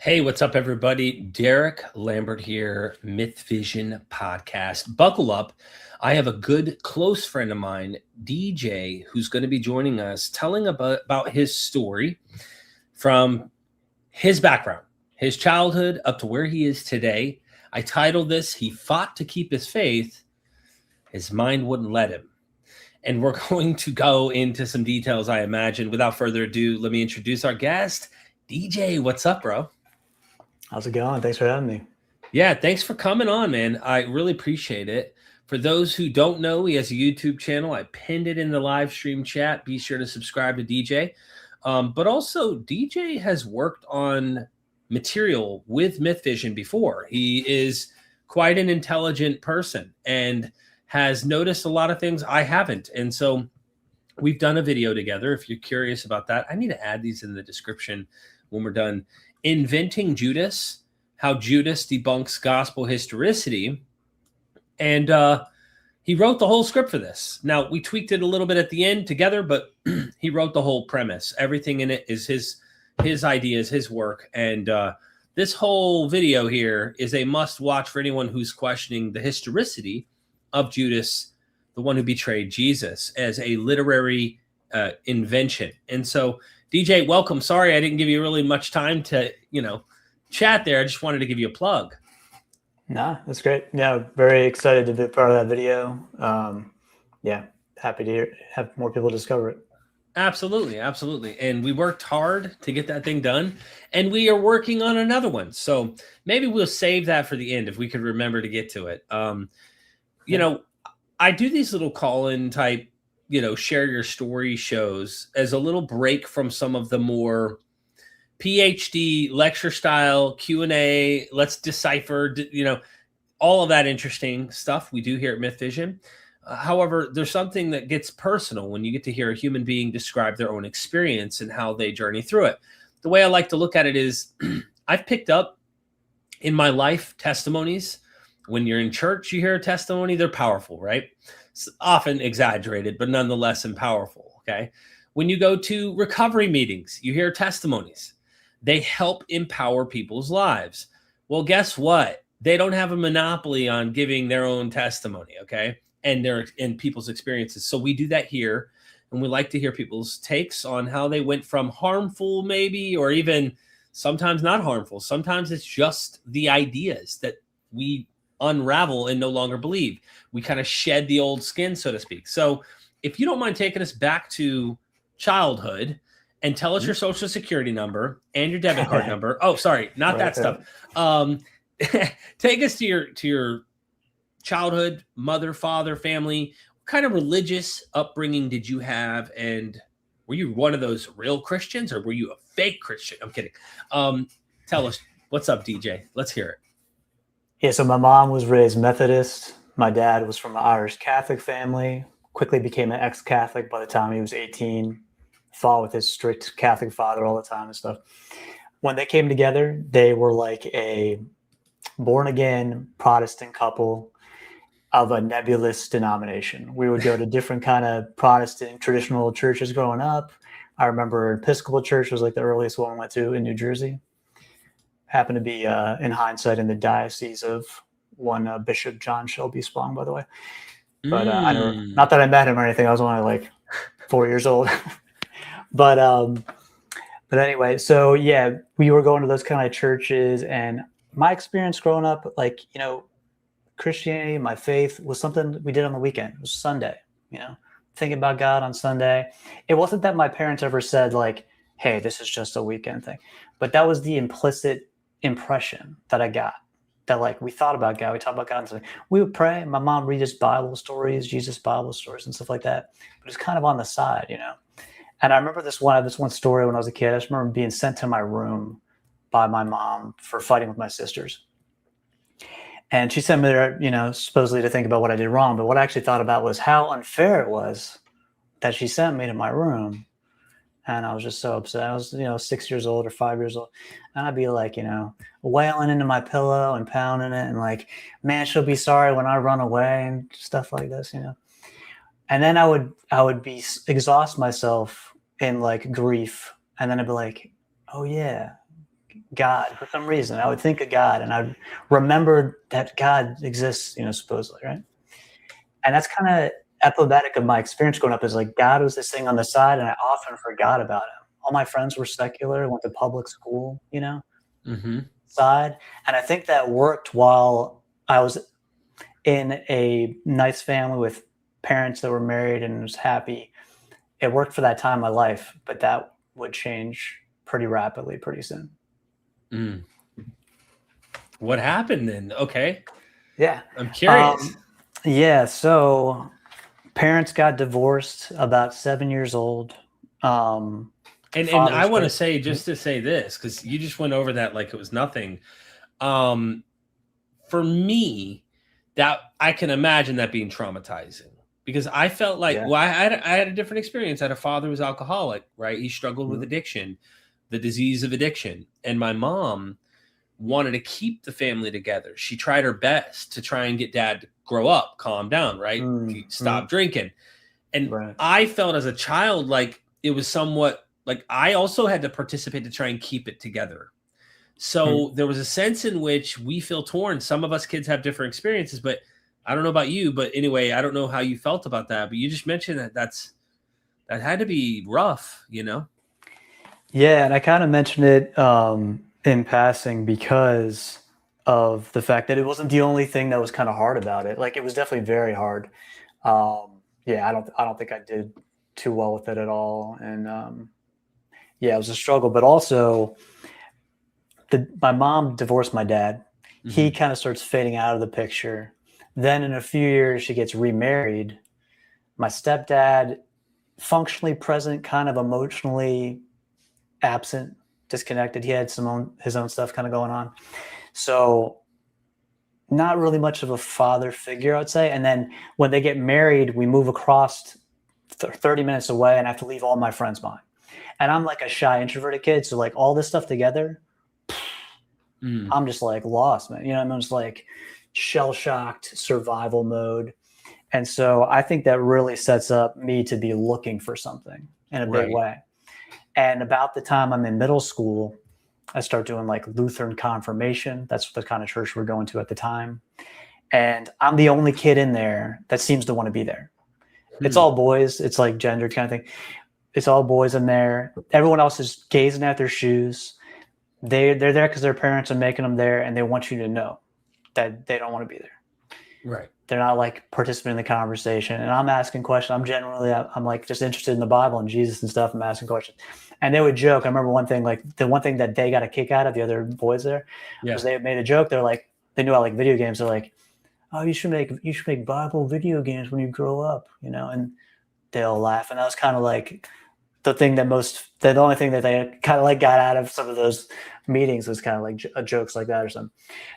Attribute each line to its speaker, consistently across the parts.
Speaker 1: Hey, what's up, everybody? Derek Lambert here, MythVision podcast. Buckle up. I have a good close friend of mine, DJ, who's going to be joining us, telling about his story from his background, his childhood up to where he is today. I titled this, He Fought to Keep His Faith. His mind wouldn't let him. And we're going to go into some details, I imagine. Without further ado, let me introduce our guest. DJ, what's up, bro?
Speaker 2: How's it going? Thanks for having me.
Speaker 1: Yeah, thanks for coming on, man. I really appreciate it. For those who don't know, he has a YouTube channel. I pinned it in the live stream chat. Be sure to subscribe to DJ. But also, DJ has worked on material with MythVision before. He is quite an intelligent person and has noticed a lot of things I haven't. And so we've done a video together. If you're curious about that, I need to add these in the description when we're done. Inventing Judas, how Judas debunks gospel historicity. And he wrote the whole script for this. Now, we tweaked it a little bit at the end together, but he wrote the whole premise. Everything in it is his ideas, his work. And this whole video here is a must watch for anyone who's questioning the historicity of Judas, the one who betrayed Jesus, as a literary invention. And so, DJ, welcome. Sorry I didn't give you really much time to, chat there. I just wanted to give you a plug.
Speaker 2: Nah, that's great. Yeah, very excited to be part of that video. Happy to have more people discover it.
Speaker 1: Absolutely, absolutely. And we worked hard to get that thing done, and we are working on another one. So maybe we'll save that for the end if we could remember to get to it. I do these little call-in type, share your story shows as a little break from some of the more PhD lecture style Q&A. Let's decipher, all of that interesting stuff we do here at MythVision. However, there's something that gets personal when you get to hear a human being describe their own experience and how they journey through it. The way I like to look at it is I've picked up in my life testimonies. When you're in church, you hear a testimony, they're powerful, right? It's often exaggerated, but nonetheless powerful, okay? When you go to recovery meetings, you hear testimonies. They help empower people's lives. Well, guess what? They don't have a monopoly on giving their own testimony, okay? And people's experiences. So we do that here, and we like to hear people's takes on how they went from harmful maybe, or even sometimes not harmful. Sometimes it's just the ideas that we unravel and no longer believe. We kind of shed the old skin, so to speak. So if you don't mind taking us back to childhood and tell us your social security number and your debit card number. Oh, sorry, not that stuff. Take us to your childhood, mother, father, family. What kind of religious upbringing did you have? And were you one of those real Christians, or were you a fake Christian? I'm kidding. Tell us, what's up, DJ? Let's hear it.
Speaker 2: Yeah, so my mom was raised Methodist. My dad was from an Irish Catholic family, quickly became an ex-Catholic by the time he was 18, fought with his strict Catholic father all the time and stuff. When they came together, they were like a born-again Protestant couple of a nebulous denomination. We would go to different kind of Protestant traditional churches growing up. I remember Episcopal Church was like the earliest one we went to in New Jersey. Happened to be, in hindsight, in the diocese of one Bishop John Shelby Spong, by the way. But I don't, not that I met him or anything. I was only like 4 years old. But anyway, so yeah, we were going to those kind of churches, and my experience growing up, Christianity, my faith was something we did on the weekend. It was Sunday, thinking about God on Sunday. It wasn't that my parents ever said like, hey, this is just a weekend thing, but that was the implicit impression that I got, that we thought about God, we talked about God, and so we would pray. My mom read us Bible stories, Jesus Bible stories and stuff like that, but it's kind of on the side, And I remember this one story when I was a kid. I just remember being sent to my room by my mom for fighting with my sisters. And she sent me there, supposedly to think about what I did wrong. But what I actually thought about was how unfair it was that she sent me to my room. And I was just so upset. I was, 6 years old or 5 years old. And I'd be like, wailing into my pillow and pounding it. And like, man, she'll be sorry when I run away and stuff like this, And then I would exhaust myself in like grief. And then I'd be like, oh yeah, God for some reason. I would think of God, and I remember that God exists, supposedly, right? And that's kind of emblematic of my experience growing up. Is like God was this thing on the side, and I often forgot about him. All my friends were secular, went to public school,
Speaker 1: Mm-hmm.
Speaker 2: side, and I think that worked while I was in a nice family with parents that were married and was happy. It worked for that time in my life, but that would change pretty rapidly pretty soon.
Speaker 1: Mm. What happened then? Okay.
Speaker 2: Yeah.
Speaker 1: I'm curious.
Speaker 2: Yeah. So parents got divorced about 7 years old.
Speaker 1: And I want to say, just to say this, because you just went over that like it was nothing. For me, that I can imagine that being traumatizing, because I felt like, well, I had a different experience. I had a father who was alcoholic, right? He struggled with addiction, the disease of addiction. And my mom wanted to keep the family together. She tried her best to try and get dad to grow up, calm down, right? Stop drinking. And I felt as a child like it was somewhat like I also had to participate to try and keep it together. So there was a sense in which we feel torn. Some of us kids have different experiences, but I don't know about you. But anyway, I don't know how you felt about that. But you just mentioned that had to be rough, Yeah,
Speaker 2: and I kind of mentioned it in passing because of the fact that it wasn't the only thing that was kind of hard about it. Like it was definitely very hard. I don't think I did too well with it at all, and it was a struggle. But also, my mom divorced my dad. He kind of starts fading out of the picture. Then in a few years, she gets remarried. My stepdad, functionally present, kind of emotionally absent, disconnected. He had his own stuff kind of going on. So not really much of a father figure, I would say. And then when they get married, we move across 30 minutes away, and I have to leave all my friends behind. And I'm like a shy, introverted kid. So like all this stuff together, I'm just like lost, man. I'm just like shell-shocked, survival mode. And so I think that really sets up me to be looking for something in a big way. And about the time I'm in middle school, I start doing like Lutheran confirmation. That's the kind of church we're going to at the time. And I'm the only kid in there that seems to want to be there. It's all boys. It's like gendered kind of thing. It's all boys in there. Everyone else is gazing at their shoes. They're there because their parents are making them there, and they want you to know that they don't want to be there.
Speaker 1: Right.
Speaker 2: They're not like participating in the conversation. And I'm asking questions. I'm like just interested in the Bible and Jesus and stuff. I'm asking questions. And they would joke. I remember one thing, like the one thing that they got a kick out of, the other boys there, was they made a joke. They're like, they knew I like video games. They're like, oh, you should make Bible video games when you grow up, and they'll laugh. And that was kind of like the only thing that they kind of like got out of some of those meetings was kind of like jokes like that or something.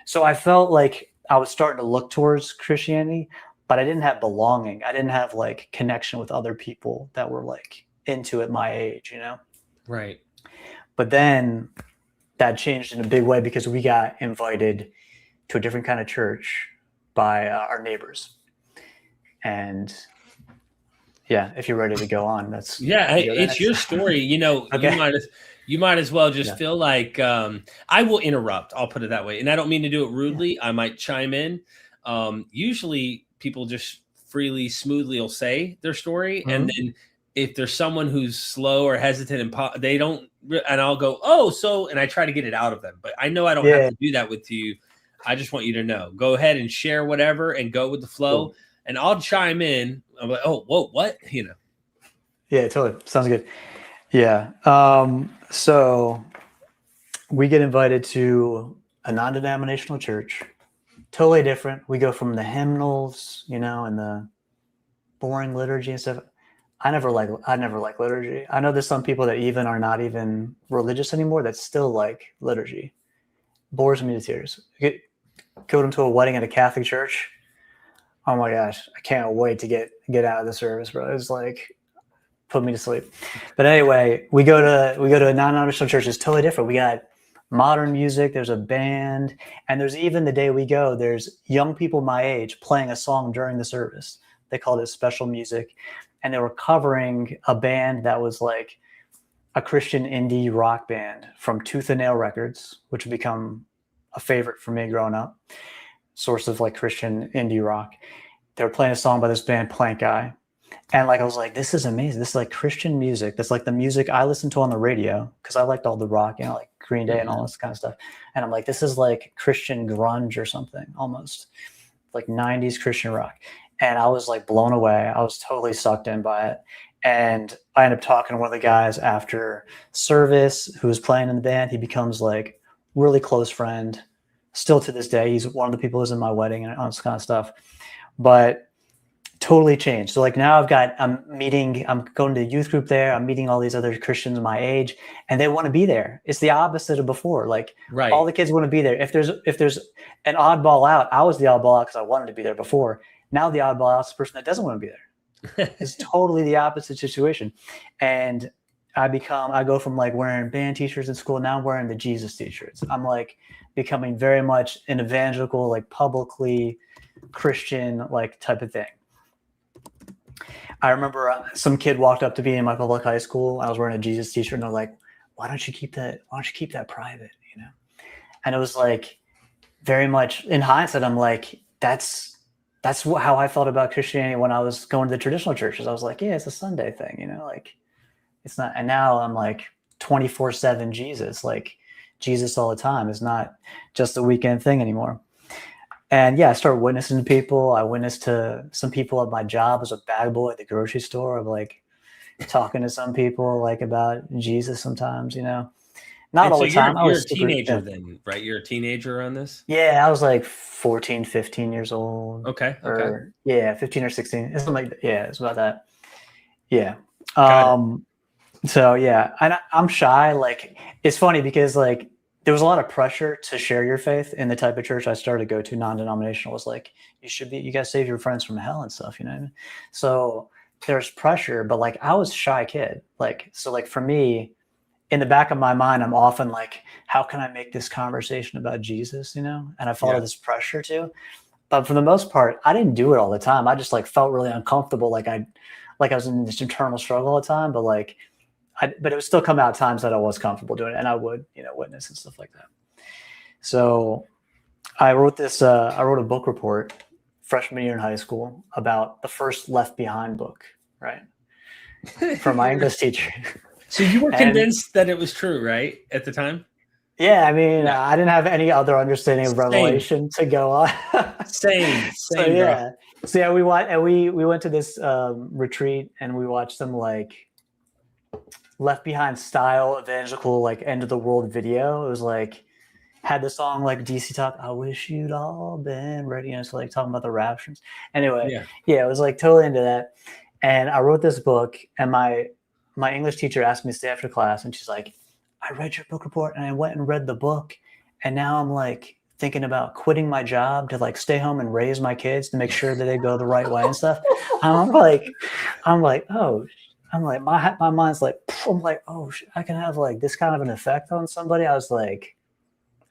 Speaker 2: So I felt like I was starting to look towards Christianity, but I didn't have belonging. I didn't have like connection with other people that were like into it my age,
Speaker 1: Right.
Speaker 2: But then that changed in a big way because we got invited to a different kind of church by our neighbors. And if you're ready to go on, that's
Speaker 1: it's your story. Okay. You might as well just feel like I will interrupt. I'll put it that way, and I don't mean to do it rudely. I might chime in. Usually, people just freely, smoothly will say their story, and then if there's someone who's slow or hesitant and they don't, and I'll go, oh, so, and I try to get it out of them. But I know I don't have to do that with you. I just want you to know. Go ahead and share whatever, and go with the flow. Cool. And I'll chime in. I'm like, oh, whoa, what?
Speaker 2: Yeah, totally. Sounds good. Yeah. So we get invited to a non-denominational church, totally different. We go from the hymnals, and the boring liturgy and stuff. I never like liturgy. I know there's some people that even are not even religious anymore that still like liturgy. Bores me to tears. Go to a wedding at a Catholic church. Oh my gosh, I can't wait to get out of the service, bro. It's like put me to sleep. But anyway, we go to a non-denominational church. It's totally different. We got modern music. There's a band, and there's even the day we go, there's young people my age playing a song during the service. They called it special music, and they were covering a band that was like a Christian indie rock band from Tooth and Nail Records, which had become a favorite for me growing up, source of like Christian indie rock. They were playing a song by this band Plank Eye. And like, I was like, this is amazing. This is like Christian music. That's like the music I listened to on the radio because I liked all the rock, you know, like Green Day and all this kind of stuff. And I'm like, this is like Christian grunge or something, almost like 90s Christian rock. And I was like blown away. I was totally sucked in by it. And I ended up talking to one of the guys after service who was playing in the band. He becomes like really close friend still to this day. He's one of the people who's in my wedding and all this kind of stuff, but totally changed. So like now I'm going to youth group there. I'm meeting all these other Christians my age and they want to be there. It's the opposite of before. Like all the kids want to be there. If there's an oddball out, I was the oddball out because I wanted to be there before. Now the oddball out is the person that doesn't want to be there. It's totally the opposite situation. And I go from like wearing band t-shirts in school. Now I'm wearing the Jesus t-shirts. I'm like becoming very much an evangelical, like publicly Christian, like type of thing. I remember some kid walked up to me in my public high school. I was wearing a Jesus t-shirt and they're like, why don't you keep that private? You know? And it was like very much in hindsight, I'm like, that's how I felt about Christianity when I was going to the traditional churches. I was like, yeah, it's a Sunday thing, you know, like it's not. And now I'm like 24/7 Jesus, like Jesus all the time. It's not just a weekend thing anymore. And yeah, I started witnessing to people. I witnessed to some people at my job as a bag boy at the grocery store. I'm like talking to some people like about Jesus sometimes, you know. Not all the time.
Speaker 1: You're a teenager then, right? You're a teenager on this?
Speaker 2: Yeah, I was like 14, 15 years old.
Speaker 1: Okay.
Speaker 2: Or, yeah, 15 or 16. It's like, yeah, it's about that. Yeah. So yeah, I'm shy. Like, it's funny because like there was a lot of pressure to share your faith in the type of church I started to go to. Non-denominational was like, you guys save your friends from hell and stuff, you know what I mean? So there's pressure, but like I was a shy kid. Like, so like for me, in the back of my mind, I'm often like, how can I make this conversation about Jesus, you know? And I felt this pressure too. But for the most part, I didn't do it all the time. I just like felt really uncomfortable. Like I was in this internal struggle all the time, but like, but it would still come out times that I was comfortable doing it and I would, you know, witness and stuff like that. So I wrote a book report freshman year in high school about the first Left Behind book, right? From my English teacher.
Speaker 1: So you were convinced that it was true, right? At the time?
Speaker 2: Yeah. I mean, I didn't have any other understanding of Revelation to go on.
Speaker 1: Same.
Speaker 2: So, yeah. Bro. So yeah, we went to this retreat and we watched some like Left Behind style evangelical like end of the world video. It was like had the song like DC Talk, I wish you'd all been ready, you know, so like talking about the raptures. Anyway, yeah, it was like totally into that. And I wrote this book and my English teacher asked me to stay after class and she's like, I read your book report and I went and read the book and now I'm like thinking about quitting my job to like stay home and raise my kids to make sure that they go the right way and stuff. I'm like, my mind's like, I'm like, oh, I can have like this kind of an effect on somebody. I was like,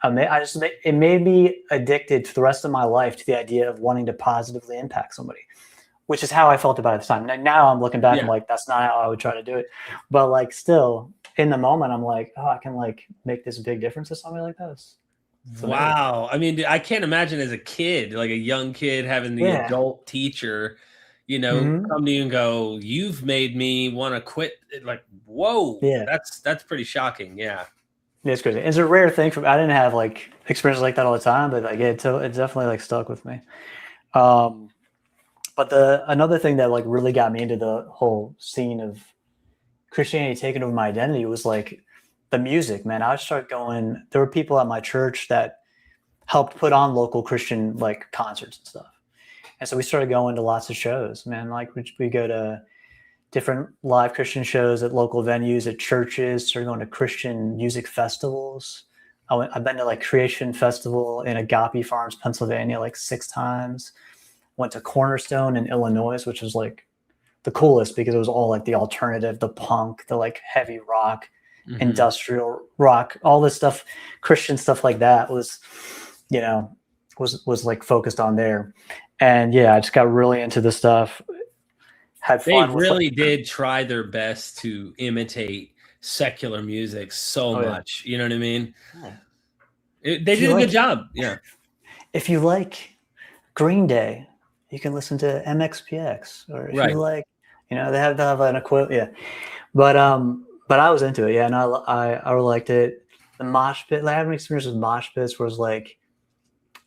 Speaker 2: it made me addicted for the rest of my life to the idea of wanting to positively impact somebody, which is how I felt about it at the time. Now I'm looking back, I'm like, that's not how I would try to do it. But like still in the moment, I'm like, oh, I can like make this big difference to somebody like this. So
Speaker 1: wow. I mean, I can't imagine as a kid, like a young kid having the adult teacher, you know, come to you and go, you've made me want to quit. Like, whoa, that's pretty shocking. Yeah.
Speaker 2: It's crazy. It's a rare thing I didn't have like experiences like that all the time, but like it definitely like stuck with me. But another thing that like really got me into the whole scene of Christianity taking over my identity was like the music, man. I started going, there were people at my church that helped put on local Christian like concerts and stuff. And so we started going to lots of shows, man. Like we go to different live Christian shows at local venues, at churches, started going to Christian music festivals. I've been to like Creation Festival in Agape Farms, Pennsylvania, like 6 times. Went to Cornerstone in Illinois, which was like the coolest because it was all like the alternative, the punk, the like heavy rock, industrial rock, all this stuff, Christian stuff like that was, you know, was like focused on there. And yeah, I just got really into the stuff. Had fun.
Speaker 1: They really did try their best to imitate secular music so
Speaker 2: yeah.
Speaker 1: much. You know what I mean?
Speaker 2: Yeah.
Speaker 1: They did a good job. Yeah.
Speaker 2: If you like Green Day, you can listen to MXPX, or if you like, they have an equivalent. Yeah, but I was into it. Yeah, and I liked it. The mosh pit, like, having experience with mosh pits was like,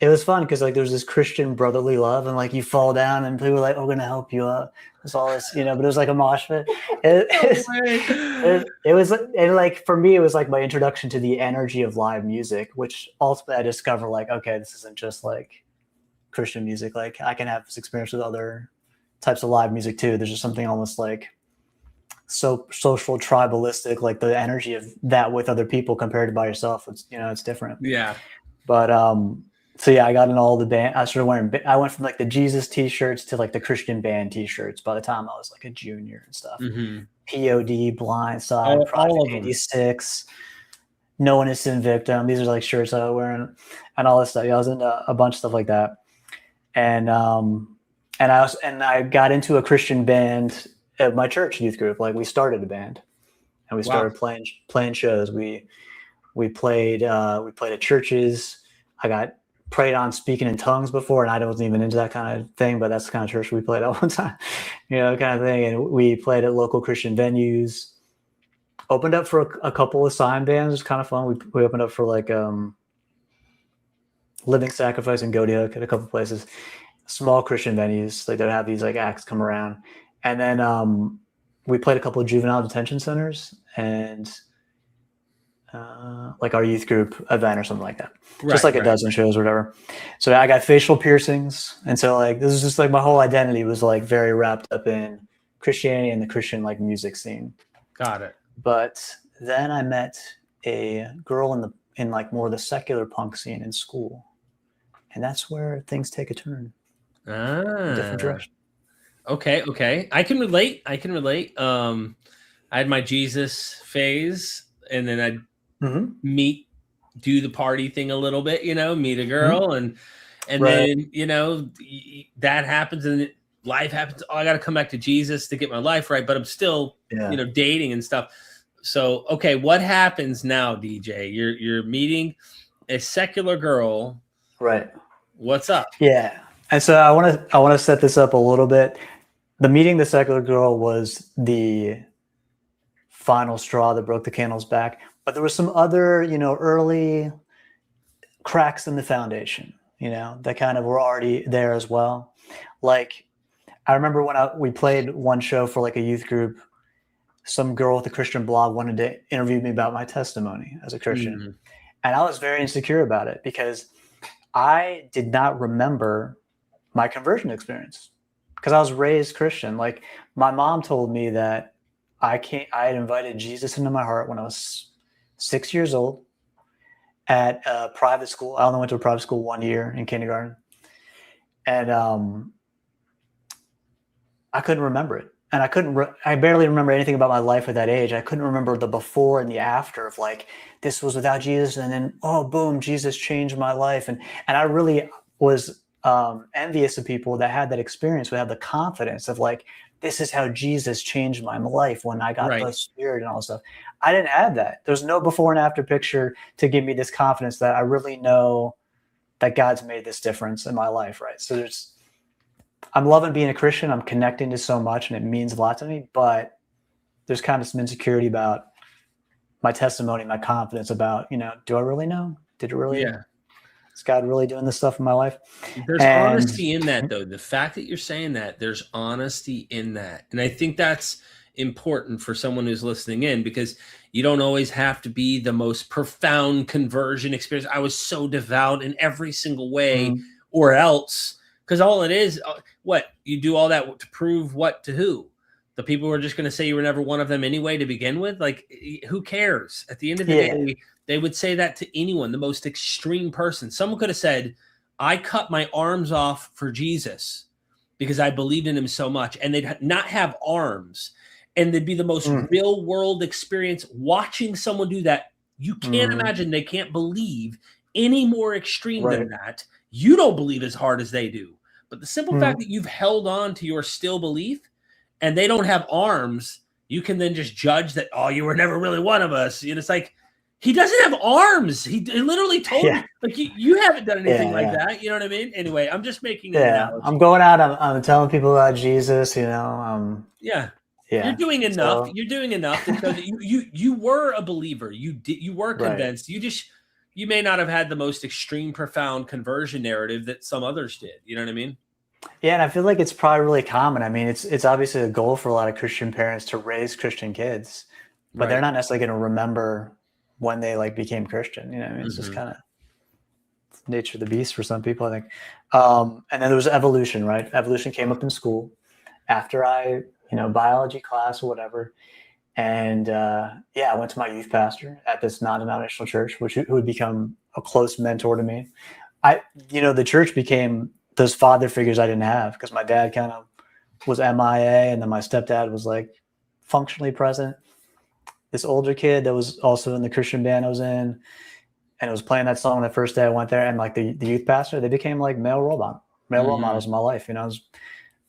Speaker 2: it was fun because like there's this Christian brotherly love, and like you fall down and people were like, "Oh, we're gonna help you up." It's all this, but it was like a mosh pit. It was, and like for me, it was like my introduction to the energy of live music, which ultimately I discovered like, okay, this isn't just like Christian music. Like I can have this experience with other types of live music too. There's just something almost like so social, tribalistic, like the energy of that with other people compared to by yourself. It's, it's different.
Speaker 1: Yeah.
Speaker 2: But so yeah, I got in all the band. I started wearing. I went from like the Jesus T-shirts to like the Christian band T-shirts. By the time I was like a junior and stuff.
Speaker 1: Mm-hmm.
Speaker 2: POD, Blindside, Project 86, No Innocent Victim. These are like shirts I was wearing, and all this stuff. Yeah, I was into a bunch of stuff like that, and I got into a Christian band at my church youth group. Like we started a band, and we started playing shows. We played at churches. I got prayed on speaking in tongues before, and I wasn't even into that kind of thing, but that's the kind of church we played at one time, kind of thing. And we played at local Christian venues, opened up for a couple of sign bands. It was kind of fun. We opened up for like Living Sacrifice and Goaty Hook at a couple of places, small Christian venues. Like they'd have these like acts come around. And then we played a couple of juvenile detention centers and like our youth group event or something like that. Just like a dozen shows or whatever. So I got facial piercings. And so like, this is just like my whole identity was like very wrapped up in Christianity and the Christian like music scene.
Speaker 1: Got it.
Speaker 2: But then I met a girl in like more the secular punk scene in school. And that's where things take a turn. Different direction.
Speaker 1: Okay. I can relate. I had my Jesus phase, and then I'd do the party thing a little bit, meet a girl, and then that happens, and life happens. Oh, I got to come back to Jesus to get my life right, but I'm still dating and stuff. So okay, what happens now, DJ? You're meeting a secular girl,
Speaker 2: right?
Speaker 1: What's up?
Speaker 2: Yeah, and so I want to set this up a little bit. The meeting the secular girl was the final straw that broke the camel's back, but there was some other, early cracks in the foundation, that kind of were already there as well. Like, I remember when we played one show for like a youth group, some girl with a Christian blog wanted to interview me about my testimony as a Christian. And I was very insecure about it because I did not remember my conversion experience because I was raised Christian. Like my mom told me that I had invited Jesus into my heart when I was 6 years old at a private school. I only went to a private school 1 year in kindergarten. And I couldn't remember it. And I barely remember anything about my life at that age. I couldn't remember the before and the after of like, this was without Jesus. And then, oh, boom, Jesus changed my life. And I really was envious of people that had that experience, would have the confidence of like, this is how Jesus changed my life when I got the Spirit and all stuff. I didn't have that. There's no before and after picture to give me this confidence that I really know that God's made this difference in my life, right? So I'm loving being a Christian. I'm connecting to so much, and it means a lot to me. But there's kind of some insecurity about my testimony, my confidence about, do I really know? Did it really?
Speaker 1: Yeah.
Speaker 2: Is God really doing this stuff in my life?
Speaker 1: There's honesty in that, though. The fact that you're saying that, there's honesty in that. And I think that's important for someone who's listening in, because you don't always have to be the most profound conversion experience. I was so devout in every single way or else. Because all it is, what? You do all that to prove what to who? The people who are just going to say you were never one of them anyway to begin with? Like, who cares? At the end of the day, they would say that to anyone, the most extreme person. Someone could have said, I cut my arms off for Jesus because I believed in him so much. And they'd not have arms. And they'd be the most real world experience watching someone do that. You can't imagine they can't believe any more extreme than that. You don't believe as hard as they do. But the simple fact that you've held on to your still belief and they don't have arms you can then just judge that, oh, you were never really one of us. And it's like, he doesn't have arms. He literally told me, like, you haven't done anything like that. You know what I mean? Anyway, I'm just making an analogy.
Speaker 2: I'm going out. I'm telling people about Jesus, you know.
Speaker 1: Yeah. You're doing enough. So, you're doing enough to show that you were a believer. You were convinced. Right. You may not have had the most extreme, profound conversion narrative that some others did. You know what I mean?
Speaker 2: Yeah, and I feel like it's probably really common. I mean, it's obviously a goal for a lot of Christian parents to raise Christian kids, but they're not necessarily going to remember when they like became Christian. You know, I mean, it's just kind of nature of the beast for some people, I think. And then there was evolution, right? Evolution came up in school after I, biology class or whatever. And I went to my youth pastor at this non-denominational church, who would become a close mentor to me. The church became those father figures I didn't have because my dad kind of was MIA, and then my stepdad was like functionally present. This older kid that was also in the Christian band I was in, and it was playing that song the first day I went there, and like the youth pastor, they became like male role models in my life. It was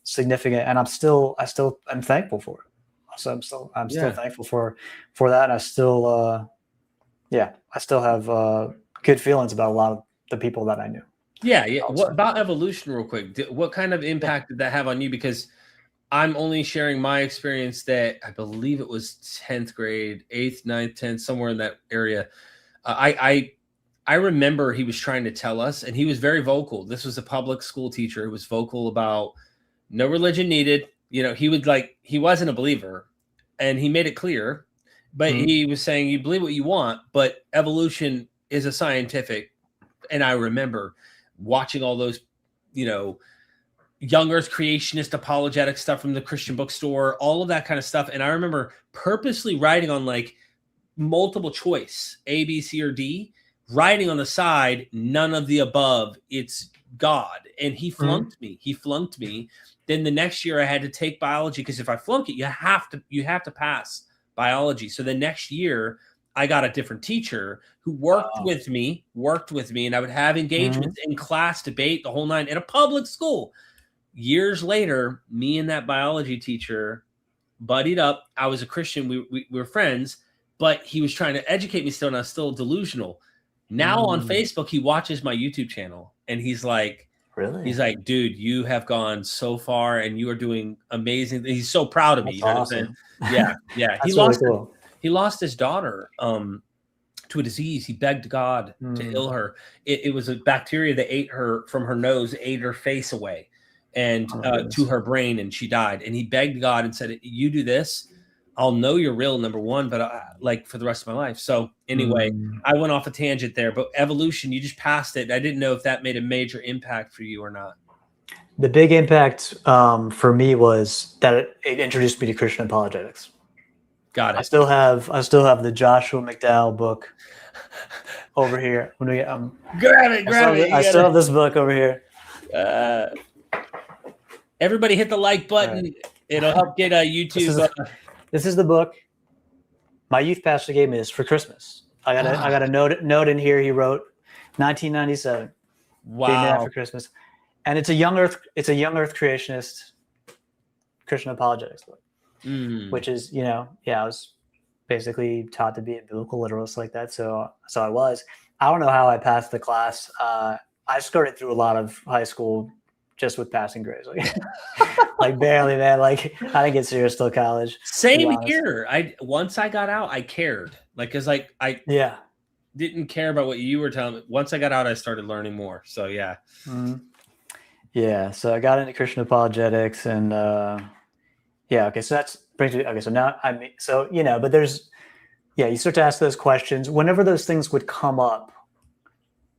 Speaker 2: significant, and I'm thankful for it. So I'm still thankful for that. And I still have good feelings about a lot of the people that I knew.
Speaker 1: Yeah. What about evolution, real quick? What kind of impact did that have on you? Because I'm only sharing my experience that I believe it was 10th grade, 8th, 9th, 10th, somewhere in that area. I remember he was trying to tell us, and he was very vocal. This was a public school teacher who was vocal about no religion needed. He wasn't a believer, and he made it clear, but he was saying you believe what you want, but evolution is a scientific. And I remember watching all those, young earth creationist apologetic stuff from the Christian bookstore, all of that kind of stuff. And I remember purposely writing on like multiple choice, A, B, C, or D, writing on the side, none of the above, it's God. And he flunked me. Then the next year I had to take biology, because if I flunk it, you have to pass biology. So the next year I got a different teacher who worked with me, and I would have engagements in class, debate, the whole nine, in a public school. Years later, me and that biology teacher buddied up. I was a Christian. We were friends, but he was trying to educate me still, and I was still delusional. Now on Facebook, he watches my YouTube channel, and he's like,
Speaker 2: really?
Speaker 1: He's like, dude, you have gone so far, and you are doing amazing. He's so proud of me.
Speaker 2: That's awesome.
Speaker 1: Yeah.
Speaker 2: That's cool.
Speaker 1: He lost his daughter to a disease. He begged God to heal her. It was a bacteria that ate her from her nose, ate her face away, and to her brain, and she died. And he begged God and said, you do this, I'll know you're real, number one, but like for the rest of my life. So anyway, I went off a tangent there, but evolution, you just passed it. I didn't know if that made a major impact for you or not.
Speaker 2: The big impact for me was that it introduced me to Christian apologetics.
Speaker 1: Got it.
Speaker 2: I still have the Joshua McDowell book over here. Grab it. I still have this book over here.
Speaker 1: Everybody hit the like button. Right. It'll help get YouTube.
Speaker 2: This is the book my youth pastor gave me this for Christmas. I got a note in here. He wrote 1997.
Speaker 1: Wow.
Speaker 2: Gave me that for Christmas. And it's a young earth creationist Christian apologetics book. Which is, I was basically taught to be a biblical literalist like that. So I was. I don't know how I passed the class. I skirted through a lot of high school just with passing grades, like barely, man. Like I didn't get serious till college.
Speaker 1: Same here. Once I got out, I cared. Like, cause like I didn't care about what you were telling me. Once I got out, I started learning more. So yeah.
Speaker 2: Yeah. So I got into Christian apologetics, and okay. So that's brings me. Okay. So now but there's, you start to ask those questions whenever those things would come up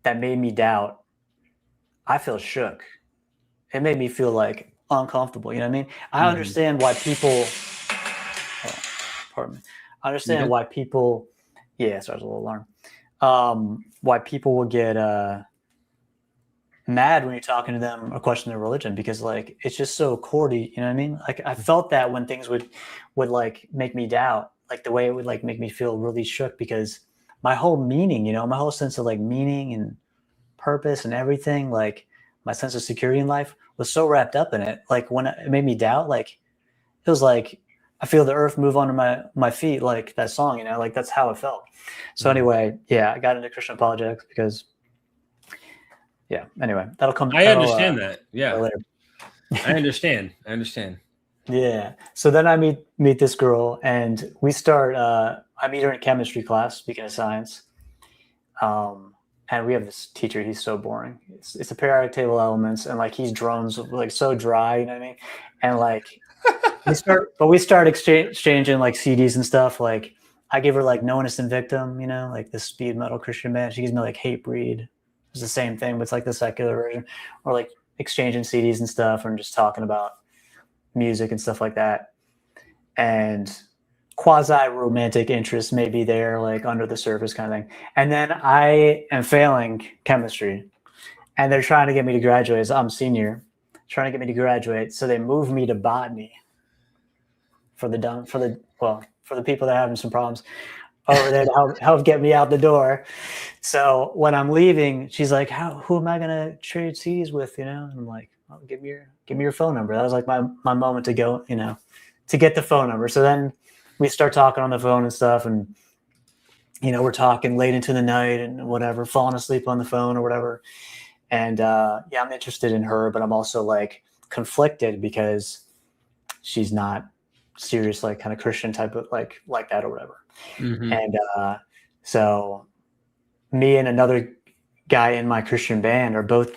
Speaker 2: that made me doubt. I feel shook. It made me feel like uncomfortable. You know what I mean? I understand why people. Pardon me. I understand why people. Yeah, sorry, it was a little alarm. Why people will get mad when you're talking to them or question their religion, because like it's just so cordy. You know what I mean? Like I felt that when things would like make me doubt, like the way it would like make me feel really shook, because my whole meaning, my whole sense of like meaning and purpose and everything, like my sense of security in life was so wrapped up in it. Like when it made me doubt, like it was like I feel the earth move under my feet, like that song, you know, like that's how it felt. So anyway, yeah, I got into Christian apologetics because, yeah. Anyway, that'll come.
Speaker 1: I understand that. Yeah,
Speaker 2: later.
Speaker 1: I understand.
Speaker 2: Yeah. So then I meet this girl, and we start. I meet her in chemistry class, speaking of science. And we have this teacher. He's so boring. It's a periodic table elements, and like he's drones like so dry. You know what I mean? And like we start exchanging like CDs and stuff. Like I give her like No Innocent Victim, you know, like the speed metal Christian band. She gives me like Hate Breed. It's the same thing, but it's like the secular version, or like exchanging CDs and stuff, and just talking about music and stuff like that. And quasi-romantic interest may be there, like under the surface kind of thing. And then I am failing chemistry, and they're trying to get me to graduate. So I'm senior, trying to get me to graduate. So they move me to botany for the people that are having some problems over there to help get me out the door. So when I'm leaving, she's like, who am I going to trade CDs with? You know, and I'm like, oh, give me your phone number. That was like my moment to go, you know, to get the phone number. So then we start talking on the phone and stuff. And, you know, we're talking late into the night and whatever, falling asleep on the phone or whatever. And yeah, I'm interested in her, but I'm also like conflicted because she's not serious, like kind of Christian type of like that or whatever. Mm-hmm. And so me and another guy in my Christian band are both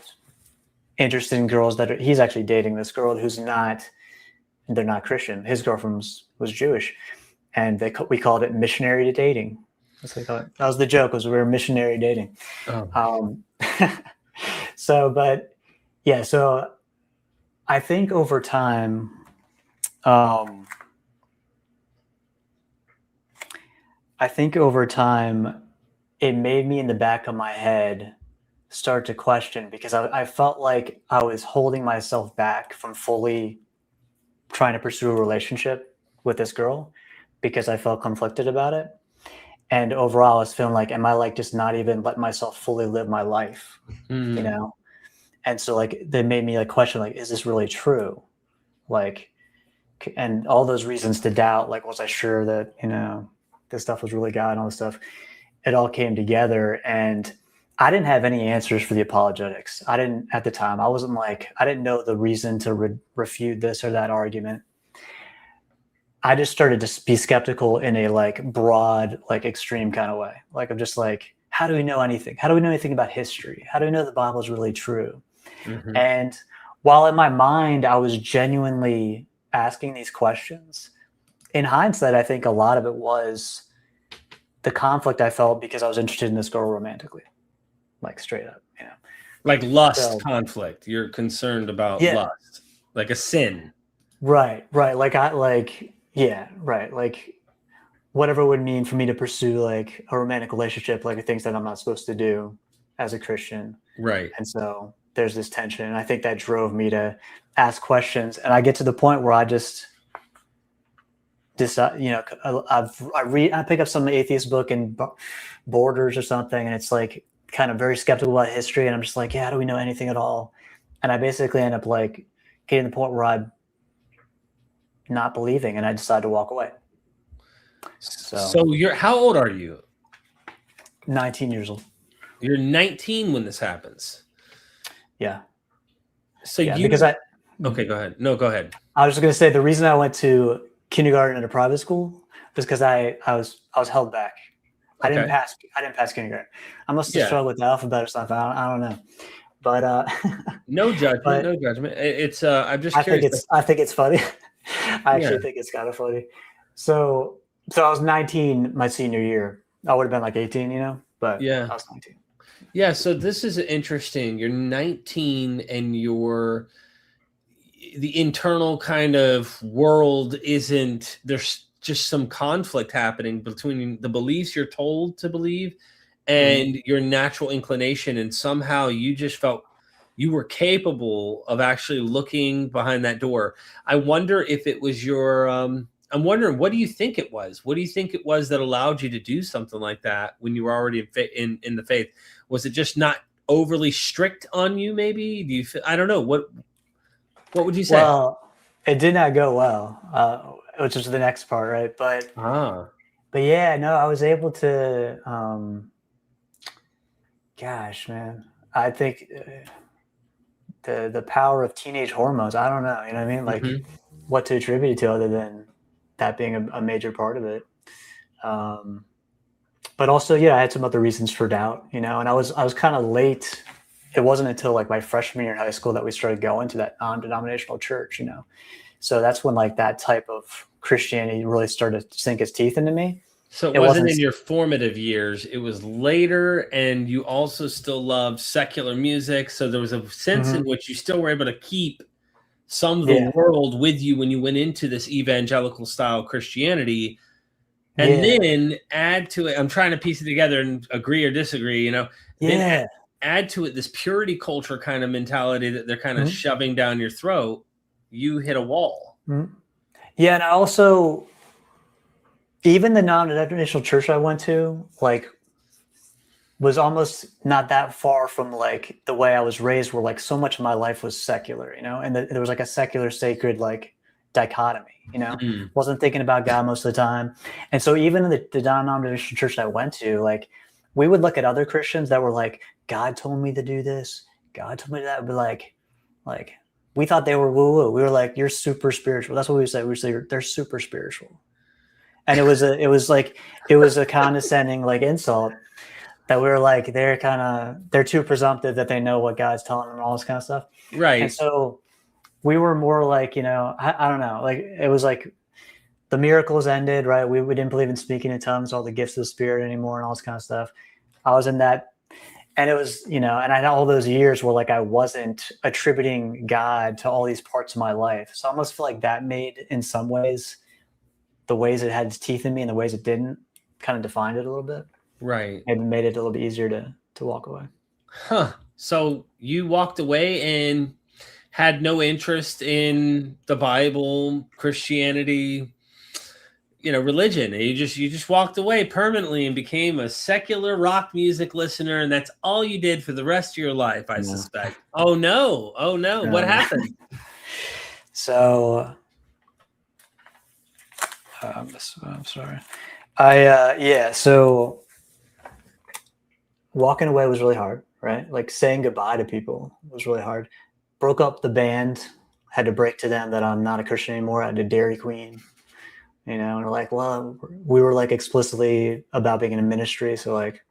Speaker 2: interested in girls he's actually dating this girl who's they're not Christian. His girlfriend was Jewish, and we called it missionary to dating. That's what we call it. That was the joke, was we were missionary dating. Oh. But yeah, so I think over time, it made me in the back of my head start to question, because I felt like I was holding myself back from fully trying to pursue a relationship with this girl because I felt conflicted about it. And overall, I was feeling like, am I like just not even letting myself fully live my life, you know? And so like, they made me like question, like, is this really true? Like, and all those reasons to doubt, like, was I sure that, you know, this stuff was really God and all this stuff, it all came together. And I didn't have any answers for the apologetics. I didn't at the time. I didn't know the reason to refute this or that argument. I just started to be skeptical in a like broad, like extreme kind of way. Like I'm just like, how do we know anything? How do we know anything about history? How do we know the Bible is really true? Mm-hmm. And while in my mind, I was genuinely asking these questions, in hindsight, I think a lot of it was the conflict I felt because I was interested in this girl romantically. Like straight up, you know,
Speaker 1: like lust conflict. You're concerned about lust, like a sin.
Speaker 2: Right. Like like whatever it would mean for me to pursue like a romantic relationship, like things that I'm not supposed to do as a Christian. Right. And so there's this tension. And I think that drove me to ask questions. And I get to the point where I just decide, you know, I pick up some atheist book in Borders or something, and it's like kind of very skeptical about history, and I'm just like, yeah, how do we know anything at all? And I basically end up like getting to the point where I'm not believing, and I decide to walk away.
Speaker 1: So how old are you?
Speaker 2: 19 years old.
Speaker 1: You're 19 when this happens.
Speaker 2: Yeah.
Speaker 1: So
Speaker 2: yeah,
Speaker 1: okay, go ahead. No, go ahead.
Speaker 2: I was just gonna say the reason I went to kindergarten at a private school was because I was held back. I didn't pass kindergarten. I must have struggled with the alphabet or something. I don't know, but
Speaker 1: no judgment. No judgment. It's I'm just curious.
Speaker 2: I think it's funny. I actually think it's kind of funny. So I was 19 my senior year. I would have been like 18, you know, but I was 19.
Speaker 1: Yeah. So this is interesting. You're 19 and the internal kind of world there's just some conflict happening between the beliefs you're told to believe and your natural inclination. And somehow you just felt you were capable of actually looking behind that door. I wonder if it was I'm wondering, what do you think it was? What do you think it was that allowed you to do something like that when you were already in the faith? Was it just not overly strict on you? Maybe do you feel, I don't know. What would you say?
Speaker 2: Well, it did not go well. which is the next part, right? But
Speaker 1: Ah.
Speaker 2: yeah, no, I was able to. Gosh, man, I think the power of teenage hormones. I don't know, you know what I mean? Like,
Speaker 1: Mhm.
Speaker 2: what to attribute it to other than that being a major part of it. But also, yeah, I had some other reasons for doubt, you know, and I was kind of late. It wasn't until like my freshman year in high school that we started going to that non-denominational church, you know. So that's when like that type of Christianity really started to sink its teeth into me.
Speaker 1: So it
Speaker 2: It
Speaker 1: wasn't
Speaker 2: wasn't,
Speaker 1: in your formative years, it was later, and you also still loved secular music, so there was a sense in
Speaker 2: Mhm.
Speaker 1: which you still were able to keep some of the
Speaker 2: Yeah,
Speaker 1: world with you when you went into this evangelical style Christianity, and
Speaker 2: yeah,
Speaker 1: then add to it, I'm trying to piece it together and agree or disagree, you know, then
Speaker 2: yeah.
Speaker 1: add to it this purity culture kind of mentality that they're kind of
Speaker 2: Mhm.
Speaker 1: shoving down your throat, you hit a wall.
Speaker 2: Mhm. Yeah, and I also, even the non-denominational church I went to, like, was almost not that far from like the way I was raised, where like so much of my life was secular, you know, and there was like a secular sacred like dichotomy, you know,
Speaker 1: Mm.
Speaker 2: wasn't thinking about God most of the time. And so even in the denominational church I went to, like, we would look at other Christians that were like, God told me to do this, God told me that, but like we thought they were woo woo. We were like, you're super spiritual. That's what we said. We say they're super spiritual. And it was a condescending like insult that we were like, they're too presumptive that they know what God's telling them and all this kind of stuff. And
Speaker 1: Right.
Speaker 2: so we were more like, you know, I don't know, like it was like the miracles ended, right? We didn't believe in speaking in tongues, all the gifts of the spirit anymore and all this kind of stuff. I was in that, and it was, you know, and I had all those years where like I wasn't attributing God to all these parts of my life. So I almost feel like that made, in some ways, the ways it had its teeth in me and the ways it didn't kind of defined it a little bit.
Speaker 1: Right.
Speaker 2: It made it a little bit easier to walk away.
Speaker 1: Huh. So you walked away and had no interest in the Bible, Christianity, religion. And you just walked away permanently and became a secular rock music listener, and that's all you did for the rest of your life, I
Speaker 2: Yeah.
Speaker 1: suspect. Oh no. Oh no. What happened?
Speaker 2: So I'm sorry. Yeah. So walking away was really hard, right? Like saying goodbye to people was really hard. Broke up the band. Had to break to them that I'm not a Christian anymore. I had to Dairy Queen, you know, and we're like, well, we were like explicitly about being in a ministry, so like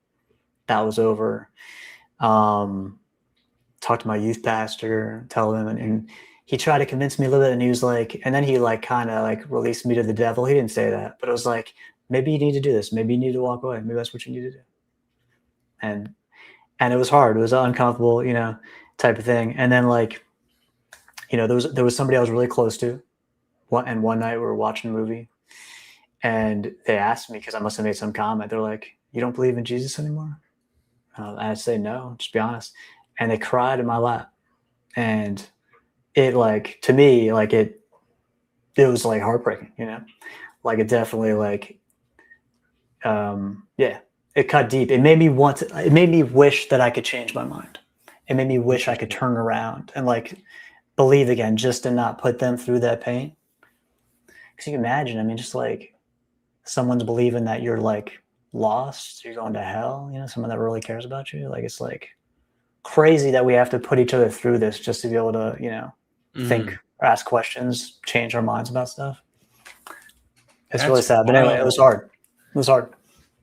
Speaker 2: that was over. Talked to my youth pastor, tell him, and he tried to convince me a little bit, and he was like, and then he like kind of like released me to the devil. He didn't say that, but it was like, maybe you need to do this. Maybe you need to walk away. Maybe that's what you need to do. And it was hard. It was uncomfortable, you know, type of thing. And then like, you know, there was somebody I was really close to. And one night we were watching a movie, and they asked me, because I must have made some comment. They're like, "You don't believe in Jesus anymore?" I'd say no, just be honest. And they cried in my lap, and it like, to me, like it was like heartbreaking, you know, like it definitely like, yeah, it cut deep. It made me wish that I could change my mind. It made me wish I could
Speaker 1: Interesting.
Speaker 2: turn around and like believe again, just to not put them through that pain. Because you can imagine, I mean, just like someone's believing that you're like lost, you're going to hell, you know, someone that really cares about you. Like, it's like crazy that we have to put each other through this just to be able to, you know, think
Speaker 1: Mhm.
Speaker 2: or ask questions, change our minds about stuff. It's really
Speaker 1: That's
Speaker 2: sad. But anyway, it was
Speaker 1: wild.
Speaker 2: hard. It was hard.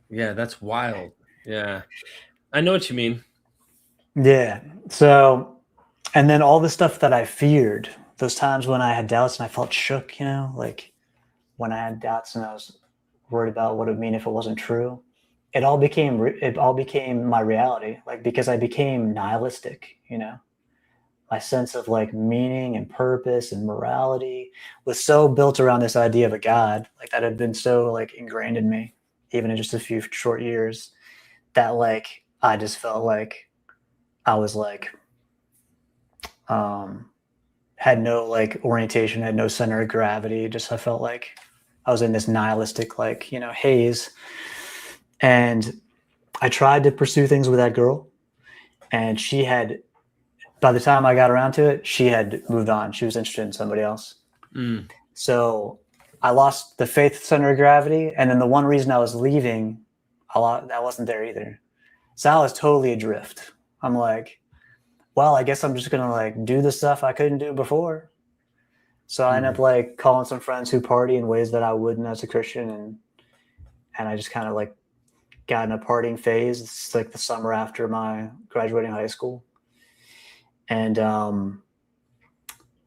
Speaker 1: Yeah, that's wild. Yeah. I know what you mean.
Speaker 2: Yeah. So, and then all the stuff that I feared, those times when I had doubts and I felt shook, you know, like when I had doubts and I was worried about what it would mean if it wasn't true, it all became my reality. Like, because I became nihilistic, you know, my sense of like meaning and purpose and morality was so built around this idea of a God, like that had been so like ingrained in me, even in just a few short years, that like I just felt like I was like, had no like orientation, had no center of gravity. Just I felt like I was in this nihilistic like, you know, haze. And I tried to pursue things with that girl, and she had, by the time I got around to it, she had moved on. She was interested in somebody else.
Speaker 1: Mm.
Speaker 2: So I lost the faith center of gravity, and then the one reason I was leaving, that wasn't there either. So I was totally adrift. I'm like, well, I guess I'm just gonna like do the stuff I couldn't do before. So I ended up like calling some friends who party in ways that I wouldn't as a Christian, and I just kind of like got in a partying phase. It's like the summer after my graduating high school, and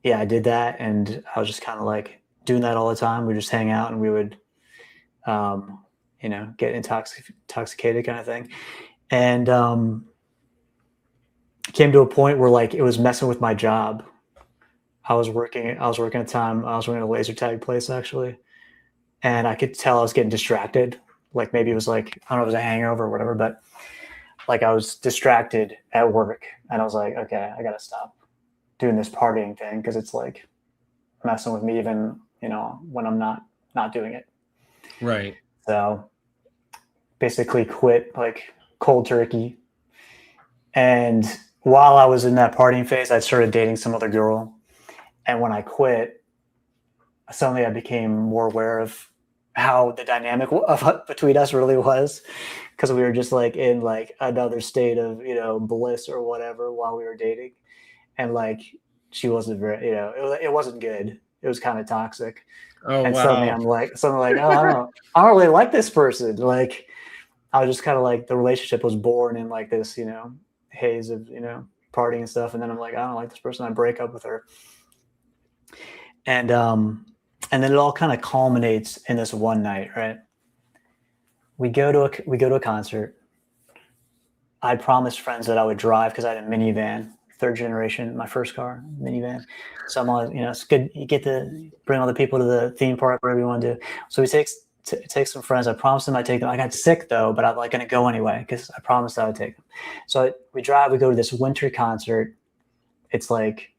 Speaker 2: yeah, I did that, and I was just kind of like doing that all the time. We just hang out, and we would, you know, get intoxicated kind of thing, and came to a point where like it was messing with my job. I was working at the time. I was working at a laser tag place actually, and I could tell I was getting distracted. Like maybe it was like, I don't know if it was a hangover or whatever, but like I was distracted at work, and I was like, okay, I gotta stop doing this partying thing because it's like messing with me even, you know, when I'm not doing it.
Speaker 1: Right.
Speaker 2: So basically quit like cold turkey. And while I was in that partying phase, I started dating some other girl. And when I quit, suddenly I became more aware of how the dynamic between us really was, because we were just like in like another state of, you know, bliss or whatever while we were dating. And like, she wasn't very, you know, it wasn't good. It was kind of toxic.
Speaker 1: Oh,
Speaker 2: and
Speaker 1: wow.
Speaker 2: suddenly I'm like, oh, I don't really like this person. Like, I was just kind of like, the relationship was born in like this, you know, haze of, you know, partying and stuff. And then I'm like, I don't like this person. I break up with her. And then it all kind of culminates in this one night, right? We go to a concert. I promised friends that I would drive because I had a minivan, third generation, my first car, minivan. So I'm always, you know, it's good. You get to bring all the people to the theme park, whatever you want to do. So we take some friends. I promised them I'd take them. I got sick though, but I'm like going to go anyway because I promised I would take them. So we drive. We go to this winter concert. It's like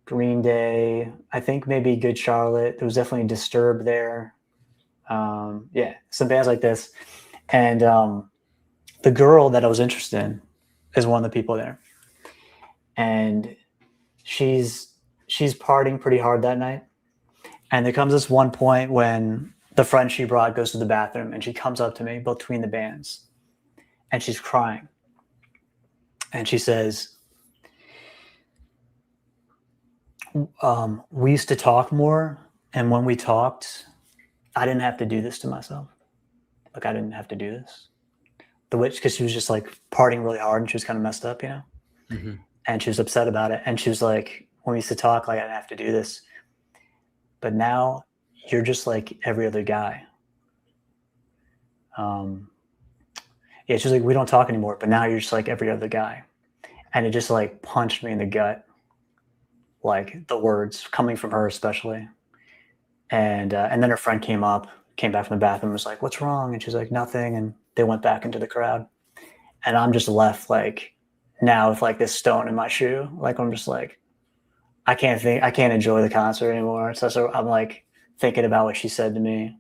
Speaker 2: Green Day, I think maybe Good Charlotte. There was definitely Disturbed there. Yeah, some bands like this. And the girl that I was interested in is one of the people there. And she's partying pretty hard that night. And there comes this one point when the friend she brought goes to the bathroom, and she comes up to me between the bands, and she's crying. And she says, we used to talk more, and when we talked, I didn't have to do this to myself. Like, I didn't have to do this. Because she was just like partying really hard, and she was kind of messed up, you know? Mm-hmm. And she was upset about it. And she was like, when we used to talk, like, I didn't have to do this. But now you're just like every other guy. Yeah, she's like, we don't talk anymore, but now you're just like every other guy. And it just like punched me in the gut. Like the words coming from her, especially. And then her friend came back from the bathroom and was like, what's wrong? And she's like, nothing. And they went back into the crowd. And I'm just left like now with like this stone in my shoe. Like, I'm just like, I can't enjoy the concert anymore. So I'm like thinking about what she said to me,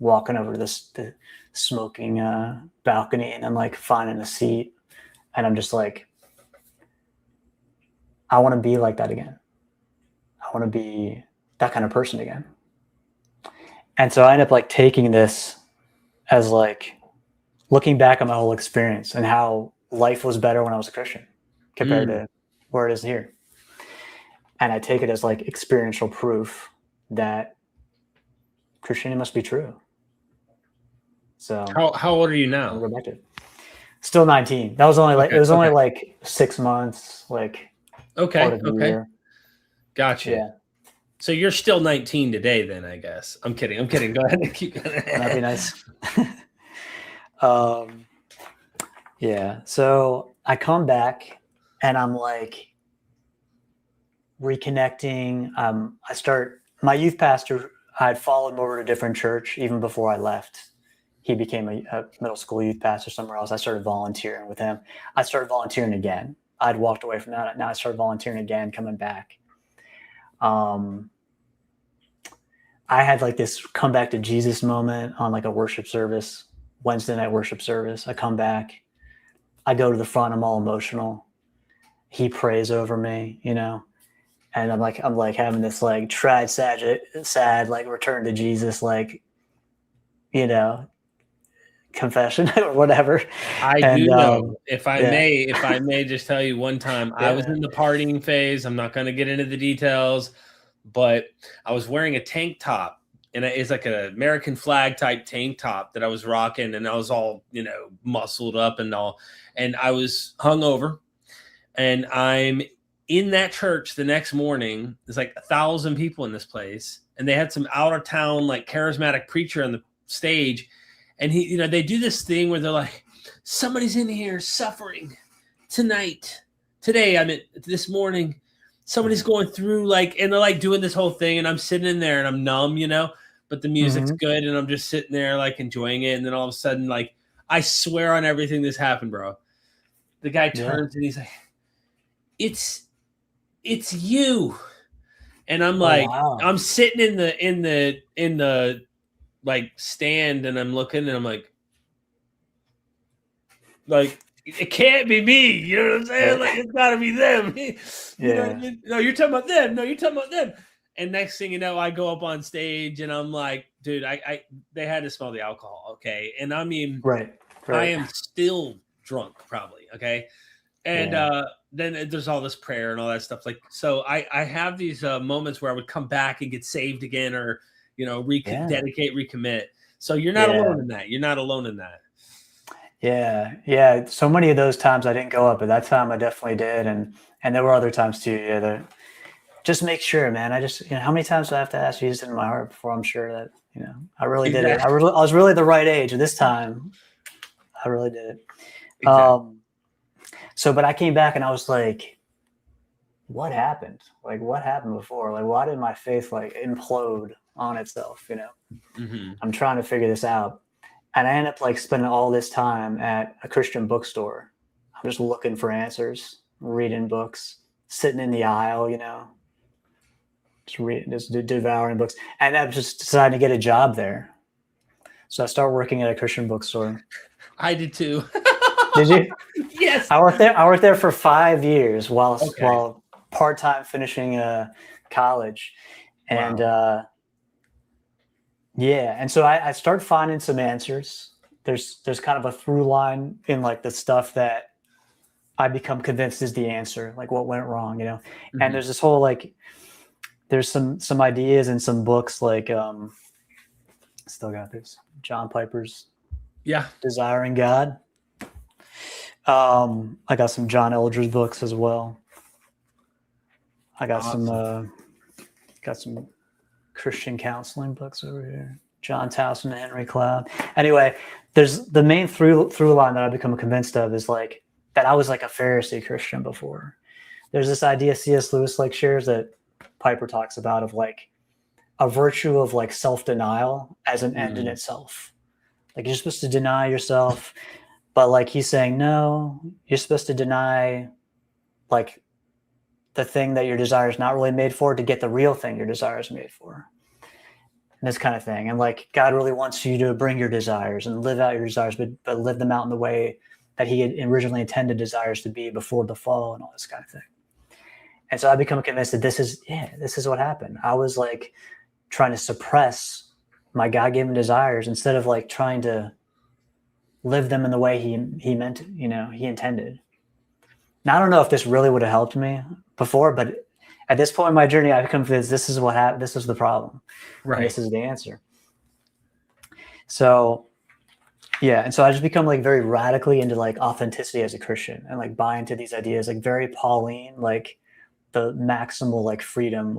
Speaker 2: walking over to the smoking balcony, and I'm like finding a seat. And I'm just like, I want to be like that again. I want to be that kind of person again. And so I end up like taking this as like looking back on my whole experience and how life was better when I was a Christian compared to where it is here. And I take it as like experiential proof that Christianity must be true. So
Speaker 1: how old are you now?
Speaker 2: I'll go back to it. Still 19. That was only like, it was only like 6 months, like part of the year.
Speaker 1: Gotcha. Yeah. So you're still 19 today then, I guess. I'm kidding. Go ahead. Keep going.
Speaker 2: That'd be nice. Yeah. So I come back and I'm like reconnecting. My youth pastor, I had followed him over to a different church even before I left. He became a middle school youth pastor somewhere else. I started volunteering with him. I started volunteering again. I'd walked away from that. Now I started volunteering again, coming back. I had like this come back to Jesus moment on like a worship service, Wednesday night worship service. I come back, I go to the front, I'm all emotional. He prays over me, you know, And I'm like having this like sad like return to Jesus, like, you know, confession or whatever.
Speaker 1: I
Speaker 2: And
Speaker 1: do know, if I
Speaker 2: yeah,
Speaker 1: may just tell you, one time I was
Speaker 2: yeah.
Speaker 1: in the partying phase. I'm not going to get into the details, but I was wearing a tank top, and it's like an American flag type tank top that I was rocking, and I was all, muscled up and all, and I was hungover, and I'm in that church the next morning. There's like 1,000 people in this place, and they had some out of town like charismatic preacher on the stage. And he, they do this thing where they're like, somebody's in here suffering today. I mean, this morning, somebody's going through and they're like doing this whole thing. And I'm sitting in there and I'm numb, but the music's good. And I'm just sitting there like enjoying it. And then all of a sudden, I swear on everything this happened, bro. The guy turns and he's like, it's you. And I'm like,
Speaker 2: wow.
Speaker 1: I'm sitting in the like stand, and I'm looking, and I'm like it can't be me. You know what I'm saying? Like, it's gotta be them. You know what I mean? No, you're talking about them. No, you're talking about them. And next thing you know, I go up on stage, and I'm like, dude, they had to smell the alcohol, okay? And I mean,
Speaker 2: right.
Speaker 1: I am still drunk, probably, okay? And then there's all this prayer and all that stuff. Like, so I have these moments where I would come back and get saved again, or dedicate, recommit. So you're not alone in that. You're not alone in that.
Speaker 2: Yeah. So many of those times I didn't go up, but that time I definitely did, and there were other times too. Yeah, just make sure, man. I just, how many times do I have to ask Jesus in my heart before I'm sure that I really did it. I was really the right age, and this time I really did it. Exactly. So, but I came back and I was like, what happened? Like, what happened before? Like, why did my faith implode on itself? I'm trying to figure this out. And I end up spending all this time at a Christian bookstore. I'm just looking for answers, reading books, sitting in the aisle, just devouring books. And I'm just deciding to get a job there. So I start working at a Christian bookstore.
Speaker 1: I did too.
Speaker 2: Did you?
Speaker 1: Yes.
Speaker 2: I worked there for 5 years while part-time finishing college. And and so I start finding some answers. There's kind of a through line in the stuff that I become convinced is the answer, like what went wrong, And there's this whole there's some ideas in some books still got this John Piper's Desiring God. I got some John Eldredge's books as well. I got some Christian counseling books over here. John Towson and Henry Cloud. Anyway, there's the main through line that I've become convinced of is that I was a Pharisee Christian before. There's this idea C.S. Lewis shares that Piper talks about of a virtue of self-denial as an end in itself. You're supposed to deny yourself, but he's saying, no, you're supposed to deny the thing that your desire is not really made for to get the real thing your desire is made for. And this kind of thing. And God really wants you to bring your desires and live out your desires, but live them out in the way that he had originally intended desires to be before the fall and all this kind of thing. And so I become convinced that this is what happened. I was trying to suppress my God-given desires instead of trying to live them in the way he meant, he intended. Now, I don't know if this really would have helped me before, but at this point in my journey, I've become convinced this is what happened. This is the problem. Right. This is the answer. So, and so I just become very radically into authenticity as a Christian and buy into these ideas, very Pauline, the maximal freedom,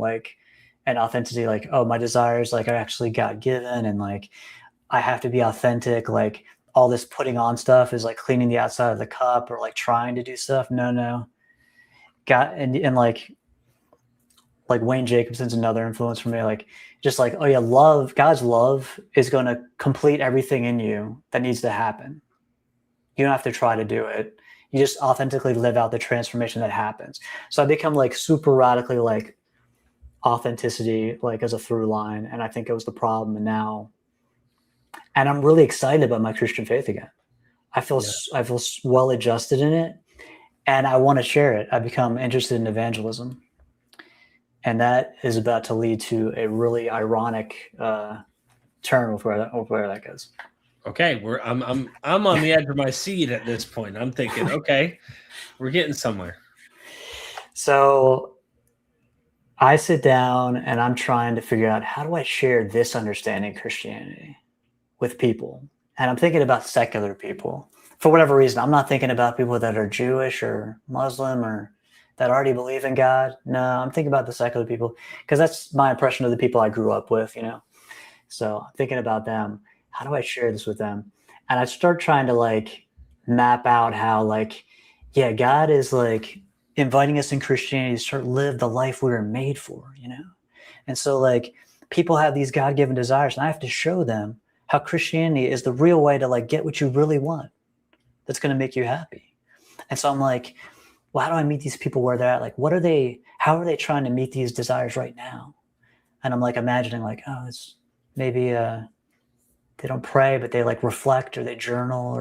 Speaker 2: and authenticity, oh, my desires are actually God-given, and I have to be authentic, all this putting on stuff is cleaning the outside of the cup or trying to do stuff. No. God, and Wayne Jacobson's another influence for me. Love, God's love is going to complete everything in you that needs to happen. You don't have to try to do it. You just authentically live out the transformation that happens. So I become super radically authenticity as a through line, and I think it was the problem. And I'm really excited about my Christian faith again. I feel well adjusted in it, and I want to share it. I become interested in evangelism, And that is about to lead to a really ironic turn with where that goes.
Speaker 1: Okay, I'm on the edge of my seat at this point. I'm thinking, okay, we're getting somewhere.
Speaker 2: So I sit down and I'm trying to figure out, how do I share this understanding of Christianity with people? And I'm thinking about secular people. For whatever reason, I'm not thinking about people that are Jewish or Muslim or that already believe in God. No, I'm thinking about the secular people, because that's my impression of the people I grew up with, So I'm thinking about them. How do I share this with them? And I start trying to like map out how God is like inviting us in Christianity to start live the life we were made for, And so like people have these God-given desires, and I have to show them how Christianity is the real way to like get what you really want. That's going to make you happy. And so I'm like, well, how do I meet these people where they're at? Like, how are they trying to meet these desires right now? And I'm like imagining like, oh, it's maybe they don't pray, but they like reflect or they journal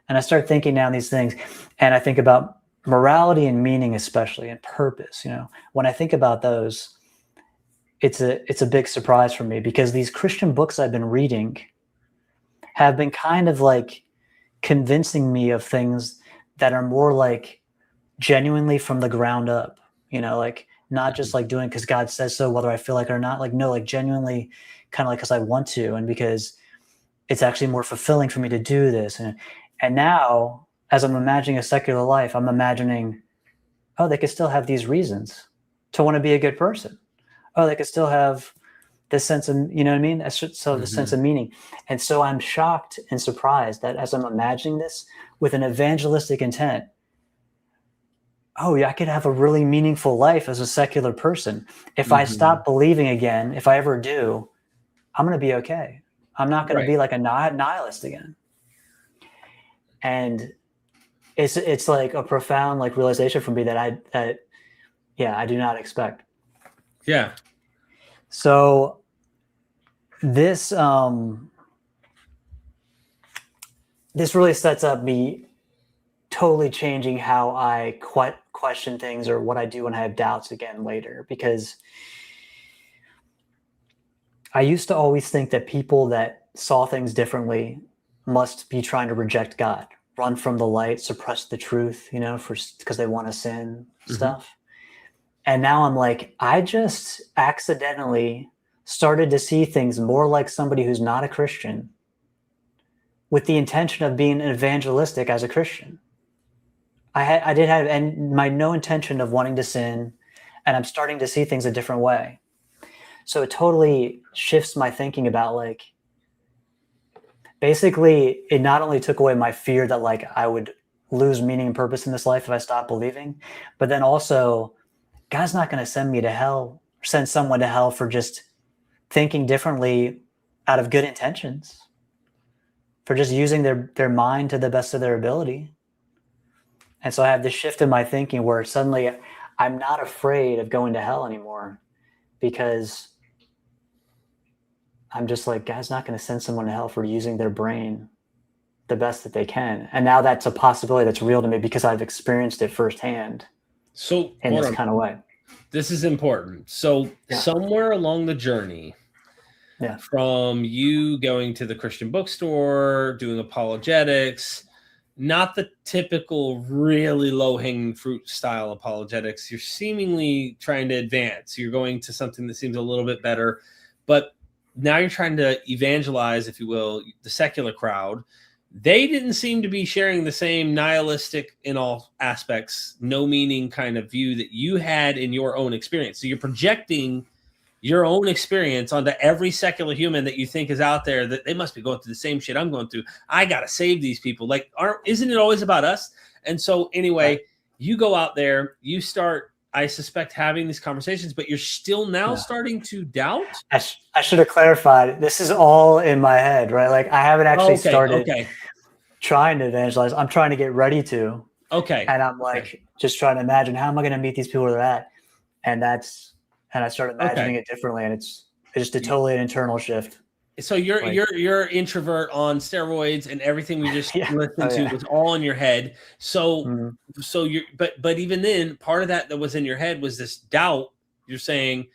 Speaker 2: and I start thinking down these things, and I think about morality and meaning, especially, and purpose. When I think about those, it's a big surprise for me, because these Christian books I've been reading have been kind of like convincing me of things that are more like genuinely from the ground up, like not just like doing because God says so, whether I feel like it or not. Like, no, like genuinely kind of like because I want to, and because it's actually more fulfilling for me to do this. And now, as I'm imagining a secular life, I'm imagining, oh, they could still have these reasons to want to be a good person. Oh, they could still have this sense of, you know what I mean? So the sense of meaning. And so I'm shocked and surprised that as I'm imagining this with an evangelistic intent, oh yeah, I could have a really meaningful life as a secular person. If I stop believing again, if I ever do, I'm going to be okay. I'm not going to be like a nihilist again. And it's like a profound like realization for me that I do not expect.
Speaker 1: Yeah.
Speaker 2: So this this really sets up me totally changing how I question things or what I do when I have doubts again later, because I used to always think that people that saw things differently must be trying to reject God, run from the light, suppress the truth, because they want to sin stuff. And now I'm like, I just accidentally started to see things more like somebody who's not a Christian, with the intention of being evangelistic as a Christian. I did have, and my no intention of wanting to sin, and I'm starting to see things a different way. So it totally shifts my thinking about like, basically it not only took away my fear that like I would lose meaning and purpose in this life if I stopped believing, but then also God's not going to send me to hell, or send someone to hell for just thinking differently out of good intentions, for just using their mind to the best of their ability. And so I have this shift in my thinking where suddenly I'm not afraid of going to hell anymore, because I'm just like, God's not going to send someone to hell for using their brain the best that they can. And now that's a possibility that's real to me because I've experienced it firsthand.
Speaker 1: So
Speaker 2: in this kind of way.
Speaker 1: This is important. So somewhere along the journey, from you going to the Christian bookstore, doing apologetics, not the typical really low-hanging fruit style apologetics, you're seemingly trying to advance. You're going to something that seems a little bit better, but now you're trying to evangelize, if you will, the secular crowd. They didn't seem to be sharing the same nihilistic, in all aspects, no meaning kind of view that you had in your own experience. So you're projecting your own experience onto every secular human that you think is out there, that they must be going through the same shit I'm going through. I got to save these people. Like, isn't it always about us? And so anyway, you go out there, you start, I suspect, having these conversations, but you're still now starting to doubt.
Speaker 2: I should have clarified. This is all in my head, right? Like I haven't actually started trying to evangelize. I'm trying to get ready to.
Speaker 1: Okay.
Speaker 2: And I'm like, just trying to imagine, how am I going to meet these people where they're at? And I started imagining it differently. And it's just a totally internal shift.
Speaker 1: So you're introvert on steroids, and everything we just listened to was all in your head. So so you're but even then, part of that was in your head was this doubt. you're saying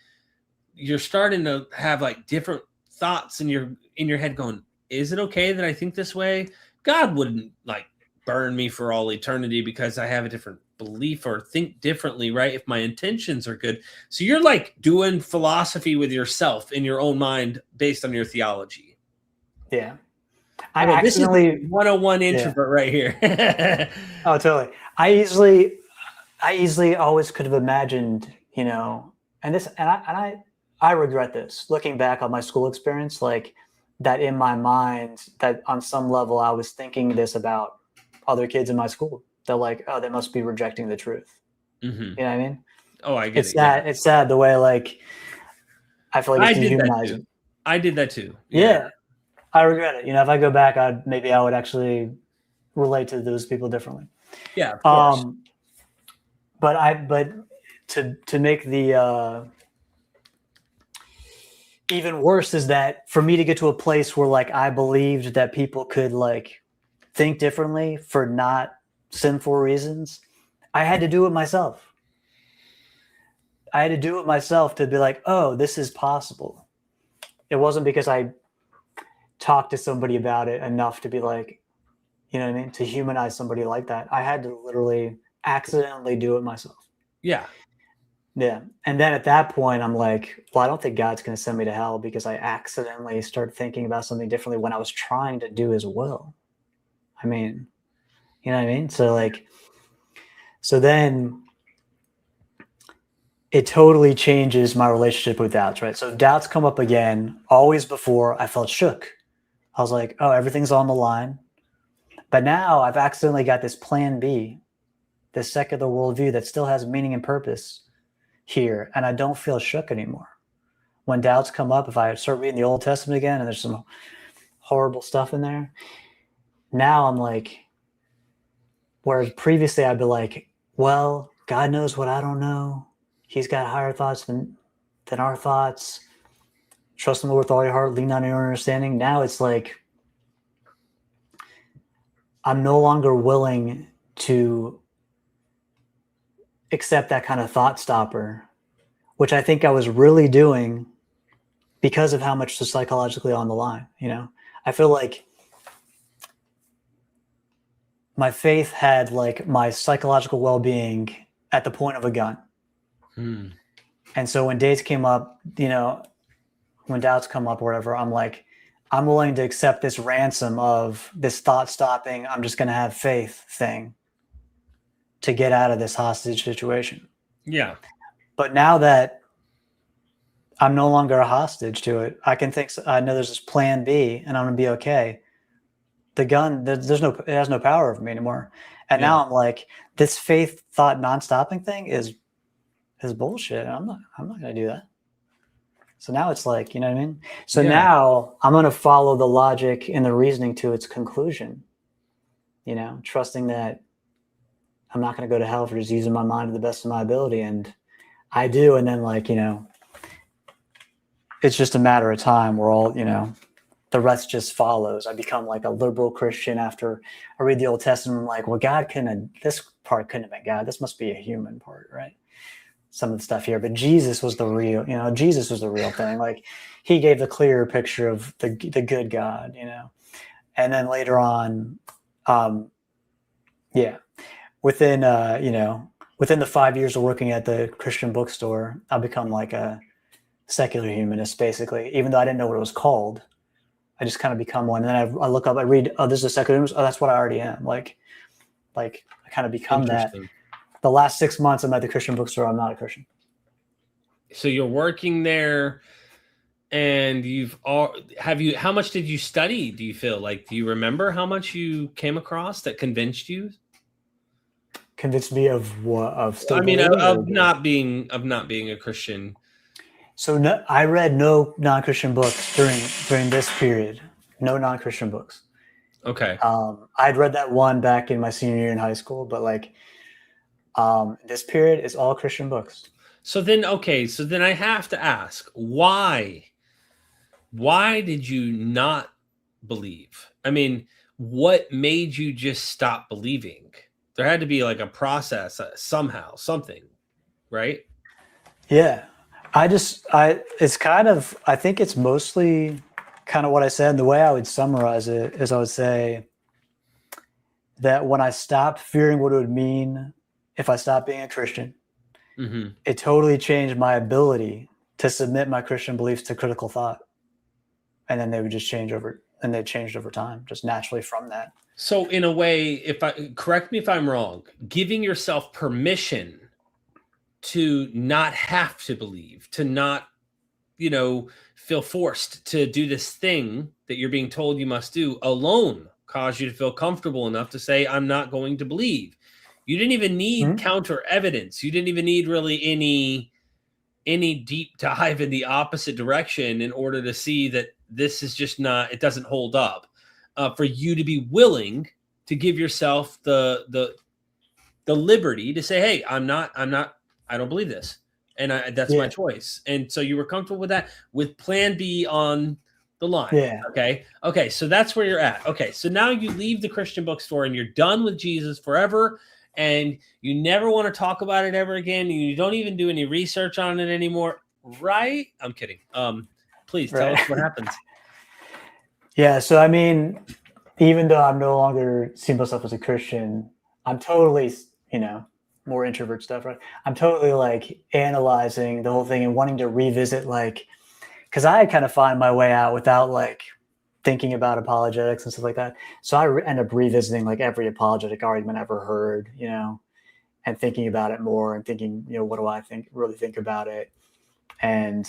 Speaker 1: you're starting to have like different thoughts in your head going, is it okay that I think this way? God wouldn't like burn me for all eternity because I have a different belief or think differently, right? If my intentions are good. So you're like doing philosophy with yourself in your own mind based on your theology.
Speaker 2: Yeah.
Speaker 1: This is 101 introvert right here.
Speaker 2: Oh, totally. I easily always could have imagined, you know, and I regret this looking back on my school experience, like that in my mind, that on some level I was thinking this about other kids in my school. They're like, oh, they must be rejecting the truth.
Speaker 1: Mm-hmm.
Speaker 2: You know what I mean?
Speaker 1: Oh, I get
Speaker 2: it. Yeah. It's sad the way, like, I feel like it's dehumanizing.
Speaker 1: I did that too.
Speaker 2: Yeah. I regret it. You know, if I go back, I would actually relate to those people differently.
Speaker 1: Yeah, of course.
Speaker 2: But to make the even worse is that for me to get to a place where like I believed that people could like think differently for not sinful reasons, I had to do it myself. I had to do it myself to be like, oh, this is possible. It wasn't because I talked to somebody about it enough to be like, you know what I mean? To humanize somebody like that. I had to literally accidentally do it myself.
Speaker 1: Yeah.
Speaker 2: Yeah. And then at that point, I'm like, well, I don't think God's going to send me to hell because I accidentally started thinking about something differently when I was trying to do his will. I mean, you know what I mean? So then it totally changes my relationship with doubts, right? So doubts come up again. Always before, I felt shook. I was like, oh, everything's on the line. But now I've accidentally got this plan B, this secular worldview that still has meaning and purpose here. And I don't feel shook anymore. When doubts come up, if I start reading the Old Testament again and there's some horrible stuff in there, now I'm like, whereas previously I'd be like, well, God knows what I don't know. He's got higher thoughts than our thoughts. Trust him with all your heart, lean on your understanding. Now it's like, I'm no longer willing to accept that kind of thought stopper, which I think I was really doing because of how much was psychologically on the line. You know, I feel like my faith had like my psychological well-being at the point of a gun. And so when dates came up, you know, when doubts come up or whatever, I'm like, I'm willing to accept this ransom of this thought stopping, I'm just going to have faith thing to get out of this hostage situation.
Speaker 1: Yeah.
Speaker 2: But now that I'm no longer a hostage to it, I can think, I know there's this plan B and I'm going to be okay. The gun, it has no power over me anymore. And now I'm like, this faith thought non-stopping thing is bullshit. I'm not going to do that. So now it's like, you know what I mean? So now I'm going to follow the logic and the reasoning to its conclusion, you know, trusting that I'm not going to go to hell for just using my mind to the best of my ability. And I do. And then like, you know, it's just a matter of time where all, you know, the rest just follows. I become like a liberal Christian after I read the Old Testament. I'm like, well, this part couldn't have been God. This must be a human part, right? Some of the stuff here, but Jesus was the real thing. Like he gave the clearer picture of the good God, you know. And then later on, within the 5 years of working at the Christian bookstore, I become like a secular humanist, basically. Even though I didn't know what it was called, I just kind of become one. And then I look up, I read, oh, this is a secular humanist. Oh, that's what I already am. Like I kind of become that. The last 6 months I'm at the Christian bookstore, I'm not a Christian.
Speaker 1: So you're working there and how much did you study? Do you feel like, do you remember how much you came across that convinced you?
Speaker 2: Convinced me of what? Of
Speaker 1: not being a Christian.
Speaker 2: So I read no non-Christian books during this period. No non-Christian books.
Speaker 1: Okay.
Speaker 2: I'd read that one back in my senior year in high school, but like, this period is all Christian books.
Speaker 1: So then I have to ask, why did you not believe? I mean, what made you just stop believing? There had to be like a process somehow, something, right?
Speaker 2: Yeah. I think it's mostly kind of what I said. The way I would summarize it is I would say that when I stopped fearing what it would mean if I stopped being a Christian, it totally changed my ability to submit my Christian beliefs to critical thought. And then they would just change over, and they changed over time, just naturally from that.
Speaker 1: So in a way, correct me if I'm wrong, giving yourself permission to not have to believe, to not, feel forced to do this thing that you're being told you must do alone caused you to feel comfortable enough to say, I'm not going to believe. You didn't even need counter evidence. You didn't even need really any deep dive in the opposite direction in order to see that this is just not, it doesn't hold up. For you to be willing to give yourself the liberty to say, hey, I don't believe this. And that's my choice. And so you were comfortable with that, with plan B on the line.
Speaker 2: Yeah.
Speaker 1: Okay. So that's where you're at. Okay. So now you leave the Christian bookstore and you're done with Jesus forever. And you never want to talk about it ever again. You don't even do any research on it anymore. Right? I'm kidding. Please tell us what happens.
Speaker 2: Yeah. So, I mean, even though I'm no longer seeing myself as a Christian, I'm totally, more introvert stuff, right? I'm totally like analyzing the whole thing and wanting to revisit, like, because I kind of find my way out without like thinking about apologetics and stuff like that. So I end up revisiting like every apologetic argument I ever heard, and thinking about it more and thinking, what do I really think about it? And,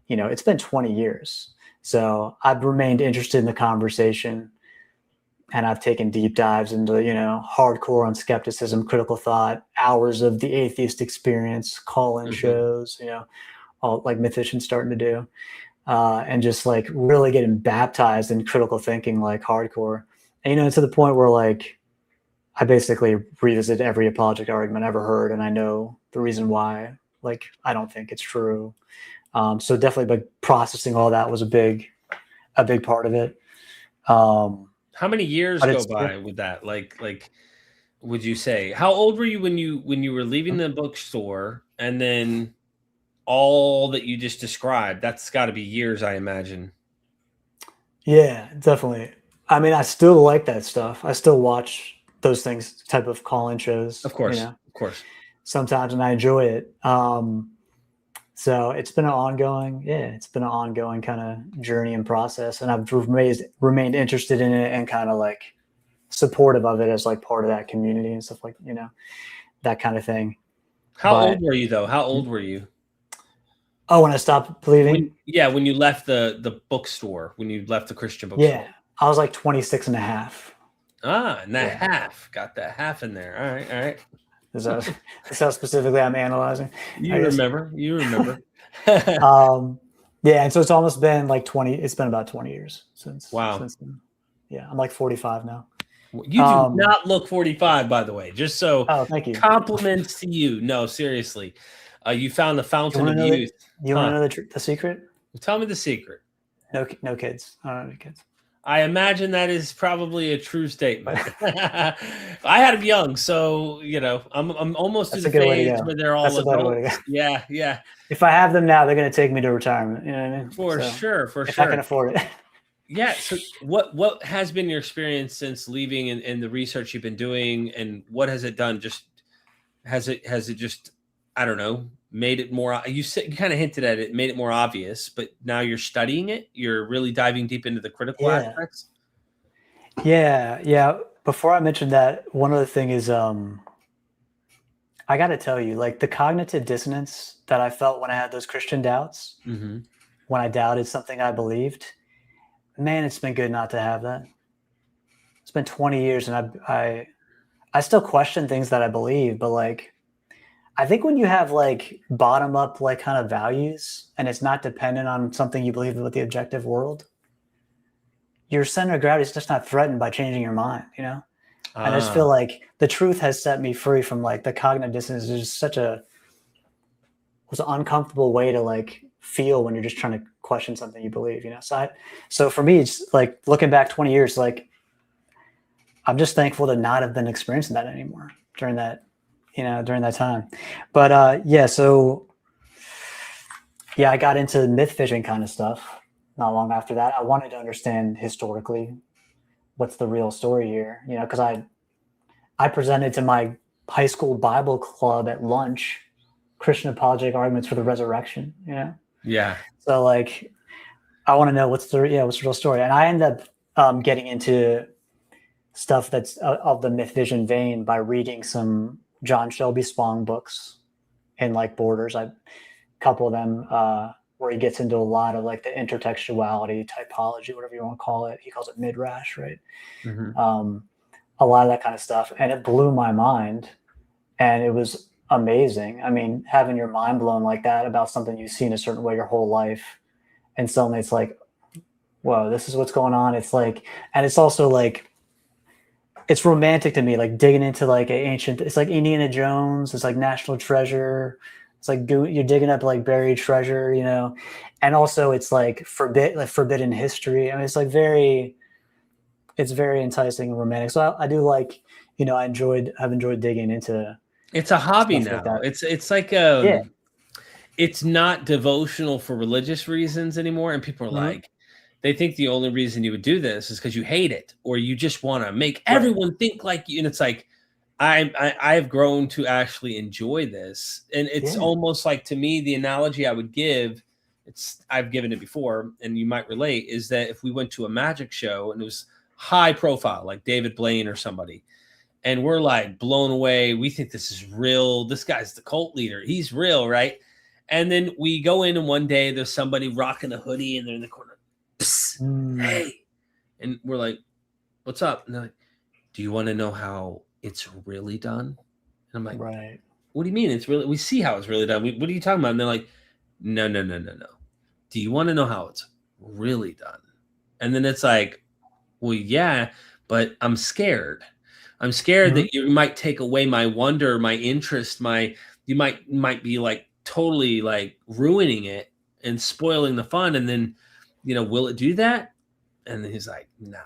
Speaker 2: it's been 20 years. So I've remained interested in the conversation, and I've taken deep dives into, hardcore on skepticism, critical thought, hours of the atheist experience, call-in shows, all like MythVision starting to do, and just like really getting baptized in critical thinking, like hardcore. And, to the point where like I basically revisit every apologetic argument I ever heard, and I know the reason why, like, I don't think it's true. So definitely like processing all that was a big part of it.
Speaker 1: How many years go by with that? Like, would you say, how old were you when you were leaving the bookstore, and then all that you just described? That's got to be years, I imagine.
Speaker 2: Yeah, definitely. I mean, I still like that stuff. I still watch those things, type of call-in shows.
Speaker 1: Of course, of course.
Speaker 2: Sometimes, and I enjoy it. So it's been an ongoing kind of journey and process, and I've remained interested in it and kind of like supportive of it as like part of that community and stuff, like, that kind of thing.
Speaker 1: How old were you though? How old were you?
Speaker 2: Oh, when I stopped believing?
Speaker 1: When you left the bookstore, when you left the Christian bookstore.
Speaker 2: Yeah, I was like 26 and a half.
Speaker 1: And that half, got that half in there. All right.
Speaker 2: That's how specifically I'm analyzing.
Speaker 1: You remember.
Speaker 2: Yeah, and so it's almost been like 20. It's been about 20 years since.
Speaker 1: Wow.
Speaker 2: Since then. Yeah, I'm like 45 now.
Speaker 1: You do not look 45, by the way. Just so.
Speaker 2: Oh, thank you.
Speaker 1: Compliments to you. No, seriously. You found the fountain of youth.
Speaker 2: You want to know the secret?
Speaker 1: Tell me the secret.
Speaker 2: No kids. I don't have any kids.
Speaker 1: I imagine that is probably a true statement. I had them young, so I'm almost to the phase where they're all adults. Yeah.
Speaker 2: If I have them now, they're going to take me to retirement. You know what I mean?
Speaker 1: For sure.
Speaker 2: If I can afford it.
Speaker 1: Yeah. So what has been your experience since leaving, and the research you've been doing, and what has it done? Just has it just, I don't know, made it more, you kind of hinted at it, made it more obvious, but now you're studying it, you're really diving deep into the critical aspects.
Speaker 2: Yeah. Before I mentioned that, one other thing is, I got to tell you, like the cognitive dissonance that I felt when I had those Christian doubts, when I doubted something I believed, man, it's been good not to have that. It's been 20 years and I still question things that I believe, but like, I think when you have like bottom up, like kind of values, and it's not dependent on something you believe about the objective world, your center of gravity is just not threatened by changing your mind, And I just feel like the truth has set me free from like the cognitive dissonance. Is just was an uncomfortable way to like feel when you're just trying to question something you believe, So for me, it's like looking back 20 years, like I'm just thankful to not have been experiencing that anymore during that time. But so I got into MythVision kind of stuff not long after that. I wanted to understand historically what's the real story here, because I presented to my high school Bible club at lunch Christian apologetic arguments for the resurrection.
Speaker 1: Yeah.
Speaker 2: So like, I want to know what's the real story, and I ended up getting into stuff that's of the MythVision vein by reading some John Shelby Spong books in like Borders. A couple of them where he gets into a lot of like the intertextuality, typology, whatever you want to call it. He calls it midrash, right?
Speaker 1: Mm-hmm.
Speaker 2: A lot of that kind of stuff, and it blew my mind, and it was amazing. I mean, having your mind blown like that about something you've seen a certain way your whole life, and suddenly it's like, whoa, this is what's going on. It's like, and it's also like, it's romantic to me, like digging into like it's like Indiana Jones, it's like National Treasure, it's like you're digging up like buried treasure, and also it's like forbidden history. I mean, it's like it's very enticing and romantic. So I do like, I've enjoyed digging into.
Speaker 1: It's a hobby now.
Speaker 2: Like
Speaker 1: it's like it's not devotional for religious reasons anymore, and people are like, they think the only reason you would do this is because you hate it or you just want to make everyone think like you. And it's like, I've grown to actually enjoy this, and it's almost like, to me, the analogy I would give, I've given it before, and you might relate, is that if we went to a magic show and it was high profile, like David Blaine or somebody, and we're like blown away, we think this is real, this guy's the cult leader, he's real, right? And then we go in, and one day there's somebody rocking a hoodie, and they're in the corner, hey, and we're like, what's up? And they're like, do you want to know how it's really done? And I'm like,
Speaker 2: right.
Speaker 1: What do you mean it's really? We see how it's really done. What are you talking about? And they're like, no. Do you want to know how it's really done? And then it's like, well, yeah, but I'm scared. I'm scared that you might take away my wonder, my interest, you might be like totally like ruining it and spoiling the fun. And then, will it do that? And then he's like, nah,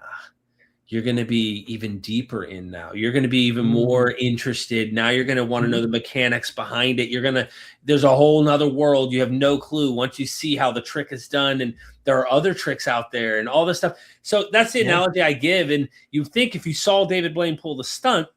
Speaker 1: you're going to be even deeper in now. You're going to be even more interested. Now you're going to want to know the mechanics behind it. There's a whole nother world. You have no clue once you see how the trick is done. And there are other tricks out there and all this stuff. So that's the analogy I give. And you think if you saw David Blaine pull the stunt,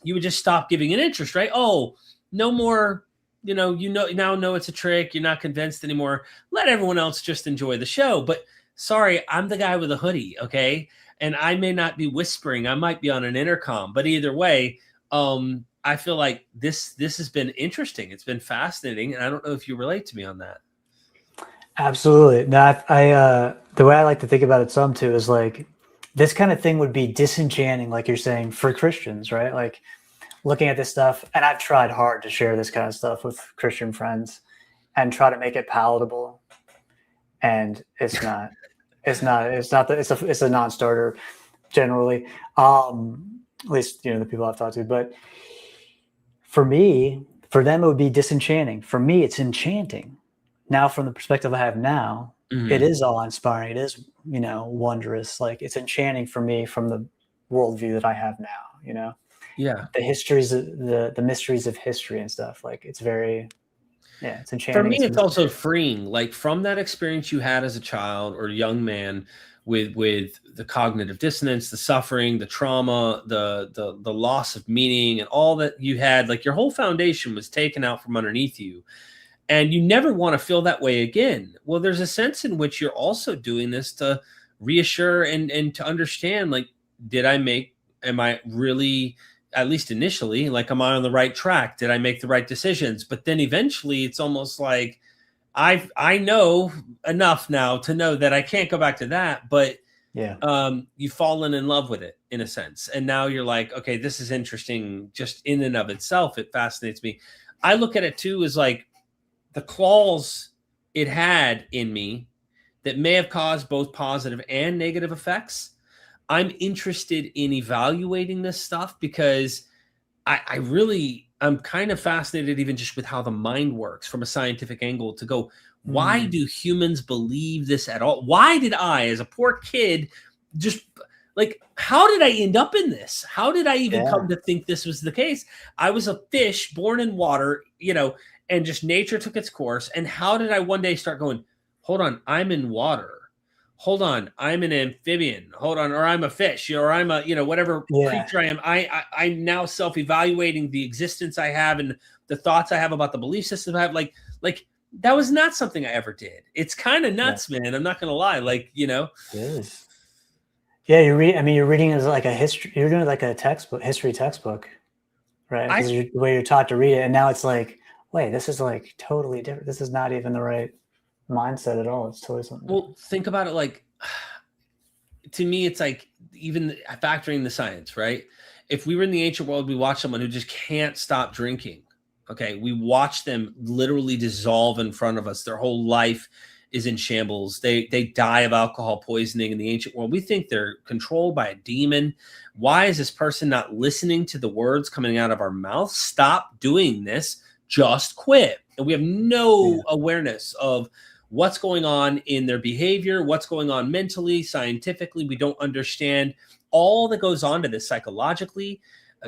Speaker 1: you would just stop giving it interest, right? Oh, no more, now know it's a trick. You're not convinced anymore. Let everyone else just enjoy the show. But sorry, I'm the guy with a hoodie, okay? And I may not be whispering. I might be on an intercom. But either way, I feel like this has been interesting. It's been fascinating. And I don't know if you relate to me on that.
Speaker 2: Absolutely. No, I the way I like to think about it some too is like, this kind of thing would be disenchanting, like you're saying, for Christians, right? Like looking at this stuff, and I've tried hard to share this kind of stuff with Christian friends and try to make it palatable. And it's not. It's a non-starter generally. At least, the people I've talked to. But for them, it would be disenchanting. For me, it's enchanting. Now, from the perspective I have now, it is awe-inspiring. It is, wondrous. Like, it's enchanting for me from the worldview that I have now,
Speaker 1: Yeah.
Speaker 2: The histories, the mysteries of history and stuff. Like, it's very... Yeah, it's enchanting.
Speaker 1: For me, it's also freeing. Like from that experience you had as a child or young man with the cognitive dissonance, the suffering, the trauma, the loss of meaning, and all that you had, like your whole foundation was taken out from underneath you. And you never want to feel that way again. Well, there's a sense in which you're also doing this to reassure and to understand, like, am I really, at least initially, like, am I on the right track? Did I make the right decisions? But then eventually it's almost like I know enough now to know that I can't go back to that, but you've fallen in love with it in a sense. And now you're like, okay, this is interesting just in and of itself. It fascinates me. I look at it too as like the claws it had in me that may have caused both positive and negative effects. I'm interested in evaluating this stuff because I'm kind of fascinated even just with how the mind works from a scientific angle to go, why do humans believe this at all? Why did I, as a poor kid, just like, how did I end up in this? How did I even come to think this was the case? I was a fish born in water, and just nature took its course. And how did I one day start going, hold on, I'm in water. Hold on, I'm an amphibian. Hold on, or I'm a fish, or I'm a, whatever creature I am. I'm now self-evaluating the existence I have and the thoughts I have about the belief system I have. Like that was not something I ever did. It's kind of nuts, man. I'm not going to lie. Like,
Speaker 2: It is. Yeah, you're reading as like a history. You're doing like a textbook, history textbook, right? The way you're taught to read it, and now it's like, wait, this is like totally different. This is not even the right mindset at all. It's totally something.
Speaker 1: Well, think about it. Like, to me, it's like even factoring the science, right? If we were in the ancient world, we watch someone who just can't stop drinking. Okay, we watch them literally dissolve in front of us. Their whole life is in shambles. They die of alcohol poisoning in the ancient world. We think they're controlled by a demon. Why is this person not listening to the words coming out of our mouth? Stop doing this. Just quit. And we have no awareness of what's going on in their behavior, what's going on mentally, scientifically. We don't understand all that goes on to this psychologically,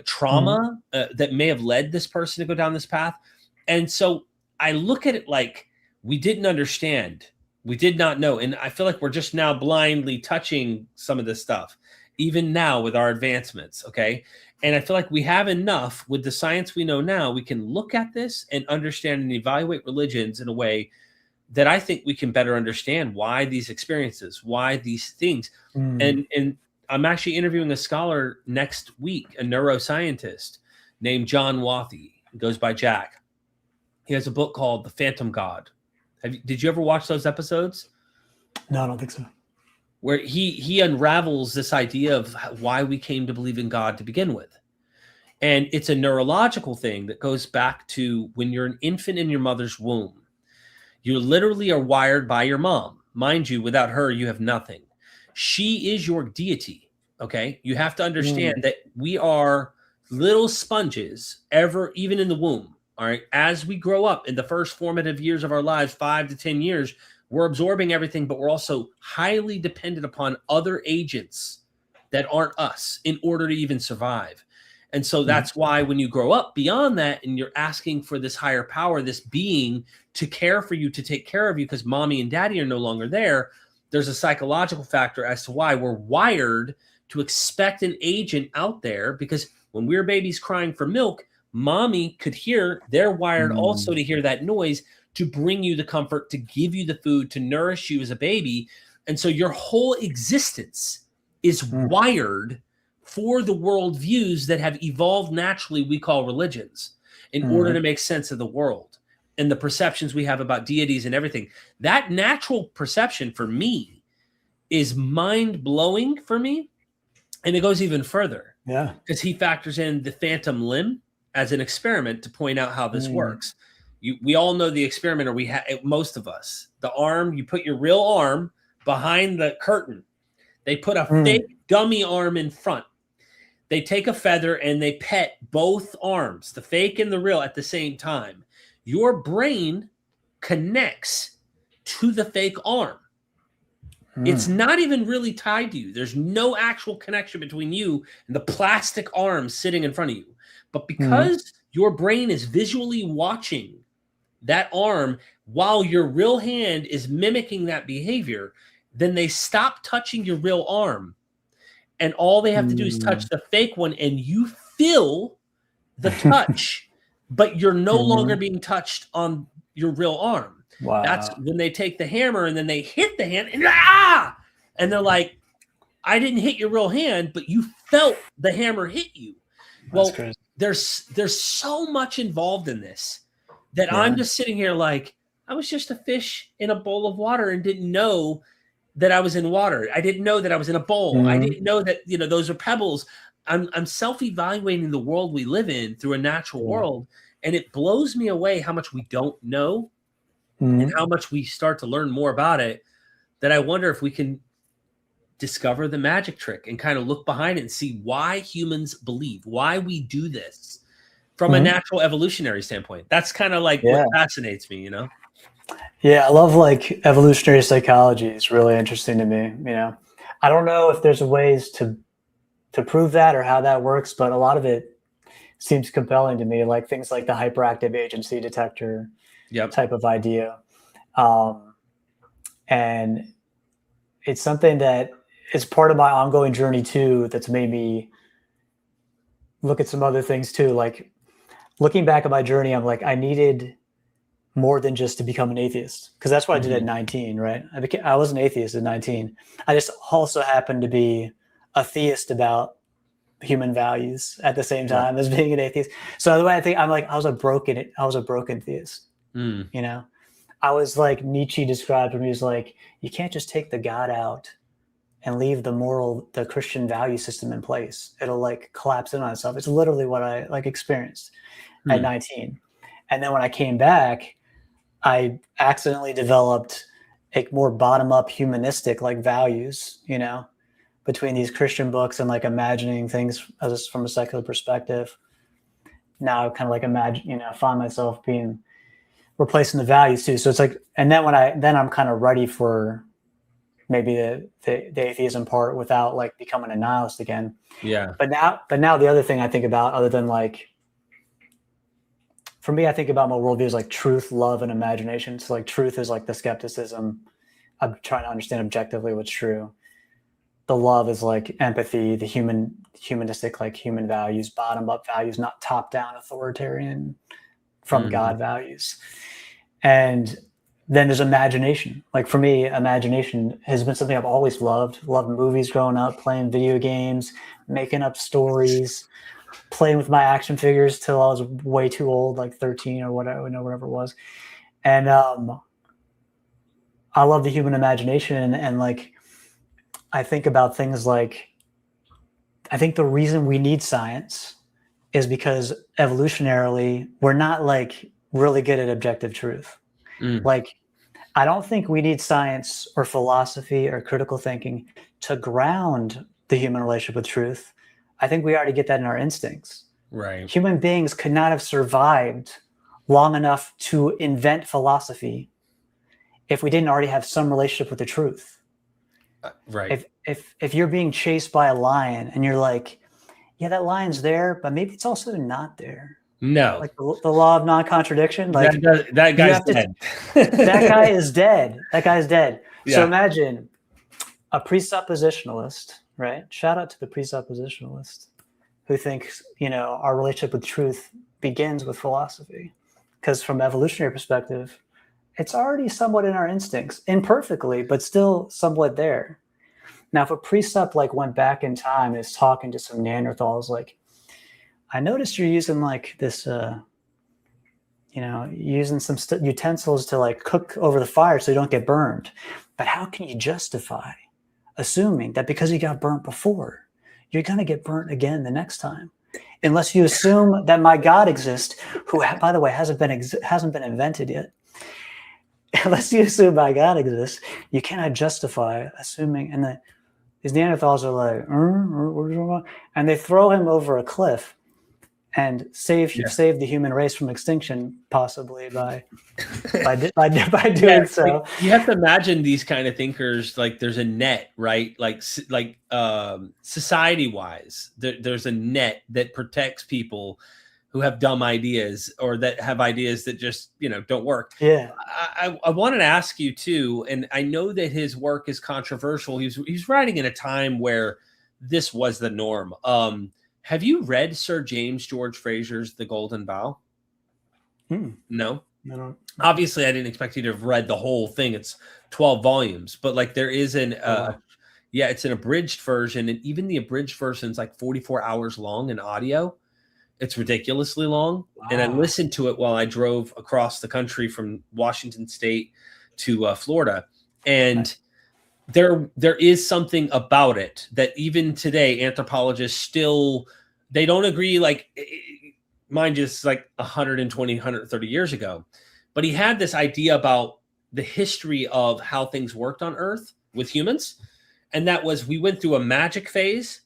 Speaker 1: trauma that may have led this person to go down this path. And so I look at it like we didn't understand. We did not know. And I feel like we're just now blindly touching some of this stuff, even now with our advancements. Okay. And I feel like we have enough with the science we know now. We can look at this and understand and evaluate religions in a way that I think we can better understand why these experiences, why these things. And I'm actually interviewing a scholar next week, a neuroscientist named John Wathy. He goes by Jack. He has a book called The Phantom God. Did you ever watch those episodes?
Speaker 2: No, I don't think so.
Speaker 1: Where he unravels this idea of why we came to believe in God to begin with. And it's a neurological thing that goes back to when you're an infant in your mother's womb. You literally are wired by your mom. Mind you, without her, you have nothing. She is your deity, okay? You have to understand that we are little sponges, even in the womb, all right? As we grow up in the first formative years of our lives, 5 to 10 years, we're absorbing everything, but we're also highly dependent upon other agents that aren't us in order to even survive. And so that's why when you grow up beyond that and you're asking for this higher power, this being to care for you, to take care of you because mommy and daddy are no longer there, there's a psychological factor as to why we're wired to expect an agent out there, because when we're babies crying for milk, mommy could hear, they're wired also to hear that noise, to bring you the comfort, to give you the food, to nourish you as a baby. And so your whole existence is wired for the worldviews that have evolved naturally, we call religions, in order to make sense of the world and the perceptions we have about deities and everything. That natural perception for me is mind-blowing for me. And it goes even further. Yeah. Because he factors in the phantom limb as an experiment to point out how this works. We all know the experiment, or most of us. The arm, you put your real arm behind the curtain. They put a fake dummy arm in front. They take a feather and they pet both arms, the fake and the real, at the same time. Your brain connects to the fake arm. It's not even really tied to you. There's no actual connection between you and the plastic arm sitting in front of you. But because your brain is visually watching that arm while your real hand is mimicking that behavior, then they stop touching your real arm. And all they have to do is touch the fake one, and you feel the touch, but you're no longer being touched on your real arm. Wow. That's when they take the hammer and then they hit the hand, and they're like, I didn't hit your real hand, but you felt the hammer hit you. Well, there's so much involved in this that I'm just sitting here like, I was just a fish in a bowl of water and didn't know that I was in water. I didn't know that I was in a bowl. I didn't know that, those are pebbles. I'm self-evaluating the world we live in through a natural world. And it blows me away how much we don't know and how much we start to learn more about it, that I wonder if we can discover the magic trick and kind of look behind it and see why humans believe, why we do this from a natural evolutionary standpoint. That's kind of like what fascinates me,
Speaker 2: Yeah, I love like evolutionary psychology. It's really interesting to me. I don't know if there's ways to prove that or how that works, but a lot of it seems compelling to me, like things like the hyperactive agency detector type of idea. And it's something that is part of my ongoing journey too, that's made me look at some other things too. Like looking back at my journey, I'm like, I needed more than just to become an atheist, because that's what I did at 19, right? I was an atheist at 19. I just also happened to be a theist about human values at the same time as being an atheist. So the way I think, I'm like, I was a broken theist. You know, I was like, Nietzsche described when he was like, you can't just take the God out and leave the Christian value system in place. It'll like collapse in on itself. It's literally what I like experienced at 19. And then when I came back, I accidentally developed a more bottom-up humanistic like values, you know, between these Christian books and like imagining things from a secular perspective. Now I kind of like find myself being replacing the values too. So it's like, and then I'm kind of ready for maybe the atheism part without like becoming a nihilist again.
Speaker 1: Yeah.
Speaker 2: But now the other thing I think about, other than like, for me, I think about my worldview as like truth, love, and imagination. So like truth is like the skepticism. I'm trying to understand objectively what's true. The love is like empathy, the humanistic, like human values, bottom up values, not top down authoritarian from God values. And then there's imagination. Like for me, imagination has been something I've always loved movies growing up, playing video games, making up stories, playing with my action figures till I was way too old, like 13 or whatever it was. And I love the human imagination. And like, I think about things like, I think the reason we need science is because evolutionarily, we're not like really good at objective truth. Like, I don't think we need science or philosophy or critical thinking to ground the human relationship with truth. I think we already get that in our instincts.
Speaker 1: Right.
Speaker 2: Human beings could not have survived long enough to invent philosophy if we didn't already have some relationship with the truth.
Speaker 1: Right.
Speaker 2: If you're being chased by a lion and you're like, yeah, that lion's there, but maybe it's also not there.
Speaker 1: No.
Speaker 2: Like the law of non-contradiction. Like
Speaker 1: that guy's dead.
Speaker 2: That guy is dead. That guy's dead.
Speaker 1: Yeah.
Speaker 2: So imagine a presuppositionalist, right? Shout out to the presuppositionalist who thinks, you know, our relationship with truth begins with philosophy. Because from evolutionary perspective, it's already somewhat in our instincts, imperfectly, but still somewhat there. Now, if a precept like went back in time and is talking to some Neanderthals, like, I noticed you're using like this, using some utensils to like cook over the fire so you don't get burned. But how can you justify assuming that because you got burnt before, you're going to get burnt again the next time? Unless you assume that my God exists, who, by the way, hasn't been invented yet. Unless you assume my God exists, you cannot justify assuming. And these Neanderthals are like, and they throw him over a cliff and save the human race from extinction, possibly by doing so.
Speaker 1: You have to imagine these kind of thinkers, like there's a net, right? Like society wise, there's a net that protects people who have dumb ideas or that have ideas that just, don't work.
Speaker 2: Yeah.
Speaker 1: I wanted to ask you too, and I know that his work is controversial. He's writing in a time where this was the norm. Have you read Sir James George Fraser's The Golden Bough? No? No. Obviously, I didn't expect you to have read the whole thing. It's 12 volumes, but like there is it's an abridged version, and even the abridged version is like 44 hours long in audio. It's ridiculously long. Wow. And I listened to it while I drove across the country from Washington State to Florida. And there is something about it that even today, anthropologists still, they don't agree. Like, mind you, it's like 120, 130 years ago. But he had this idea about the history of how things worked on Earth with humans. And that was, we went through a magic phase.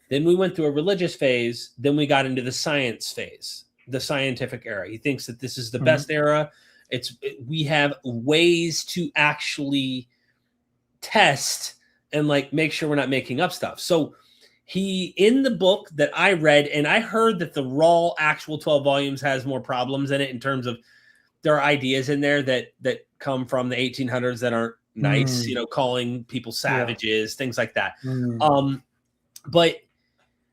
Speaker 1: Then we went through a religious phase. Then we got into the science phase, the scientific era. He thinks that this is the best era. We have ways to actually test and like make sure we're not making up stuff. So in the book that I read, and I heard that the raw actual 12 volumes has more problems in it in terms of there are ideas in there that come from the 1800s that aren't nice, calling people savages, things like that. But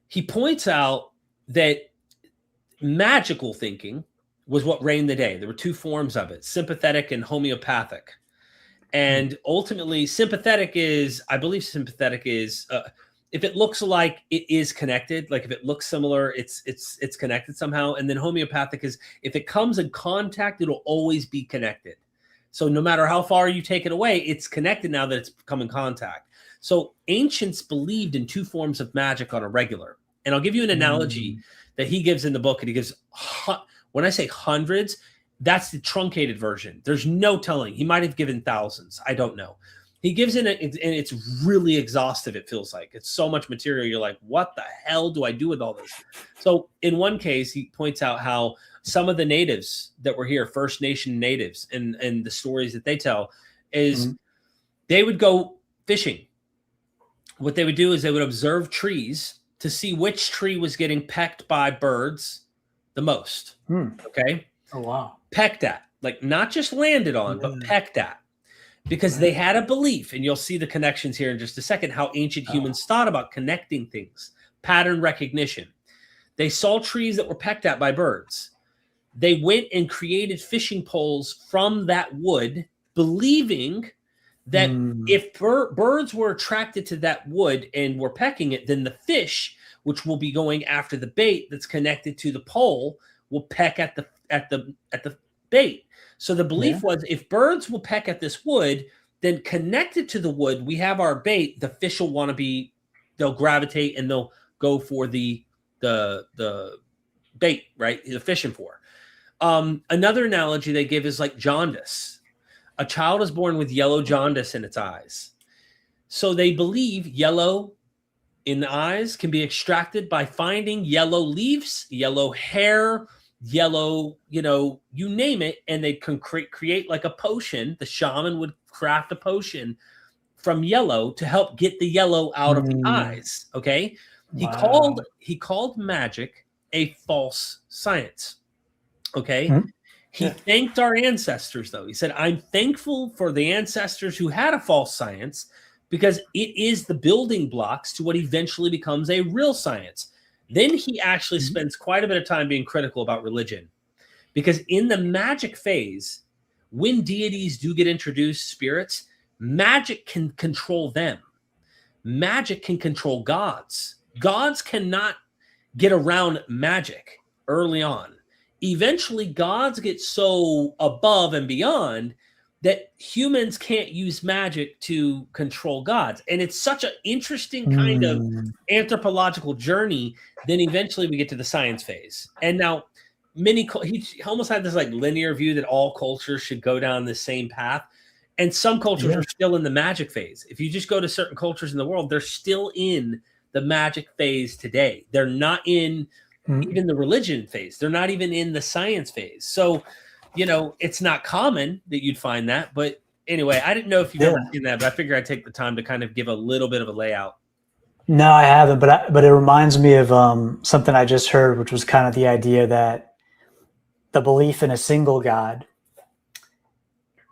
Speaker 1: he points out that magical thinking was what reigned the day. There were two forms of it, sympathetic and homeopathic. And ultimately, I believe sympathetic is, if it looks like it is connected, like if it looks similar, it's connected somehow. And then homeopathic is, if it comes in contact, it'll always be connected. So no matter how far you take it away, it's connected now that it's come in contact. So ancients believed in two forms of magic on a regular. And I'll give you an analogy that he gives in the book. And he gives, when I say hundreds, that's the truncated version. There's no telling. He might have given thousands. I don't know. He gives it, and it's really exhaustive, it feels like. It's so much material. You're like, what the hell do I do with all this? So in one case, he points out how some of the natives that were here, First Nation natives, and the stories that they tell is they would go fishing. What they would do is they would observe trees to see which tree was getting pecked by birds the most. Okay?
Speaker 2: Oh, wow.
Speaker 1: Pecked at. Like not just landed on, but pecked at. Because they had a belief, and you'll see the connections here in just a second, how ancient humans thought about connecting things, pattern recognition. They saw trees that were pecked at by birds. They went and created fishing poles from that wood, believing that if birds were attracted to that wood and were pecking it, then the fish, which will be going after the bait that's connected to the pole, will peck at the bait. So the belief was, if birds will peck at this wood, then connected to the wood, we have our bait. The fish will want to be, they'll gravitate and they'll go for the bait, right? They're fishing for. Another analogy they give is like jaundice. A child is born with yellow jaundice in its eyes. So they believe yellow in the eyes can be extracted by finding yellow leaves, yellow hair, yellow, you name it, and they can create like a potion. The shaman would craft a potion from yellow to help get the yellow out of the eyes. Okay. He called magic a false science. Okay. He thanked our ancestors, though. He said, I'm thankful for the ancestors who had a false science, because it is the building blocks to what eventually becomes a real science. Then he actually spends quite a bit of time being critical about religion, because in the magic phase, when deities do get introduced, spirits, magic can control them. Magic can control gods. Gods cannot get around magic early on. Eventually, gods get so above and beyond that humans can't use magic to control gods. And it's such an interesting kind of anthropological journey. Then eventually we get to the science phase. And now he almost had this like linear view that all cultures should go down the same path. And some cultures are still in the magic phase. If you just go to certain cultures in the world, they're still in the magic phase today. They're not in even the religion phase. They're not even in the science phase. So, it's not common that you'd find that. But anyway, I didn't know if you've ever seen that, but I figured I'd take the time to kind of give a little bit of a layout.
Speaker 2: No, I haven't, but it reminds me of something I just heard, which was kind of the idea that the belief in a single God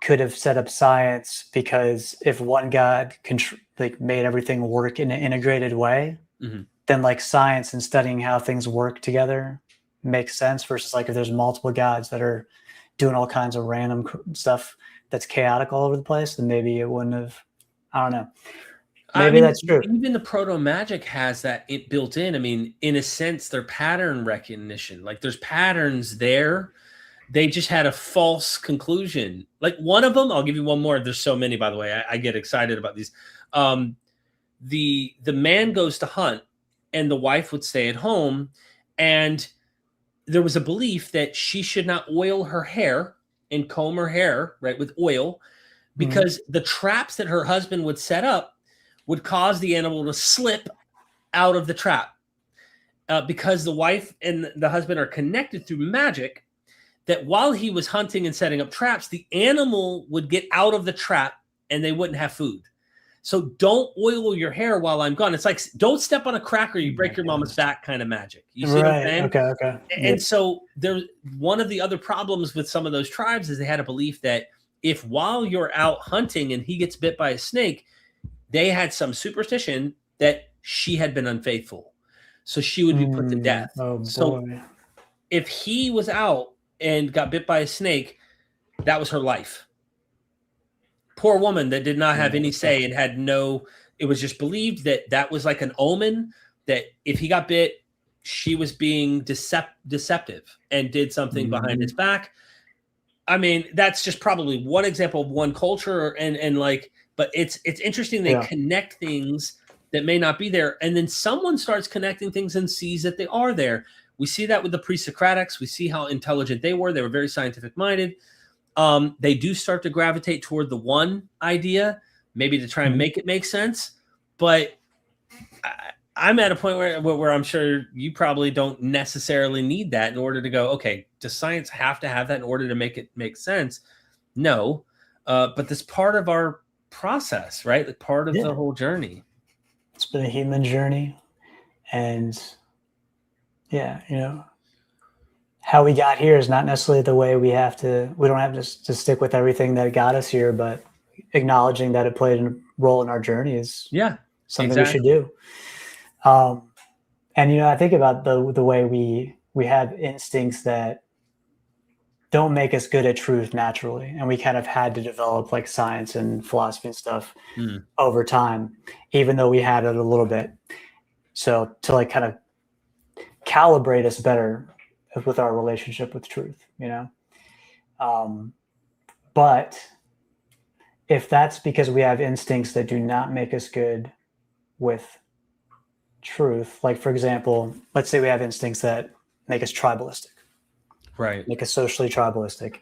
Speaker 2: could have set up science, because if one God made everything work in an integrated way, then like science and studying how things work together makes sense, versus like if there's multiple gods that are doing all kinds of random stuff that's chaotic all over the place, then maybe it wouldn't have, I don't know. Maybe that's true.
Speaker 1: Even the proto-magic has that built in. I mean, in a sense, they're pattern recognition. Like there's patterns there. They just had a false conclusion. Like one of them, I'll give you one more. There's so many, by the way. I get excited about these. The man goes to hunt, and the wife would stay at home, and there was a belief that she should not oil her hair and comb her hair, right, with oil, because the traps that her husband would set up would cause the animal to slip out of the trap. Because the wife and the husband are connected through magic, that while he was hunting and setting up traps, the animal would get out of the trap and they wouldn't have food. So don't oil your hair while I'm gone. It's like, don't step on a cracker, you break your mama's back kind of magic. You see what I'm saying?
Speaker 2: Okay.
Speaker 1: And so there's one of the other problems with some of those tribes is they had a belief that if while you're out hunting and he gets bit by a snake, they had some superstition that she had been unfaithful. So she would be put to death. So if he was out and got bit by a snake, that was her life. Poor woman that did not have any say and had no, it was just believed that that was like an omen, that if he got bit, she was being deceptive and did something behind his back. I mean, that's just probably one example of one culture, and like, but it's interesting they connect things that may not be there, and then someone starts connecting things and sees that they are there. We see that with the pre-Socratics. We see how intelligent they were. They were very scientific minded. They do start to gravitate toward the one idea, maybe to try and make it make sense. But I'm at a point where I'm sure you probably don't necessarily need that in order to go, okay, does science have to have that in order to make it make sense? No. But this part of our process, right? Like part of the whole journey.
Speaker 2: It's been a human journey. And how we got here is not necessarily the way we don't have to stick with everything that got us here, but acknowledging that it played a role in our journey is something we should do. And, I think about the way we have instincts that don't make us good at truth naturally. And we kind of had to develop like science and philosophy and stuff over time, even though we had it a little bit. So to like kind of calibrate us better with our relationship with truth, but if that's because we have instincts that do not make us good with truth, like for example, let's say we have instincts that make us tribalistic,
Speaker 1: right?
Speaker 2: Make us socially tribalistic.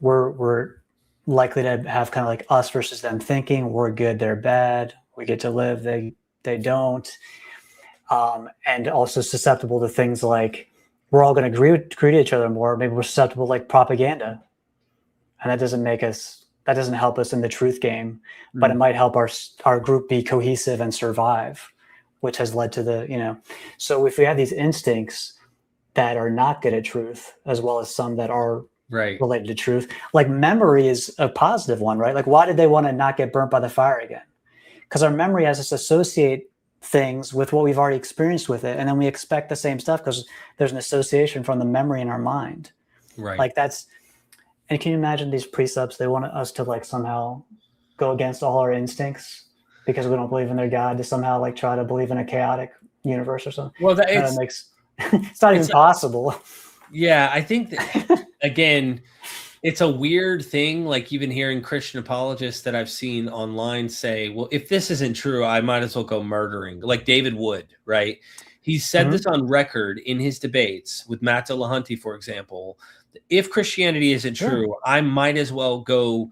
Speaker 2: We're likely to have kind of like us versus them thinking. We're good, they're bad. We get to live, they don't. And also susceptible to things like we're all going to agree to each other more. Maybe we're susceptible to like propaganda, and that doesn't help us in the truth game, but it might help our group be cohesive and survive, which has led to so if we have these instincts that are not good at truth, as well as some that are related to truth, like memory is a positive one, right? Like why did they want to not get burnt by the fire again? Because our memory has us associate things with what we've already experienced with it, and then we expect the same stuff because there's an association from the memory in our mind,
Speaker 1: right?
Speaker 2: Like that's, and can you imagine these precepts? They want us to like somehow go against all our instincts because we don't believe in their God, to somehow like try to believe in a chaotic universe or something.
Speaker 1: Well,
Speaker 2: it's not even possible.
Speaker 1: Yeah, I think that, again, it's a weird thing. Like even hearing Christian apologists that I've seen online say, well, if this isn't true, I might as well go murdering. Like David Wood, right? He said this on record in his debates with Matt Dillahunty, for example. If Christianity isn't true, I might as well go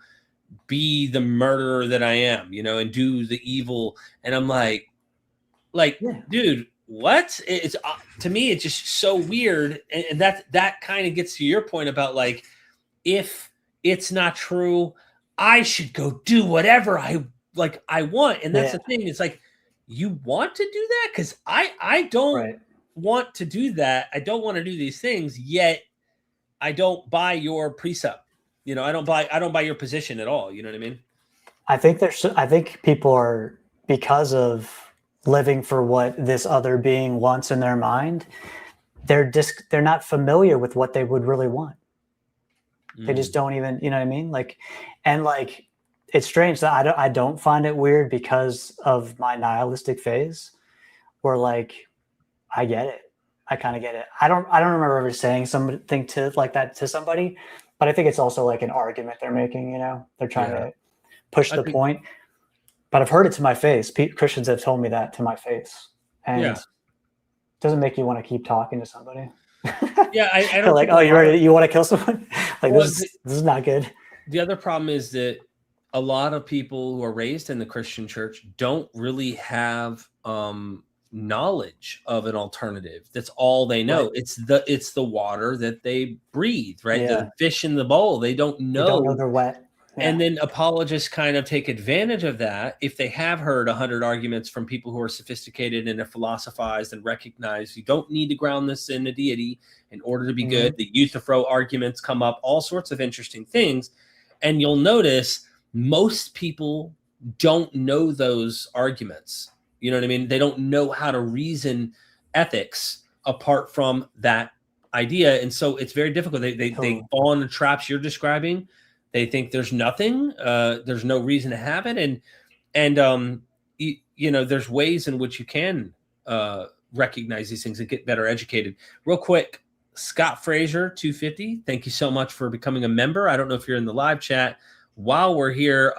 Speaker 1: be the murderer that I am, and do the evil. And I'm like, dude, what? It's to me, it's just so weird. And that kind of gets to your point about like, if it's not true, I should go do whatever I want. And that's the thing. It's like, you want to do that? Because I don't want to do that. I don't want to do these things, yet I don't buy your precept. I don't buy your position at all. You know what I mean?
Speaker 2: I think people are, because of living for what this other being wants in their mind, they're not familiar with what they would really want. They just don't even, you know what I mean? Like, and like, it's strange that I don't find it weird because of my nihilistic phase, where like, I get it. I kind of get it. I don't remember ever saying something like that to somebody, but I think it's also like an argument they're making, they're trying to push the point, but I've heard it to my face. Christians have told me that to my face, and it doesn't make you want to keep talking to somebody.
Speaker 1: I don't
Speaker 2: like, oh, you want to kill someone? Like, this is not good.
Speaker 1: The other problem is that a lot of people who are raised in the Christian church don't really have knowledge of an alternative. That's all they know. Right. It's the water that they breathe, right? The fish in the bowl. They don't know.
Speaker 2: They're wet.
Speaker 1: And then apologists kind of take advantage of that if they have heard 100 arguments from people who are sophisticated and have philosophized and recognized you don't need to ground this in a deity in order to be good. The Euthyphro arguments come up, all sorts of interesting things. And you'll notice most people don't know those arguments. You know what I mean? They don't know how to reason ethics apart from that idea. And so it's very difficult. They fall into traps you're describing. They think there's nothing, there's no reason to have it. And you know, there's ways in which you can recognize these things and get better educated. Real quick, Scott Fraser, 250. Thank you so much for becoming a member. I don't know if you're in the live chat while we're here,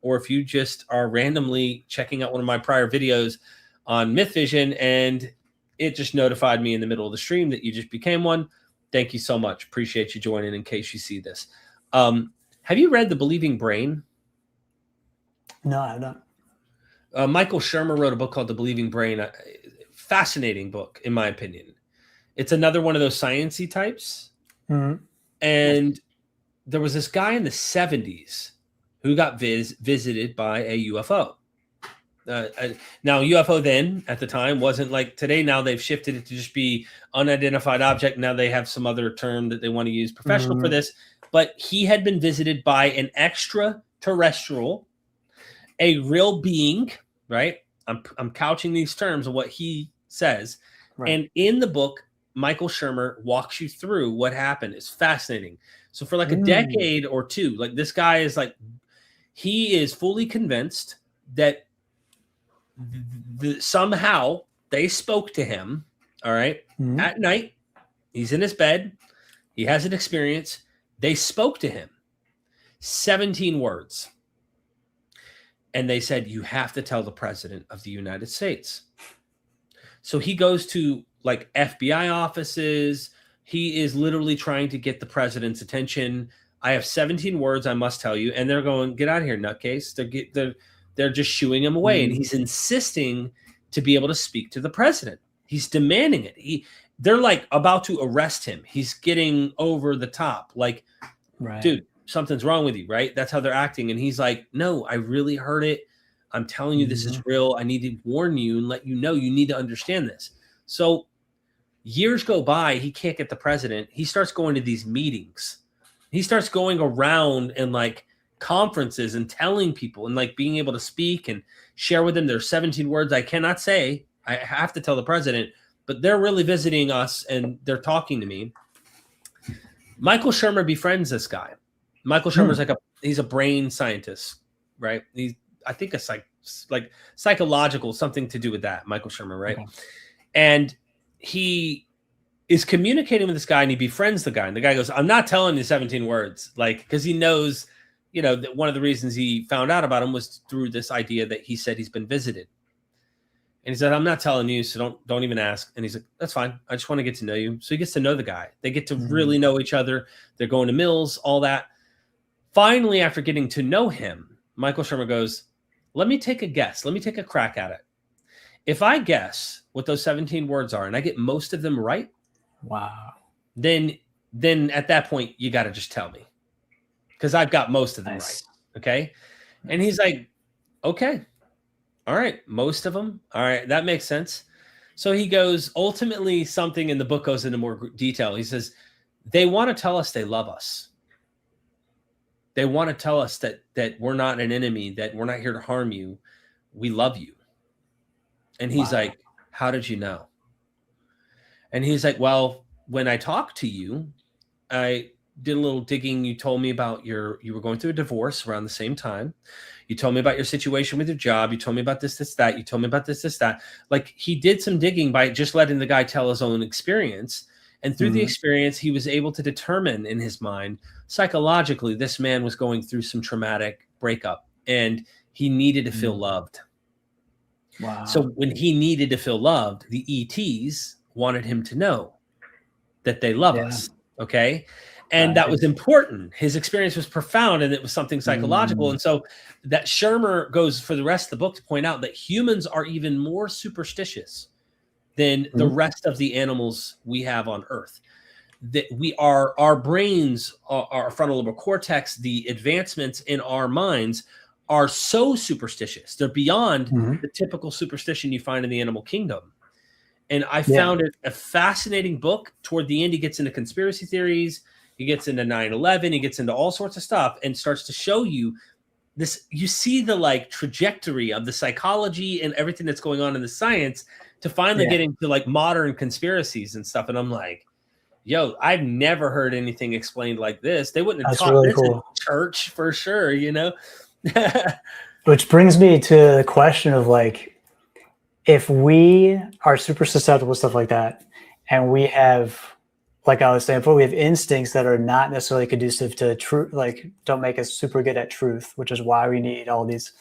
Speaker 1: or if you just are randomly checking out one of my prior videos on MythVision and it just notified me in the middle of the stream that you just became one. Thank you so much. Appreciate you joining in case you see this. Have you read The Believing Brain?
Speaker 2: No, I have not.
Speaker 1: Michael Shermer wrote a book called The Believing Brain. Fascinating book, in my opinion. It's another one of those sciencey types. And there was this guy in the 70s who got visited by a UFO. Now, UFO then, at the time, wasn't like today. Now they've shifted it to just be unidentified object. Now they have some other term that they want to use, professional for this. But he had been visited by an extraterrestrial, a real being, right? I'm couching these terms of what he says. Right. And in the book, Michael Shermer walks you through what happened. It's fascinating. So for like a decade or two, like this guy is like, he is fully convinced that somehow they spoke to him, all right, at night. He's in his bed. He has an experience. They spoke to him 17 words. And they said, you have to tell the president of the United States. So he goes to like FBI offices. He is literally trying to get the president's attention. I have 17 words I must tell you. And they're going, get out of here, nutcase. They're just shooing him away. And he's insisting to be able to speak to the president. He's demanding it. They're like about to arrest him. He's getting over the top. Like, dude, something's wrong with you, right? That's how they're acting. And he's like, no, I really heard it. I'm telling you, this is real. I need to warn you and let you know you need to understand this. So years go by. He can't get the president. He starts going to these meetings. He starts going around and like conferences and telling people and like being able to speak and share with them. There's 17 words I cannot say. I have to tell the president, but they're really visiting us and they're talking to me. Michael Shermer befriends this guy. Michael Shermer's he's a brain scientist, right? I think it's like psychological, something to do with that, Michael Shermer, right? Okay. And he is communicating with this guy and he befriends the guy. And the guy goes, I'm not telling you 17 words, like, because he knows, you know, that one of the reasons he found out about him was through this idea that he said he's been visited. And he said, I'm not telling you, so don't even ask. And he's like, that's fine. I just want to get to know you. So he gets to know the guy. They get to really know each other. They're going to Mills, all that. Finally, after getting to know him, Michael Shermer goes, let me take a guess. Let me take a crack at it. If I guess what those 17 words are and I get most of them right, then at that point, you got to just tell me. Because I've got most of them right. Okay. And he's like, okay. All right. Most of them. All right. That makes sense. So he goes, ultimately, something in the book goes into more detail. He says, they want to tell us they love us. They want to tell us that we're not an enemy, that we're not here to harm you. We love you. And he's like, how did you know? And he's like, well, when I talked to you, I did a little digging. You told me about you were going through a divorce around the same time. You told me about your situation with your job. You told me about this, that. You told me about this, that. Like he did some digging by just letting the guy tell his own experience. And through the experience, he was able to determine in his mind, psychologically, this man was going through some traumatic breakup and he needed to feel loved. Wow. So when he needed to feel loved, the ETs wanted him to know that they love us. Okay. And that was important. His experience was profound and it was something psychological. And so that Shermer goes for the rest of the book to point out that humans are even more superstitious than the rest of the animals we have on Earth. that our brains, our frontal lobe cortex, the advancements in our minds are so superstitious. They're beyond the typical superstition you find in the animal kingdom. And I found it a fascinating book. Toward the end, he gets into conspiracy theories. He gets into 9/11. He gets into all sorts of stuff and starts to show you this. You see the like trajectory of the psychology and everything that's going on in the science to finally get into like modern conspiracies and stuff. And I'm like, yo, I've never heard anything explained like this. They wouldn't have taught this in church for sure, you know?
Speaker 2: Which brings me to the question of like, if we are super susceptible to stuff like that, and we have, like I was saying before, we have instincts that are not necessarily conducive to truth, like don't make us super good at truth, which is why we need all these,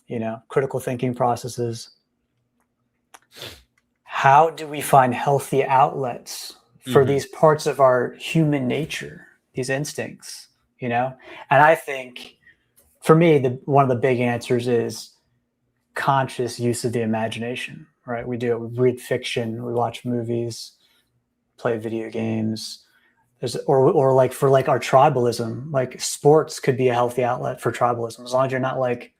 Speaker 2: you know, critical thinking processes. How do we find healthy outlets for these parts of our human nature, these instincts, you know? And I think for me, one of the big answers is conscious use of the imagination, right? We do it. We read fiction, we watch movies, play video games. Or like for like our tribalism, like sports could be a healthy outlet for tribalism, as long as you're not like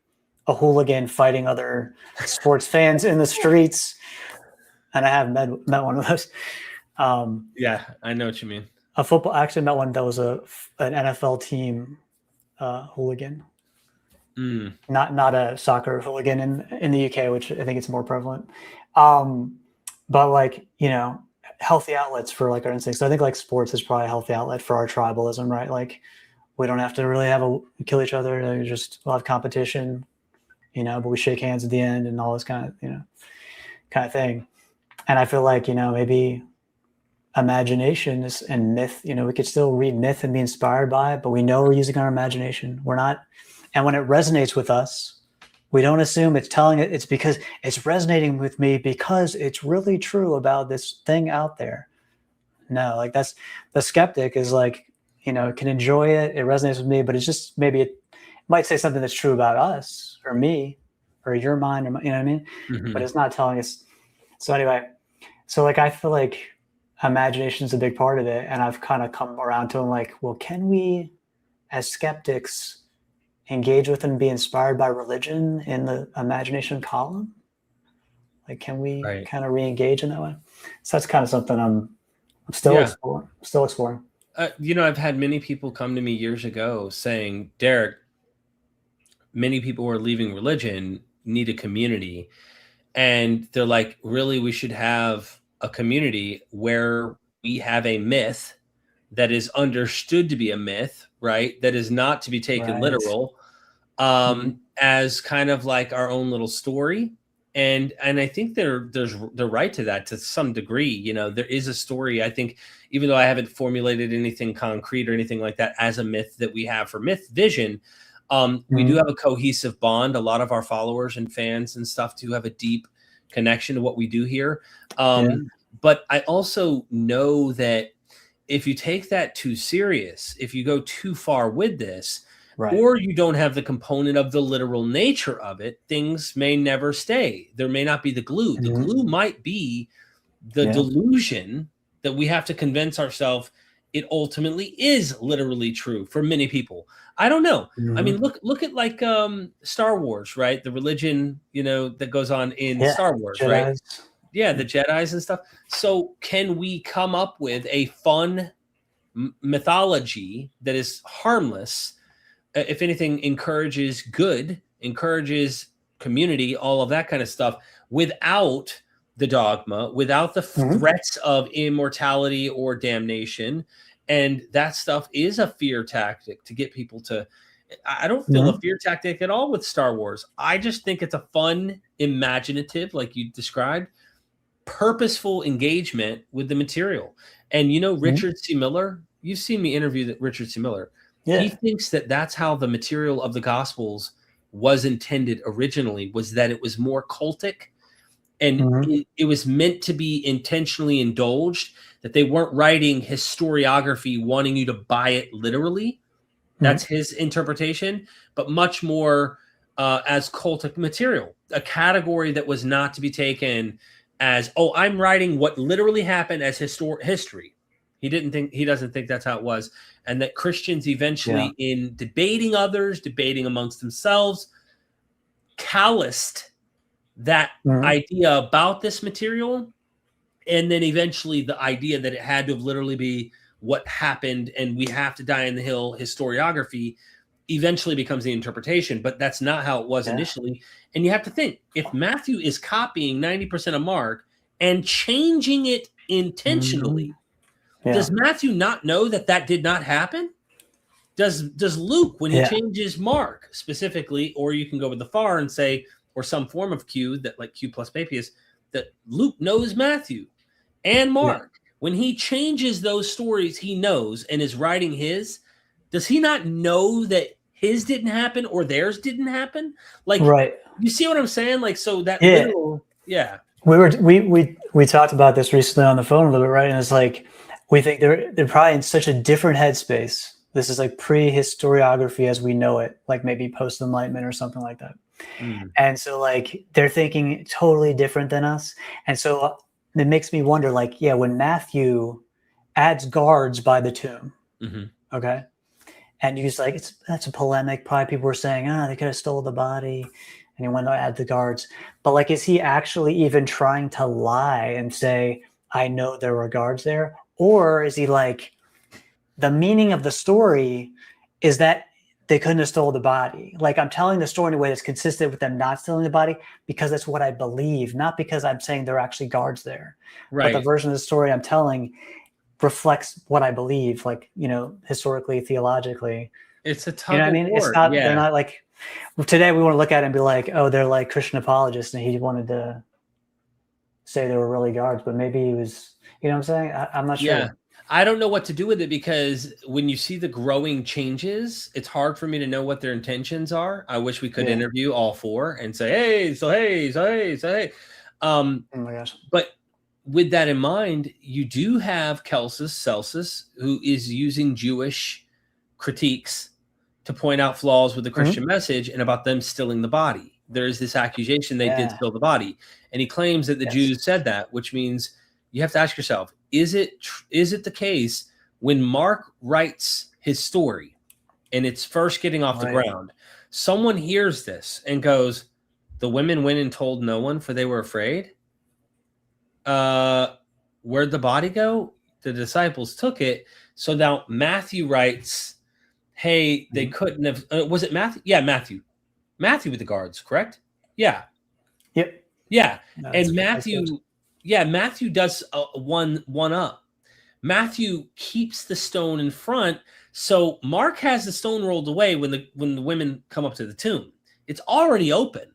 Speaker 2: a hooligan fighting other sports fans in the streets. And I have met one of those.
Speaker 1: Yeah, I know what you mean.
Speaker 2: I actually met one that was an NFL team hooligan. Not a soccer hooligan in the UK, which I think it's more prevalent. But like, you know, healthy outlets for like our instincts. I think like sports is probably a healthy outlet for our tribalism, right? Like we don't have to really kill each other. We'll have competition, you know, but we shake hands at the end and all this kind of thing. And I feel like, you know, maybe imagination and myth, you know, we could still read myth and be inspired by it, but we know we're using our imagination. We're not. And when it resonates with us, we don't assume it's because it's resonating with me because it's really true about this thing out there. No, like that's the skeptic is like, you know, can enjoy it. It resonates with me, but it's just maybe it might say something that's true about us or me or your mind, or, you know what I mean? But it's not telling us. So anyway, so like I feel like imagination is a big part of it. And I've kind of come around to like, well, can we as skeptics engage with and be inspired by religion in the imagination column? Like, can we kind of re-engage in that way? So that's kind of something I'm still exploring.
Speaker 1: You know, I've had many people come to me years ago saying, Derek, many people who are leaving religion need a community. And they're like, really, we should have a community where we have a myth that is understood to be a myth, right? That is not to be taken literal, as kind of like our own little story. And I think they're right to that to some degree. You know, there is a story. I think, even though I haven't formulated anything concrete or anything like that as a myth that we have for MythVision, we do have a cohesive bond. A lot of our followers and fans and stuff do have a deep connection to what we do here. But I also know that if you take that too serious, if you go too far with this, or you don't have the component of the literal nature of it, things may never stay. There may not be the glue. The glue might be the delusion that we have to convince ourselves it ultimately is literally true for many people. I don't know. I mean, look at like Star Wars, right? The religion, you know, that goes on in Star Wars, Jedis. Right? Yeah, the Jedis and stuff. So can we come up with a fun mythology that is harmless, if anything, encourages good, encourages community, all of that kind of stuff, without the dogma, without the threats of immortality or damnation? And that stuff is a fear tactic to get people to... I don't feel a fear tactic at all with Star Wars. I just think it's a fun, imaginative, like you described, purposeful engagement with the material. And you know, Richard C. Miller, you've seen me interview Richard C. Miller. He thinks that that's how the material of the Gospels was intended originally, was that it was more cultic, and it was meant to be intentionally indulged, that they weren't writing historiography wanting you to buy it literally. That's his interpretation, but much more as cultic material, a category that was not to be taken as, oh, I'm writing what literally happened as history. He doesn't think that's how it was. And that Christians eventually, in debating others, debating amongst themselves, calloused that idea about this material. And then eventually the idea that it had to have literally be what happened and we have to die in the hill historiography eventually becomes the interpretation. But that's not how it was initially. And you have to think, if Matthew is copying 90% of Mark and changing it intentionally, does Matthew not know that that did not happen? Does Luke, when he changes Mark specifically, or you can go with the far and say, or some form of Q, that like Q plus Papias, that Luke knows Matthew and Mark. When he changes those stories, he knows and is writing his. Does he not know that his didn't happen or theirs didn't happen? Like, you see what I'm saying? Like, so that literal,
Speaker 2: we talked about this recently on the phone a little bit, right? And it's like, we think they're probably in such a different headspace. This is like pre-historiography as we know it, like maybe post-Enlightenment or something like that. And so like they're thinking totally different than us. And so it makes me wonder, like, when Matthew adds guards by the tomb, okay? And you just like, that's a polemic. Probably people were saying, they could have stole the body. And he went to add the guards. But like, is he actually even trying to lie and say, I know there were guards there? Or is he like, the meaning of the story is that they couldn't have stole the body. Like, I'm telling the story in a way that's consistent with them not stealing the body because that's what I believe, not because I'm saying there are actually guards there. Right. But the version of the story I'm telling reflects what I believe, like, historically, theologically.
Speaker 1: It's a tug
Speaker 2: You know what I mean?
Speaker 1: War.
Speaker 2: It's not, they're not like, today we want to look at it and be like, oh, they're like Christian apologists and he wanted to say they were really guards, but maybe he was, you know what I'm saying? I'm not sure.
Speaker 1: Yeah. I don't know what to do with it because when you see the growing changes, it's hard for me to know what their intentions are. I wish we could interview all four and say, hey.
Speaker 2: Oh my gosh.
Speaker 1: But with that in mind, you do have Celsus, who is using Jewish critiques to point out flaws with the Christian message and about them stealing the body. There is this accusation they did steal the body. And he claims that the Jews said that, which means you have to ask yourself, is it the case when Mark writes his story and it's first getting off the ground, someone hears this and goes, the women went and told no one for they were afraid? Where'd the body go? The disciples took it. So now Matthew writes, hey, they couldn't have, was it Matthew? Yeah, Matthew with the guards, correct? Yeah.
Speaker 2: Yep.
Speaker 1: Yeah. And Matthew does one up. Matthew keeps the stone in front. So Mark has the stone rolled away when the women come up to the tomb. It's already open.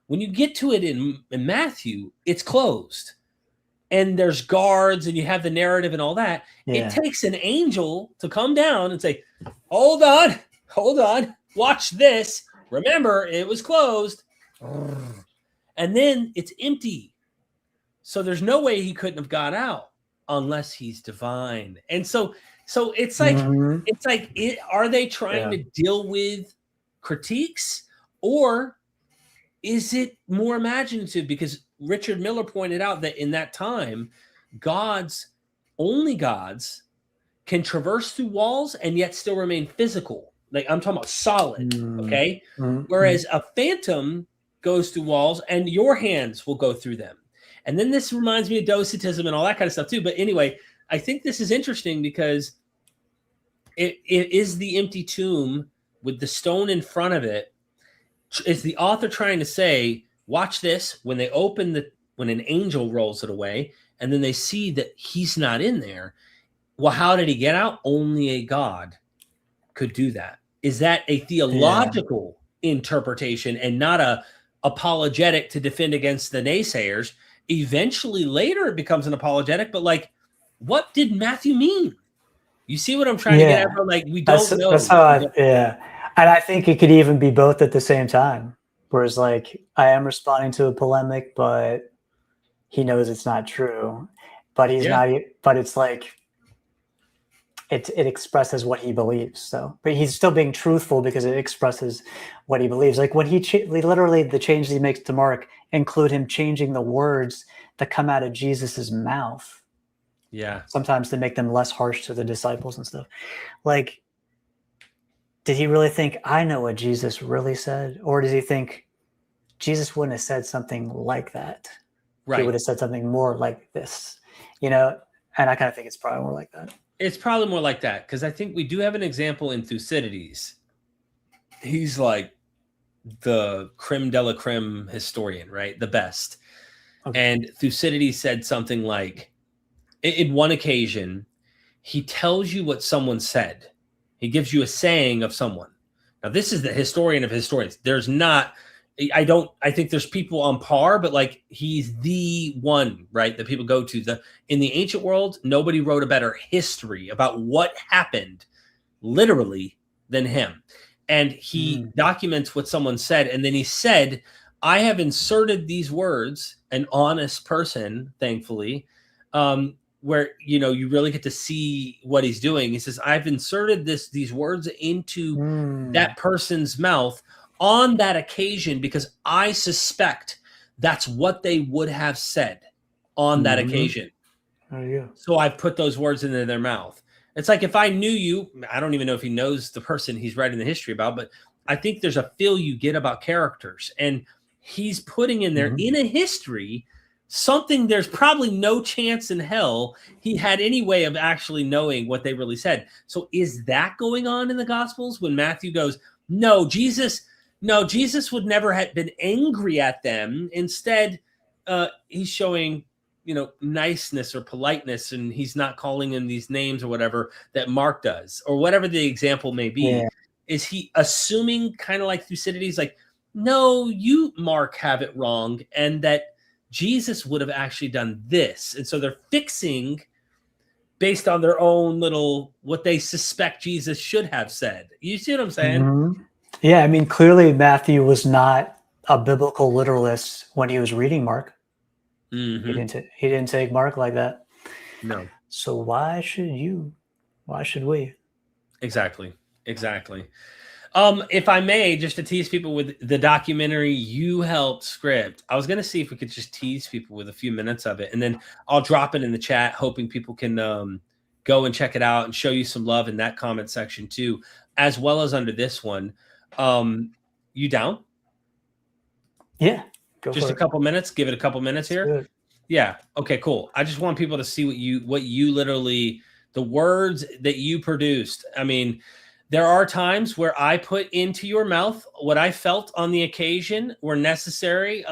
Speaker 1: When you get to it in Matthew, it's closed. And there's guards and you have the narrative and all that. Yeah. It takes an angel to come down and say, hold on, watch this. Remember, it was closed. And then it's empty. So there's no way he couldn't have got out unless he's divine. And so it's like, are they trying to deal with critiques or is it more imaginative? Because Richard Miller pointed out that in that time, only gods can traverse through walls and yet still remain physical. Like I'm talking about solid. Okay. Whereas a phantom goes through walls and your hands will go through them. And then this reminds me of docetism and all that kind of stuff too. But anyway, I think this is interesting because it is the empty tomb with the stone in front of it. Is the author trying to say, watch this, when they open when an angel rolls it away and then they see that he's not in there. Well, how did he get out? Only a God could do that. Is that a theological interpretation and not a apologetic to defend against the naysayers? Eventually later it becomes an apologetic, but like, what did Matthew mean? You see what I'm trying to get at? Like, we don't know.
Speaker 2: That's how and I think it could even be both at the same time. Whereas like, I am responding to a polemic, but he knows it's not true, but he's not, but it's like, it expresses what he believes. So, but he's still being truthful because it expresses what he believes. Like when literally the change he makes to Mark include him changing the words that come out of Jesus's mouth.
Speaker 1: Yeah.
Speaker 2: Sometimes to make them less harsh to the disciples and stuff. Like, did he really think, I know what Jesus really said? Or does he think Jesus wouldn't have said something like that?
Speaker 1: Right.
Speaker 2: He would have said something more like this, you know? And I kind of think it's probably more like that.
Speaker 1: It's probably more like that, because I think we do have an example in Thucydides. He's like the creme de la creme historian, right? The best. Okay. And Thucydides said something like, in one occasion, he tells you what someone said. He gives you a saying of someone. Now, this is the historian of historians. There's not, I think there's people on par, but like he's the one, right, that people go to. In the ancient world, nobody wrote a better history about what happened, literally, than him. And he documents what someone said. And then he said, I have inserted these words, an honest person, thankfully, where, you know, you really get to see what he's doing. He says, I've inserted these words into that person's mouth on that occasion because I suspect that's what they would have said on that occasion. So I've put those words into their mouth. It's like if I knew you, I don't even know if he knows the person he's writing the history about, but I think there's a feel you get about characters. And he's putting in there in a history something there's probably no chance in hell he had any way of actually knowing what they really said. So is that going on in the Gospels when Matthew goes, no, Jesus would never have been angry at them. Instead, he's showing, you know, niceness or politeness, and he's not calling him these names or whatever that Mark does, or whatever the example may be. Yeah. Is he assuming, kind of like Thucydides, like, no, you, Mark, have it wrong, and that Jesus would have actually done this? And so they're fixing based on their own little, what they suspect Jesus should have said. You see what I'm saying?
Speaker 2: Yeah, I mean, clearly Matthew was not a biblical literalist when he was reading Mark. He didn't take Mark like that.
Speaker 1: No.
Speaker 2: So why should we?
Speaker 1: Exactly. If I may, just to tease people with the documentary you helped script, I was going to see if we could just tease people with a few minutes of it, and then I'll drop it in the chat, hoping people can go and check it out and show you some love in that comment section too, as well as under this one. You down?
Speaker 2: Yeah.
Speaker 1: Just a couple minutes. Give it a couple minutes here. Good. Yeah. Okay, cool. I just want people to see what you literally, the words that you produced. I mean, there are times where I put into your mouth what I felt on the occasion were necessary.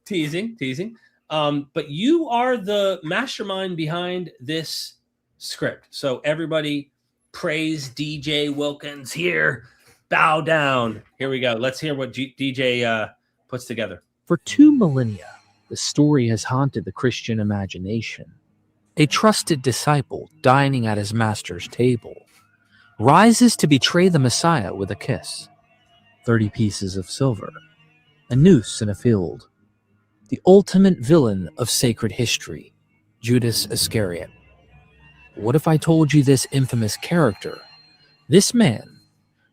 Speaker 1: Teasing. But you are the mastermind behind this script. So everybody praise DJ Wilkins here. Bow down. Here we go. Let's hear what DJ puts together.
Speaker 3: For 2 millennia, the story has haunted the Christian imagination. A trusted disciple dining at his master's table rises to betray the Messiah with a kiss. 30 pieces of silver, a noose in a field. The ultimate villain of sacred history, Judas Iscariot. What if I told you this infamous character, this man,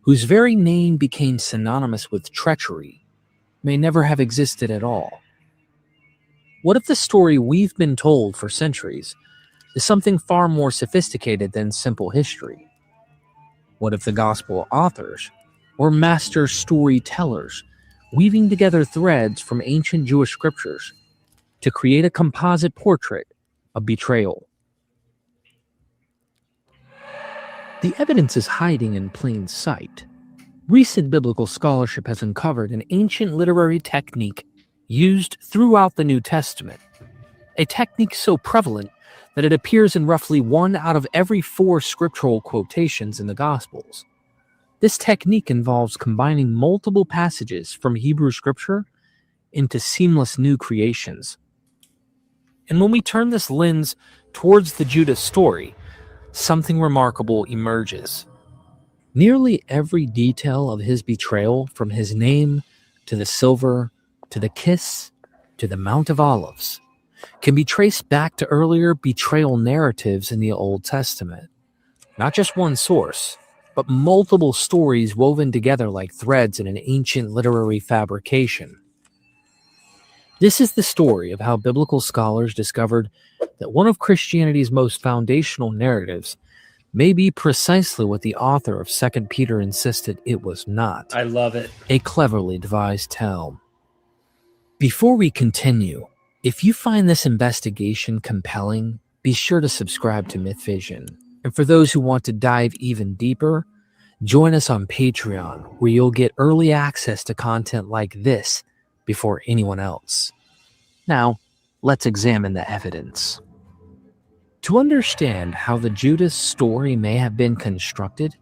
Speaker 3: whose very name became synonymous with treachery, may never have existed at all? What if the story we've been told for centuries is something far more sophisticated than simple history? What if the gospel authors or master storytellers weaving together threads from ancient Jewish scriptures to create a composite portrait of betrayal? The evidence is hiding in plain sight. Recent biblical scholarship has uncovered an ancient literary technique used throughout the New Testament, a technique so prevalent that it appears in roughly 1 out of every 4 scriptural quotations in the Gospels. This technique involves combining multiple passages from Hebrew scripture into seamless new creations. And when we turn this lens towards the Judas story, something remarkable emerges. Nearly every detail of his betrayal, from his name to the silver, to the kiss, to the Mount of Olives, can be traced back to earlier betrayal narratives in the Old Testament. Not just one source, but multiple stories woven together like threads in an ancient literary fabrication. This is the story of how biblical scholars discovered that one of Christianity's most foundational narratives may be precisely what the author of 2 Peter insisted it was not.
Speaker 1: I love it.
Speaker 3: A cleverly devised tale. Before we continue, if you find this investigation compelling, be sure to subscribe to MythVision. And for those who want to dive even deeper, join us on Patreon, where you'll get early access to content like this before anyone else. Now, let's examine the evidence. To understand how the Judas story may have been constructed,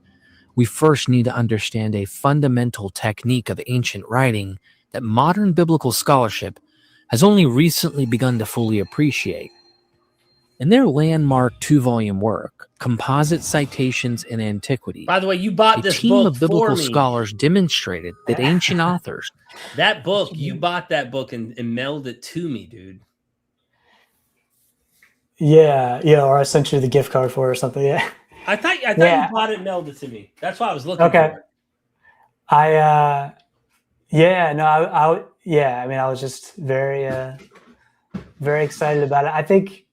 Speaker 3: we first need to understand a fundamental technique of ancient writing that modern biblical scholarship has only recently begun to fully appreciate. In their landmark 2-volume work, Composite Citations in Antiquity,
Speaker 1: By the way, you bought
Speaker 3: a
Speaker 1: this
Speaker 3: team
Speaker 1: book
Speaker 3: of biblical
Speaker 1: for me.
Speaker 3: scholars demonstrated that ancient authors...
Speaker 1: That book, you bought that book and mailed it to me, dude.
Speaker 2: Yeah, or I sent you the gift card for it or something. Yeah.
Speaker 1: I thought you bought it and mailed it to me. That's why I was looking for it.
Speaker 2: I was just very excited about it. I think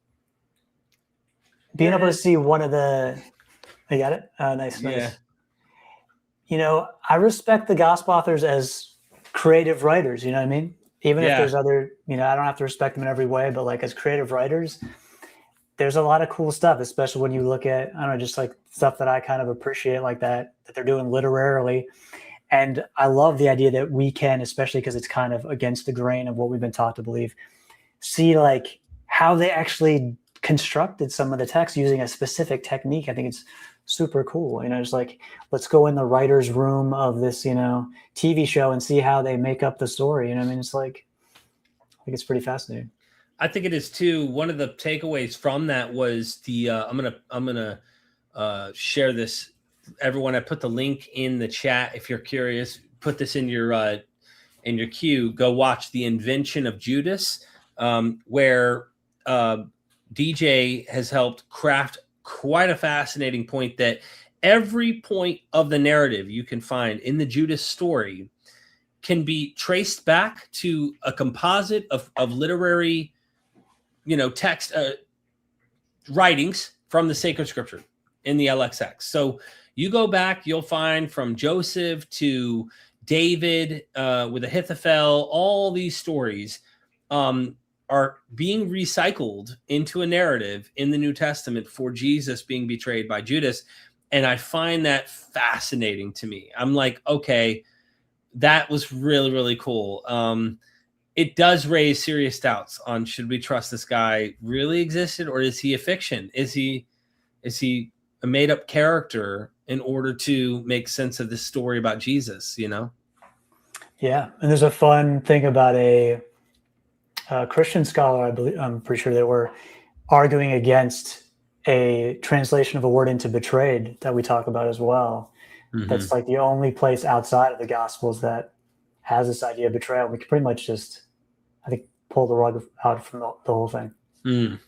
Speaker 2: being able to see one of the, I got it. Nice.
Speaker 1: Yeah.
Speaker 2: I respect the gospel authors as creative writers. You know what I mean? Even if there's other, I don't have to respect them in every way, but like as creative writers, there's a lot of cool stuff, especially when you look at, I don't know, just like stuff that I kind of appreciate like that they're doing literarily. And I love the idea that we can, especially because it's kind of against the grain of what we've been taught to believe, see like how they actually constructed some of the text using a specific technique. I think it's super cool. Just like, let's go in the writer's room of this, TV show and see how they make up the story. It's like, I think it's pretty fascinating.
Speaker 1: I think it is too. One of the takeaways from that was the I'm gonna share this. Everyone, I put the link in the chat. If you're curious, put this in your queue. Go watch the invention of Judas, where DJ has helped craft quite a fascinating point that every point of the narrative you can find in the Judas story can be traced back to a composite of literary text writings from the sacred scripture in the LXX. So you go back, you'll find from Joseph to David with Ahithophel, all these stories are being recycled into a narrative in the New Testament for Jesus being betrayed by Judas. And I find that fascinating to me. I'm like, okay, that was really, really cool. It does raise serious doubts on, should we trust this guy really existed, or is he a fiction? Is he a made up character in order to make sense of this story about Jesus,
Speaker 2: Yeah. And there's a fun thing about a Christian scholar, I'm pretty sure they were arguing against a translation of a word into betrayed that we talk about as well. Mm-hmm. That's like the only place outside of the Gospels that has this idea of betrayal. We could pretty much just, I think, pull the rug out from the whole thing.
Speaker 1: Mm.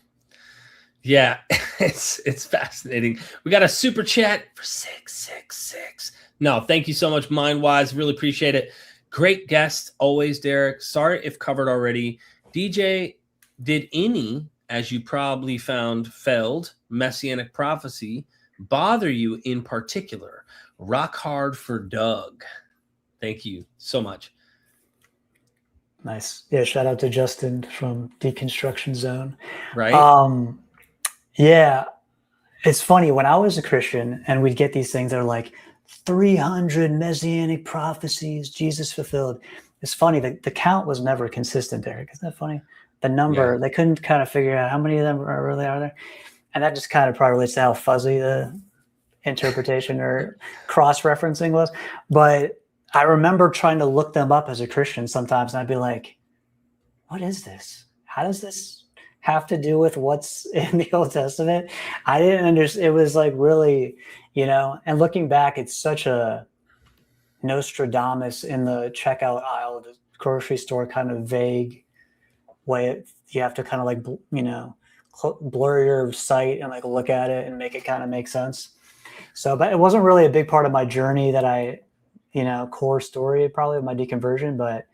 Speaker 1: Yeah, it's fascinating. We got a super chat for 666. No, thank you so much, Mindwise. Really appreciate it. Great guest always, Derek. Sorry if covered already. DJ, did any, as you probably found, failed messianic prophecy bother you in particular? Rock hard for Doug. Thank you so much.
Speaker 2: Nice. Yeah, shout out to Justin from Deconstruction Zone.
Speaker 1: Right.
Speaker 2: Yeah, it's funny. When I was a Christian and we'd get these things that are like 300 messianic prophecies Jesus fulfilled. It's funny that the count was never consistent, Derek. Isn't that funny? The number, They couldn't kind of figure out how many of them really are there. And that just kind of probably relates to how fuzzy the interpretation or cross-referencing was. But I remember trying to look them up as a Christian sometimes, and I'd be like, what is this? How does this have to do with what's in the Old Testament? I didn't understand. It was like really, and looking back, it's such a Nostradamus in the checkout aisle of the grocery store kind of vague way. You have to kind of like, blur your sight and like look at it and make it kind of make sense. So, but it wasn't really a big part of my journey that I, core story probably of my deconversion, but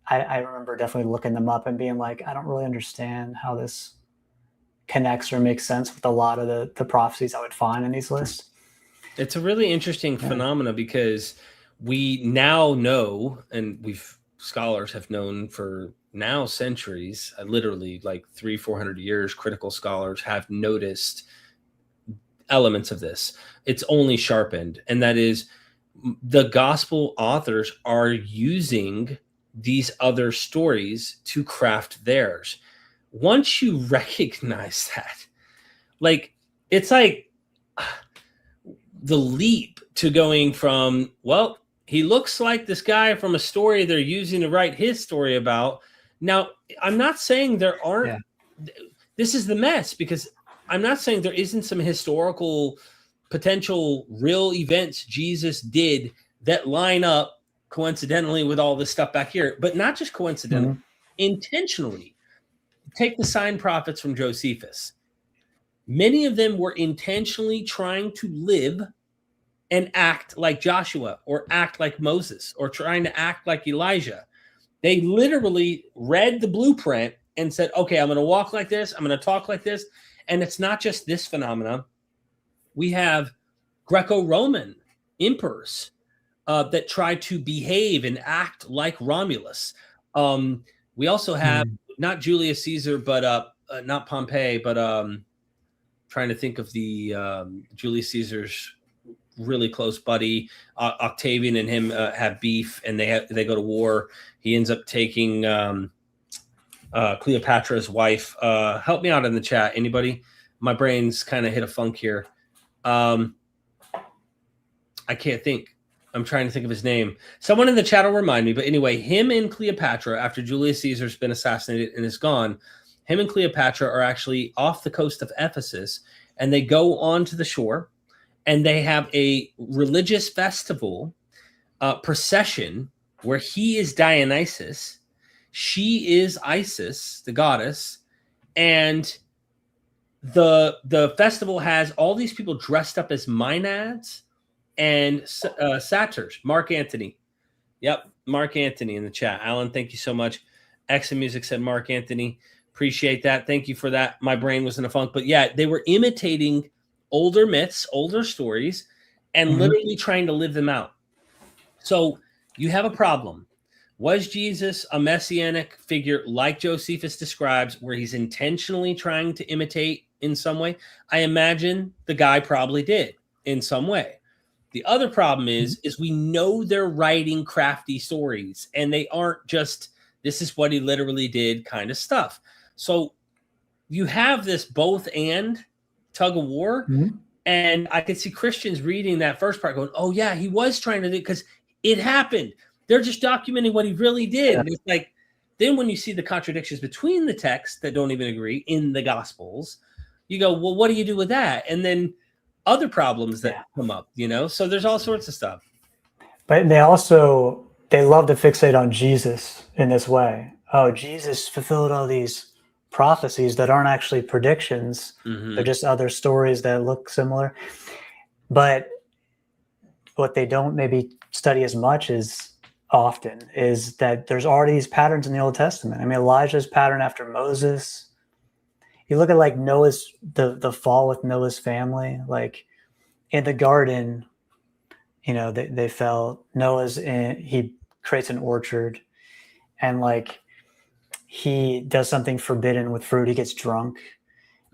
Speaker 2: I remember definitely looking them up and being like, I don't really understand how this connects or makes sense with a lot of the prophecies I would find in these lists.
Speaker 1: It's a really interesting phenomena because we now know, and scholars have known for now centuries, literally like 300-400 years, critical scholars have noticed elements of this. It's only sharpened, and that is the gospel authors are using these other stories to craft theirs. Once you recognize that, like, it's like the leap to going from, well, he looks like this guy from a story they're using to write his story about. Now, I'm not saying there aren't, this is the mess, because I'm not saying there isn't some historical potential real events Jesus did that line up coincidentally with all this stuff back here, but not just coincidentally, intentionally. Take the sign prophets from Josephus. Many of them were intentionally trying to live and act like Joshua or act like Moses or trying to act like Elijah. They literally read the blueprint and said, okay, I'm going to walk like this. I'm going to talk like this. And it's not just this phenomena. We have Greco-Roman emperors that try to behave and act like Romulus. We also have not Julius Caesar, but not Pompey, but trying to think of the Julius Caesar's really close buddy. Octavian and him have beef, and they go to war. He ends up taking Cleopatra's wife. Help me out in the chat. Anybody? My brain's kind of hit a funk here. I can't think. I'm trying to think of his name. Someone in the chat will remind me. But anyway, him and Cleopatra, after Julius Caesar's been assassinated and is gone, him and Cleopatra are actually off the coast of Ephesus, and they go onto the shore, and they have a religious festival procession where he is Dionysus, she is Isis, the goddess, and the festival has all these people dressed up as Maenads and satyrs. Mark Antony. Yep, Mark Antony in the chat. Alan, thank you so much. Exit Music said Mark Antony. Appreciate that. Thank you for that. My brain was in a funk. But yeah, they were imitating older myths, older stories, and literally trying to live them out. So you have a problem. Was Jesus a messianic figure like Josephus describes, where he's intentionally trying to imitate in some way? I imagine the guy probably did in some way. The other problem is we know they're writing crafty stories, and they aren't just, this is what he literally did kind of stuff. So you have this both and tug of war. And I could see Christians reading that first part going, oh yeah, he was trying to do it because it happened. They're just documenting what he really did. And it's like, then when you see the contradictions between the texts that don't even agree in the Gospels, you go, well, what do you do with that? And then other problems that come up, so there's all sorts of stuff.
Speaker 2: But they love to fixate on Jesus in this way. Oh, Jesus fulfilled all these prophecies that aren't actually predictions. They're just other stories that look similar. But what they don't maybe study as much is that there's already these patterns in the Old Testament. I mean, Elijah's pattern after Moses. You look at like Noah's, the fall with Noah's family, like in the garden, they fell. He creates an orchard, and like he does something forbidden with fruit. He gets drunk,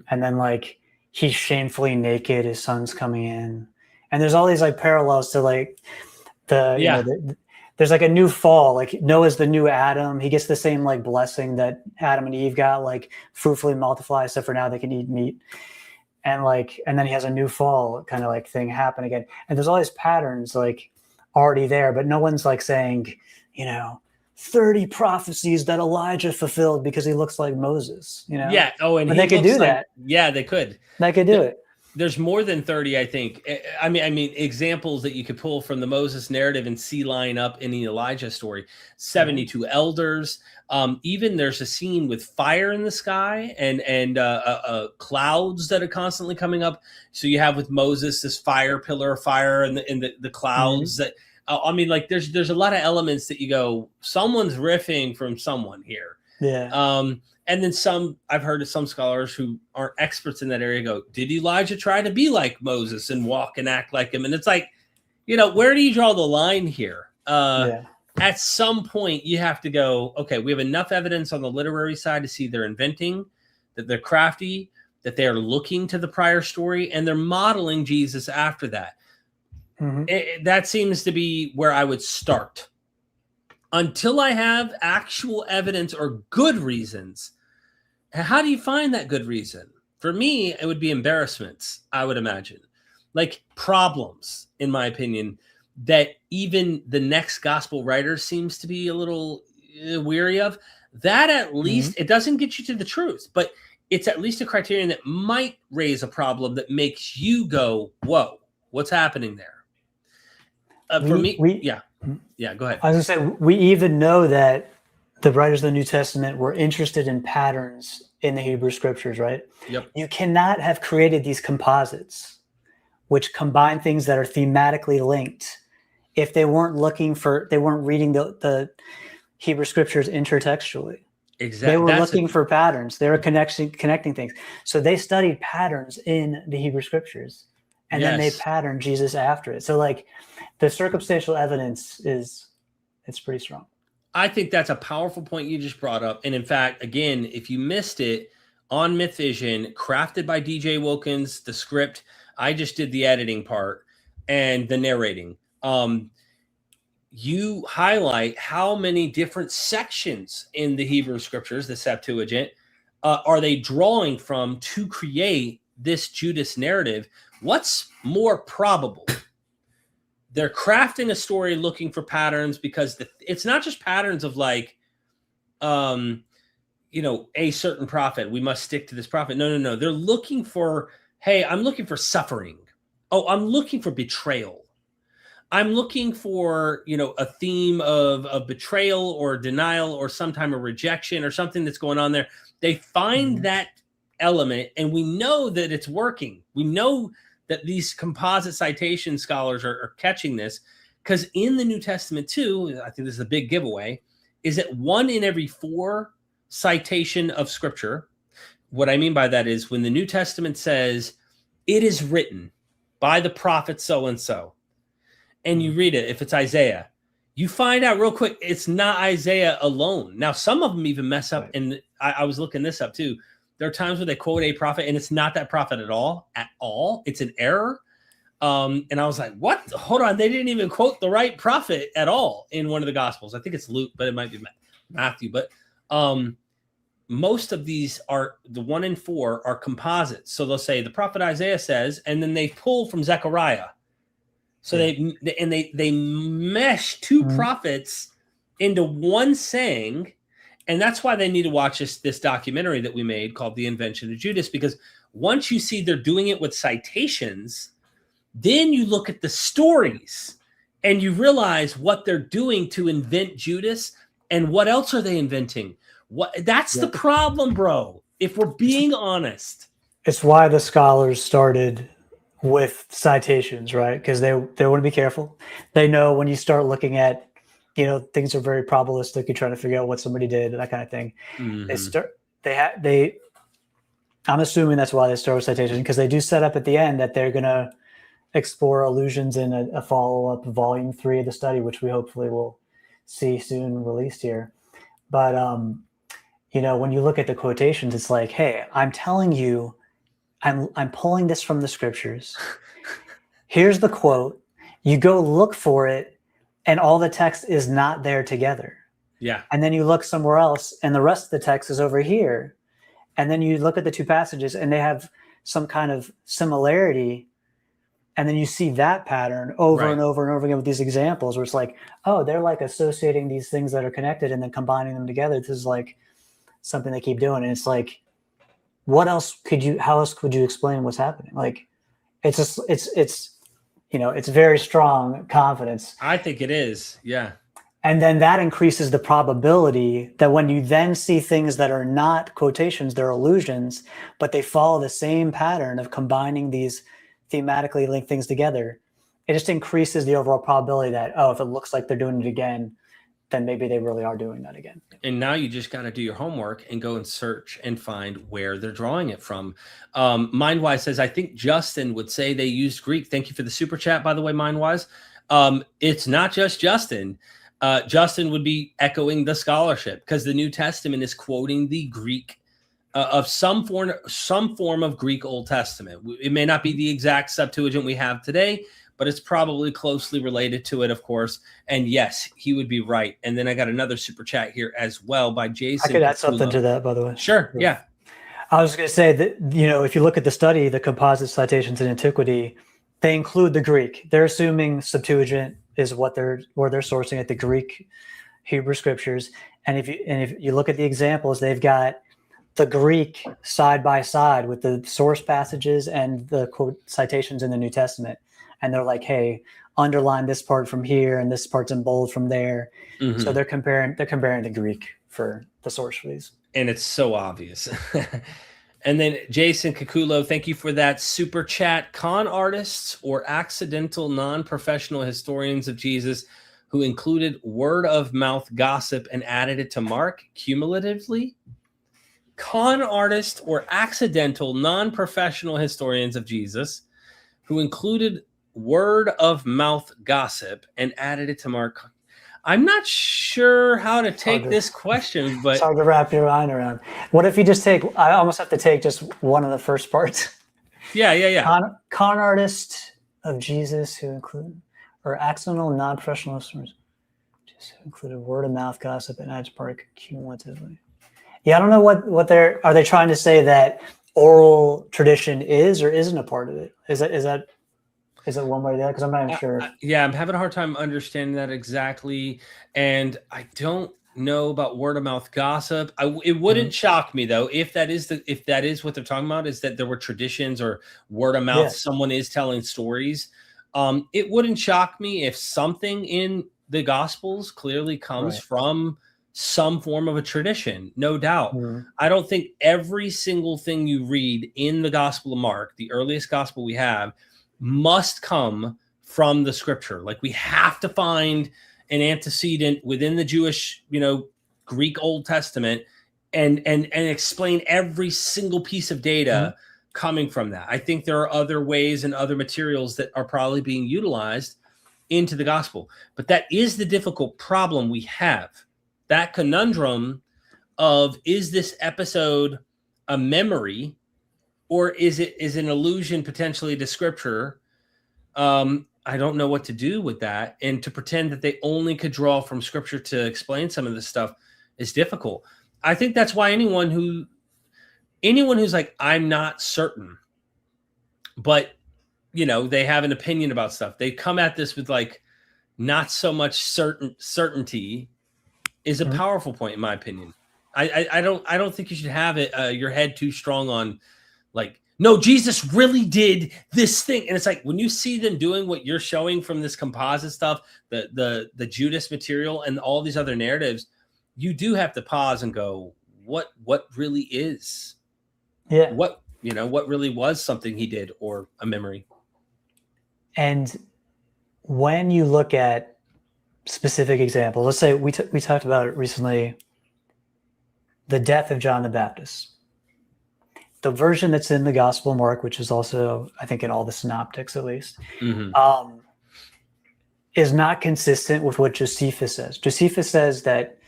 Speaker 2: and then like he's shamefully naked. His son's coming in, and there's all these like parallels to like there's like a new fall, like Noah's the new Adam. He gets the same like blessing that Adam and Eve got, like fruitfully multiply, except for now they can eat meat. And then he has a new fall kind of like thing happen again. And there's all these patterns like already there, but no one's like saying, 30 prophecies that Elijah fulfilled because he looks like Moses,
Speaker 1: Yeah. Oh, and
Speaker 2: they could do that.
Speaker 1: Yeah, they could.
Speaker 2: They could do it.
Speaker 1: There's more than 30, I think. I mean, examples that you could pull from the Moses narrative and see line up in the Elijah story. 72 elders. Even there's a scene with fire in the sky and clouds that are constantly coming up. So you have with Moses this pillar of fire and the clouds that. I mean, like there's a lot of elements that you go, someone's riffing from someone here.
Speaker 2: Yeah.
Speaker 1: And then I've heard of some scholars who aren't experts in that area go, did Elijah try to be like Moses and walk and act like him? And it's like, where do you draw the line here? At some point you have to go, okay, we have enough evidence on the literary side to see they're inventing, that they're crafty, that they're looking to the prior story, and they're modeling Jesus after that. That seems to be where I would start. Until I have actual evidence or good reasons, how do you find that good reason? For me, it would be embarrassments, I would imagine. Like problems, in my opinion, that even the next gospel writer seems to be a little weary of. That at least, it doesn't get you to the truth, but it's at least a criterion that might raise a problem that makes you go, whoa, what's happening there? For me, go ahead.
Speaker 2: I was going to say, we even know that the writers of the New Testament were interested in patterns in the Hebrew scriptures, right?
Speaker 1: Yep.
Speaker 2: You cannot have created these composites, which combine things that are thematically linked, if they weren't reading the Hebrew scriptures intertextually.
Speaker 1: Exactly.
Speaker 2: They were looking for patterns. They were connecting things. So they studied patterns in the Hebrew scriptures, and then they patterned Jesus after it. So like the circumstantial evidence it's pretty strong.
Speaker 1: I think that's a powerful point you just brought up. And in fact, again, if you missed it, on MythVision, crafted by DJ Wilkins, the script, I just did the editing part and the narrating. You highlight how many different sections in the Hebrew scriptures, the Septuagint, are they drawing from to create this Judas narrative? What's more probable? They're crafting a story looking for patterns, because it's not just patterns of like, a certain prophet. We must stick to this prophet. No. They're looking for, hey, I'm looking for suffering. Oh, I'm looking for betrayal. I'm looking for, a theme of betrayal or denial or some time of rejection or something that's going on there. They find that element, and we know that it's working. We know that these composite citation scholars are catching this, because in the New Testament too, I think this is a big giveaway, is that 1 in every 4 citation of scripture. What I mean by that is when the New Testament says it is written by the prophet so-and-so, and you read it, if it's Isaiah, you find out real quick, it's not Isaiah alone. Now, some of them even mess up. Right. And I was looking this up too. There are times where they quote a prophet and it's not that prophet at all. It's an error. And I was like, what? Hold on. They didn't even quote the right prophet at all in one of the gospels. I think it's Luke, but it might be Matthew. But most of these are, the 1 in 4 are composites. So they'll say the prophet Isaiah says, and then they pull from Zechariah. So they mesh 2 prophets into one saying. And that's why they need to watch this documentary that we made called The Invention of Judas, because once you see they're doing it with citations, then you look at the stories and you realize what they're doing to invent Judas, and what else are they inventing? That's the problem, bro, if we're being honest.
Speaker 2: It's why the scholars started with citations, right? Because they want to be careful. They know when you start looking at, things are very probabilistic. You're trying to figure out what somebody did, that kind of thing. I'm assuming that's why they start with citations, because they do set up at the end that they're going to explore allusions in a follow-up volume 3 of the study, which we hopefully will see soon released here. But, when you look at the quotations, it's like, hey, I'm telling you, I'm pulling this from the scriptures. Here's the quote. You go look for it, and all the text is not there together.
Speaker 1: Yeah.
Speaker 2: And then you look somewhere else, and the rest of the text is over here. And then you look at the 2 passages, and they have some kind of similarity. And then you see that pattern over and over and over again with these examples, where it's like, oh, they're like associating these things that are connected and then combining them together. This is like something they keep doing. And it's like, how else could you explain what's happening? Like, it's very strong confidence.
Speaker 1: I think it is. Yeah.
Speaker 2: And then that increases the probability that when you then see things that are not quotations, they're allusions, but they follow the same pattern of combining these thematically linked things together, it just increases the overall probability that, if it looks like they're doing it again, then maybe they really are doing that again.
Speaker 1: And now you just got to do your homework and go and search and find where they're drawing it from. Mindwise says, I think Justin would say they used Greek. Thank you for the super chat, by the way, Mindwise. It's not just Justin. Justin would be echoing the scholarship because the New Testament is quoting the Greek of some form of Greek Old Testament. It may not be the exact Septuagint we have today, but it's probably closely related to it, of course. And yes, he would be right. And then I got another super chat here as well by Jason.
Speaker 2: I could add something to that, by the way.
Speaker 1: Sure, yeah.
Speaker 2: I was going to say that, if you look at the study, the composite citations in antiquity, they include the Greek. They're assuming Septuagint is where they're sourcing at, the Greek Hebrew scriptures. And if you look at the examples, they've got the Greek side by side with the source passages and the quote citations in the New Testament. And they're like, hey, underline this part from here and this part's in bold from there. Mm-hmm. So they're comparing the Greek for the source for these.
Speaker 1: And it's so obvious. And then Jason Kakulo, thank you for that super chat. Con artists or accidental non-professional historians of Jesus who included word of mouth gossip and added it to Mark cumulatively? Con artists or accidental non-professional historians of Jesus who included word of mouth gossip and added it to Mark. I'm not sure how to take this question, but
Speaker 2: it's hard to wrap your mind around. What if you just I almost have to take just one of the first parts.
Speaker 1: Yeah.
Speaker 2: Con artist of Jesus who include, or accidental non-professional listeners, just who included word of mouth gossip and added to Mark cumulatively. Yeah, I don't know what are they trying to say that oral tradition is or isn't a part of it? Is it one way or the other? Because I'm not even sure.
Speaker 1: I'm having a hard time understanding that exactly. And I don't know about word of mouth gossip. It wouldn't shock me though, if that is what they're talking about, is that there were traditions or word of mouth, someone is telling stories. It wouldn't shock me if something in the Gospels clearly comes from some form of a tradition, no doubt. I don't think every single thing you read in the Gospel of Mark, the earliest gospel we have, must come from the scripture. Like, we have to find an antecedent within the Jewish, Greek Old Testament and explain every single piece of data coming from that. I think there are other ways and other materials that are probably being utilized into the gospel, but that is the difficult problem we have. That conundrum of, is this episode a memory or is an allusion potentially to scripture? I don't know what to do with that. And to pretend that they only could draw from scripture to explain some of this stuff is difficult. I think that's why anyone who's like, I'm not certain, but they have an opinion about stuff, they come at this with like not so much certainty, is a powerful point in my opinion. I don't think you should have your head too strong on like, no, Jesus really did this thing. And it's like, when you see them doing what you're showing from this composite stuff, the Judas material and all these other narratives, you do have to pause and go, what really is?
Speaker 2: Yeah.
Speaker 1: What really was something he did or a memory?
Speaker 2: And when you look at specific examples, let's say we talked about it recently, the death of John the Baptist. The version that's in the Gospel of Mark, which is also, I think, in all the synoptics at least, is not consistent with what Josephus says. Josephus says that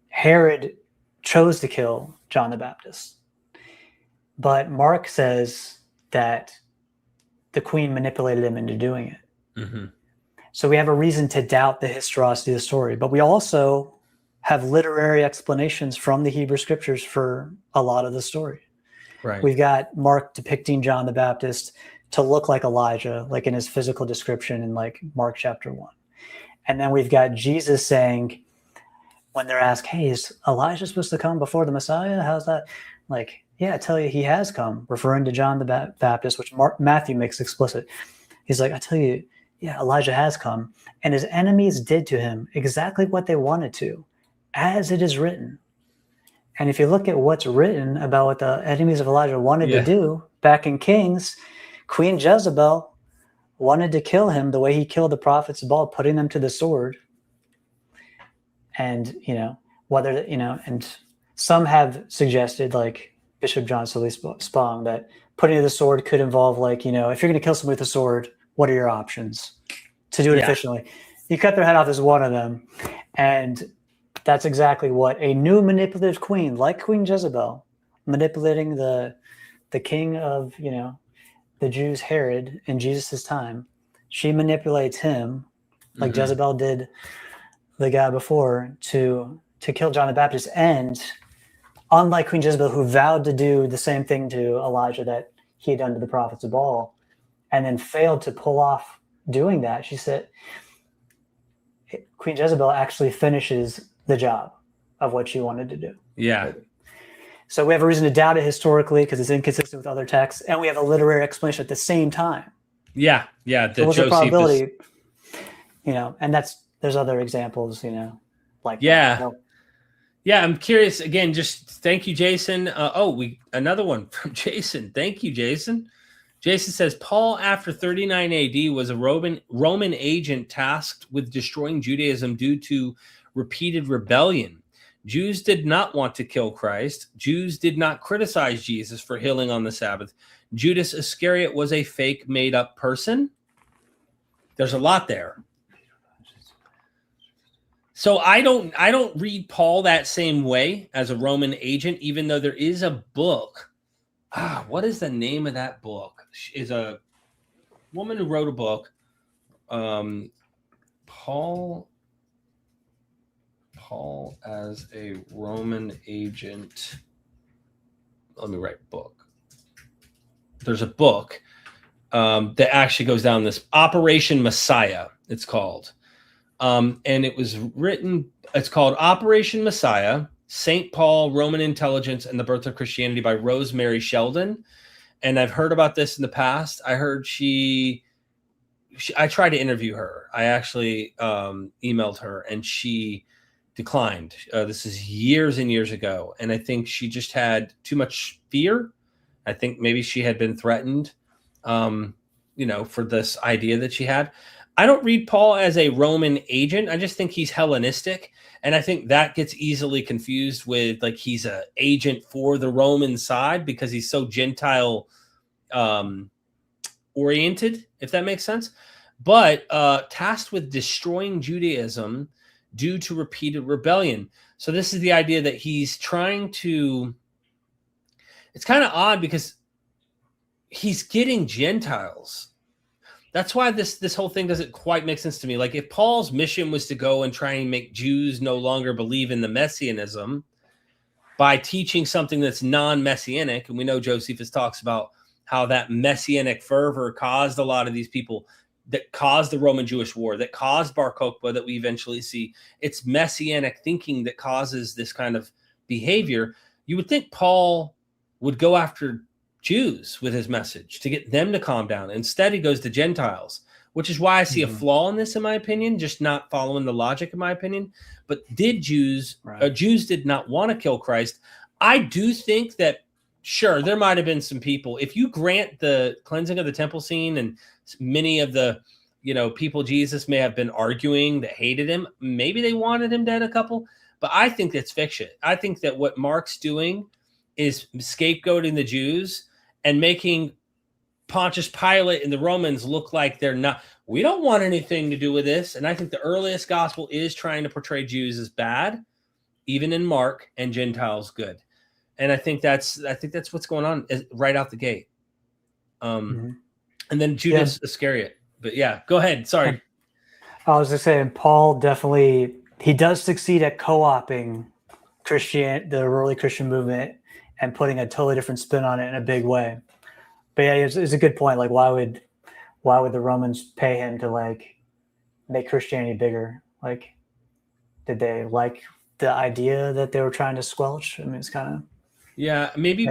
Speaker 2: Herod chose to kill John the Baptist. But Mark says that the queen manipulated him into doing it. So we have a reason to doubt the historicity of the story. But we also have literary explanations from the Hebrew scriptures for a lot of the story.
Speaker 1: Right.
Speaker 2: We've got Mark depicting John the Baptist to look like Elijah, like in his physical description in like Mark chapter 1. And then we've got Jesus saying, when they're asked, hey, is Elijah supposed to come before the Messiah? How's that? Like, yeah, I tell you, he has come, referring to John the Baptist, which Matthew makes explicit. He's like, I tell you, yeah, Elijah has come, and his enemies did to him exactly what they wanted to, as it is written. And if you look at what's written about what the enemies of Elijah wanted to do back in Kings, Queen Jezebel wanted to kill him the way he killed the prophets of Baal, putting them to the sword. And, whether, and some have suggested, like Bishop John Sully Spong, that putting to the sword could involve, like, if you're going to kill somebody with a sword, what are your options to do it efficiently? You cut their head off as one of them. And that's exactly what a new manipulative queen, like Queen Jezebel, manipulating the king of, the Jews, Herod, in Jesus' time. She manipulates him like Jezebel did the guy before to kill John the Baptist. And unlike Queen Jezebel, who vowed to do the same thing to Elijah that he had done to the prophets of Baal, and then failed to pull off doing that, she said, Queen Jezebel actually finishes the job of what she wanted to do.
Speaker 1: Yeah.
Speaker 2: So we have a reason to doubt it historically because it's inconsistent with other texts, and we have a literary explanation at the same time.
Speaker 1: Yeah.
Speaker 2: So what's the probability? And there's other examples, like that.
Speaker 1: Yeah, I'm curious. Again, just thank you, Jason. Another one from Jason. Thank you, Jason. Jason says, Paul, after 39 AD, was a Roman agent tasked with destroying Judaism due to repeated rebellion. Jews did not want to kill Christ. Jews did not criticize Jesus for healing on the Sabbath. Judas Iscariot was a fake, made-up person. There's a lot there. So I don't read Paul that same way as a Roman agent, even though there is a book. What is the name of that book? Is a woman who wrote a book. Paul as a Roman agent. Let me write book. There's a book that actually goes down this Operation Messiah, it's called. And it was written, it's called Operation Messiah, St. Paul, Roman Intelligence, and the Birth of Christianity by Rosemary Sheldon. And I've heard about this in the past. I heard I tried to interview her. I actually emailed her and she declined. This is years and years ago. And I think she just had too much fear. I think maybe she had been threatened, for this idea that she had. I don't read Paul as a Roman agent. I just think he's Hellenistic. And I think that gets easily confused with, like, he's an agent for the Roman side because he's so Gentile oriented, if that makes sense. But tasked with destroying Judaism due to repeated rebellion. So this is the idea that he's trying to, it's kind of odd because he's getting Gentiles. That's why this whole thing doesn't quite make sense to me. Like, if Paul's mission was to go and try and make Jews no longer believe in the messianism by teaching something that's non-messianic, and we know Josephus talks about how that messianic fervor caused a lot of these people, that caused the Roman Jewish War, that caused Bar Kokhba that we eventually see. It's messianic thinking that causes this kind of behavior. You would think Paul would go after Jews with his message to get them to calm down. Instead, he goes to Gentiles, which is why I see a flaw in this, in my opinion, just not following the logic, in my opinion. But Jews did not want to kill Christ. I do think that, sure, there might have been some people, if you grant the cleansing of the temple scene and many of the, people Jesus may have been arguing that hated him, maybe they wanted him dead, a couple, but I think that's fiction. I think that what Mark's doing is scapegoating the Jews and making Pontius Pilate and the Romans look like they're not, we don't want anything to do with this. And I think the earliest gospel is trying to portray Jews as bad, even in Mark, and Gentiles good. And I think that's what's going on right out the gate. And then Judas Iscariot. But yeah, go ahead. Sorry.
Speaker 2: I was just saying, Paul definitely, he does succeed at co-opting the early Christian movement and putting a totally different spin on it in a big way. But yeah, it's a good point. Like, why would the Romans pay him to, like, make Christianity bigger? Like, did they like the idea that they were trying to squelch? I mean, it's kind of,
Speaker 1: maybe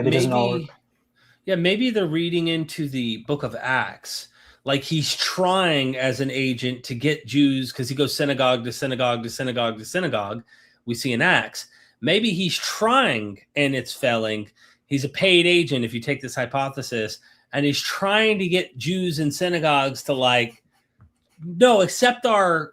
Speaker 2: Yeah,
Speaker 1: maybe they're reading into the book of Acts. Like, he's trying as an agent to get Jews, because he goes synagogue to synagogue to synagogue to synagogue. We see in Acts. Maybe he's trying and it's failing. He's a paid agent, if you take this hypothesis, and he's trying to get Jews in synagogues to, like, no, accept our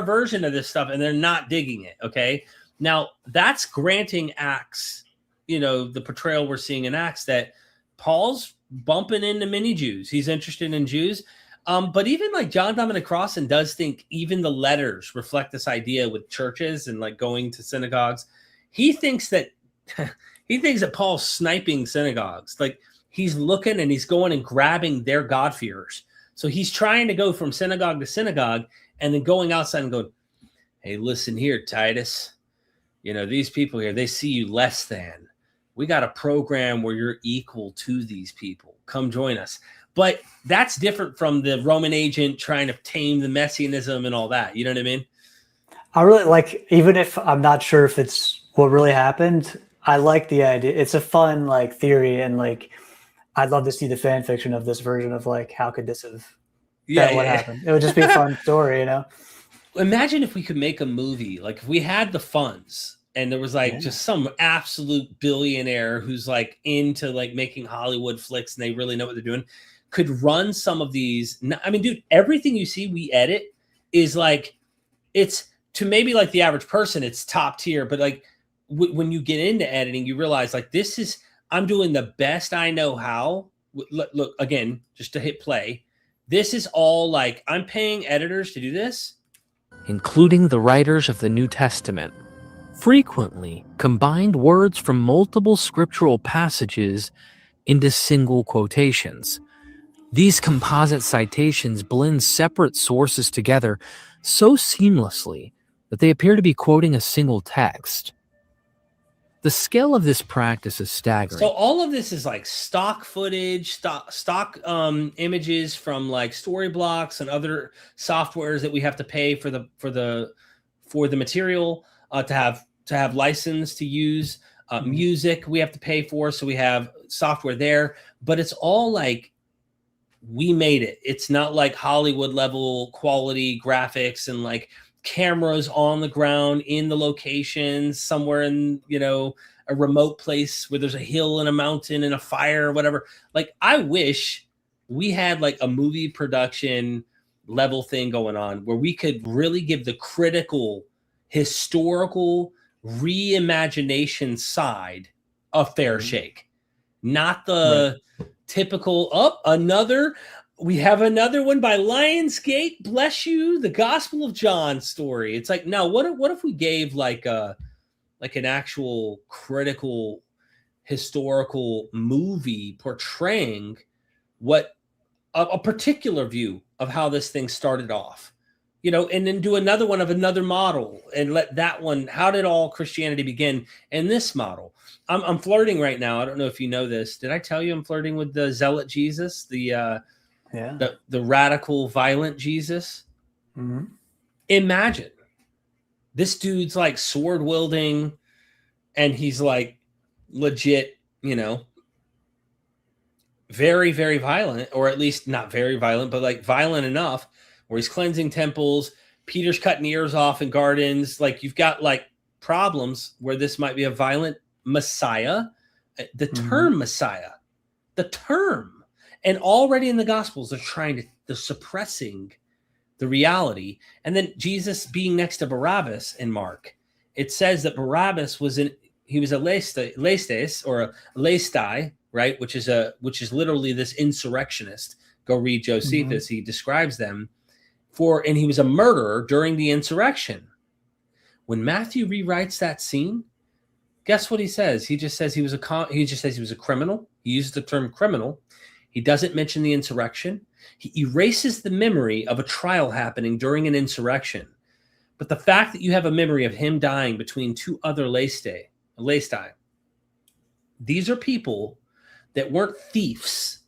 Speaker 1: version of this stuff, and they're not digging it. Okay, now that's granting Acts, the portrayal we're seeing in Acts that Paul's bumping into many Jews. He's interested in Jews. But even like John Dominic Crossan does think even the letters reflect this idea with churches and like going to synagogues. He thinks that Paul's sniping synagogues. Like he's looking and he's going and grabbing their God-fearers. So he's trying to go from synagogue to synagogue and then going outside and going, hey, listen here, Titus. These people here, they see you less than. We got a program where you're equal to these people. Come join us. But that's different from the Roman agent trying to tame the messianism and all that. You know what I mean?
Speaker 2: I really like, even if I'm not sure if it's what really happened, I like the idea. It's a fun like theory, and like I'd love to see the fan fiction of this version of like how could this have what happened. It would just be a fun story,
Speaker 1: Imagine if we could make a movie, like if we had the funds and there was like just some absolute billionaire who's like into like making Hollywood flicks and they really know what they're doing, could run some of these. I mean, dude, everything you see we edit is like, it's to maybe like the average person, it's top tier, but like when you get into editing, you realize like I'm doing the best I know how. Look, again, just to hit play. This is all like, I'm paying editors to do this.
Speaker 3: Including the writers of the New Testament, frequently combined words from multiple scriptural passages into single quotations. These composite citations blend separate sources together so seamlessly that they appear to be quoting a single text. The scale of this practice is staggering.
Speaker 1: So all of this is like stock footage, stock images from like Storyblocks and other softwares that we have to pay for the material to have license to use. Music we have to pay for, so we have software there. But it's all like we made it. It's not like Hollywood level quality graphics and like cameras on the ground in the locations somewhere in, a remote place where there's a hill and a mountain and a fire or whatever. Like, I wish we had like a movie production level thing going on where we could really give the critical historical reimagination side a fair shake, not the typical, we have another one by Lionsgate, bless you, the Gospel of John story. It's like, no, what if we gave like an actual critical historical movie portraying what a particular view of how this thing started off, and then do another one of another model and let that one, how did all Christianity begin in this model? I'm flirting right now. I don't know if you know this. Did I tell you I'm flirting with the zealot Jesus, the radical, violent Jesus?
Speaker 2: Mm-hmm.
Speaker 1: Imagine this dude's like sword wielding, and he's like legit, very, very violent, or at least not very violent, but like violent enough where he's cleansing temples. Peter's cutting ears off in gardens. Like, you've got like problems where this might be a violent Messiah. The term Messiah, and already in the Gospels, they're suppressing the reality. And then Jesus being next to Barabbas in Mark, it says that Barabbas was a lestes or a lestai, right? Which is literally this insurrectionist. Go read Josephus. He describes them and he was a murderer during the insurrection. When Matthew rewrites that scene, guess what he says? He just says he was a criminal. He uses the term criminal. He doesn't mention the insurrection. He erases the memory of a trial happening during an insurrection. But the fact that you have a memory of him dying between two other lestai, these are people that weren't thieves.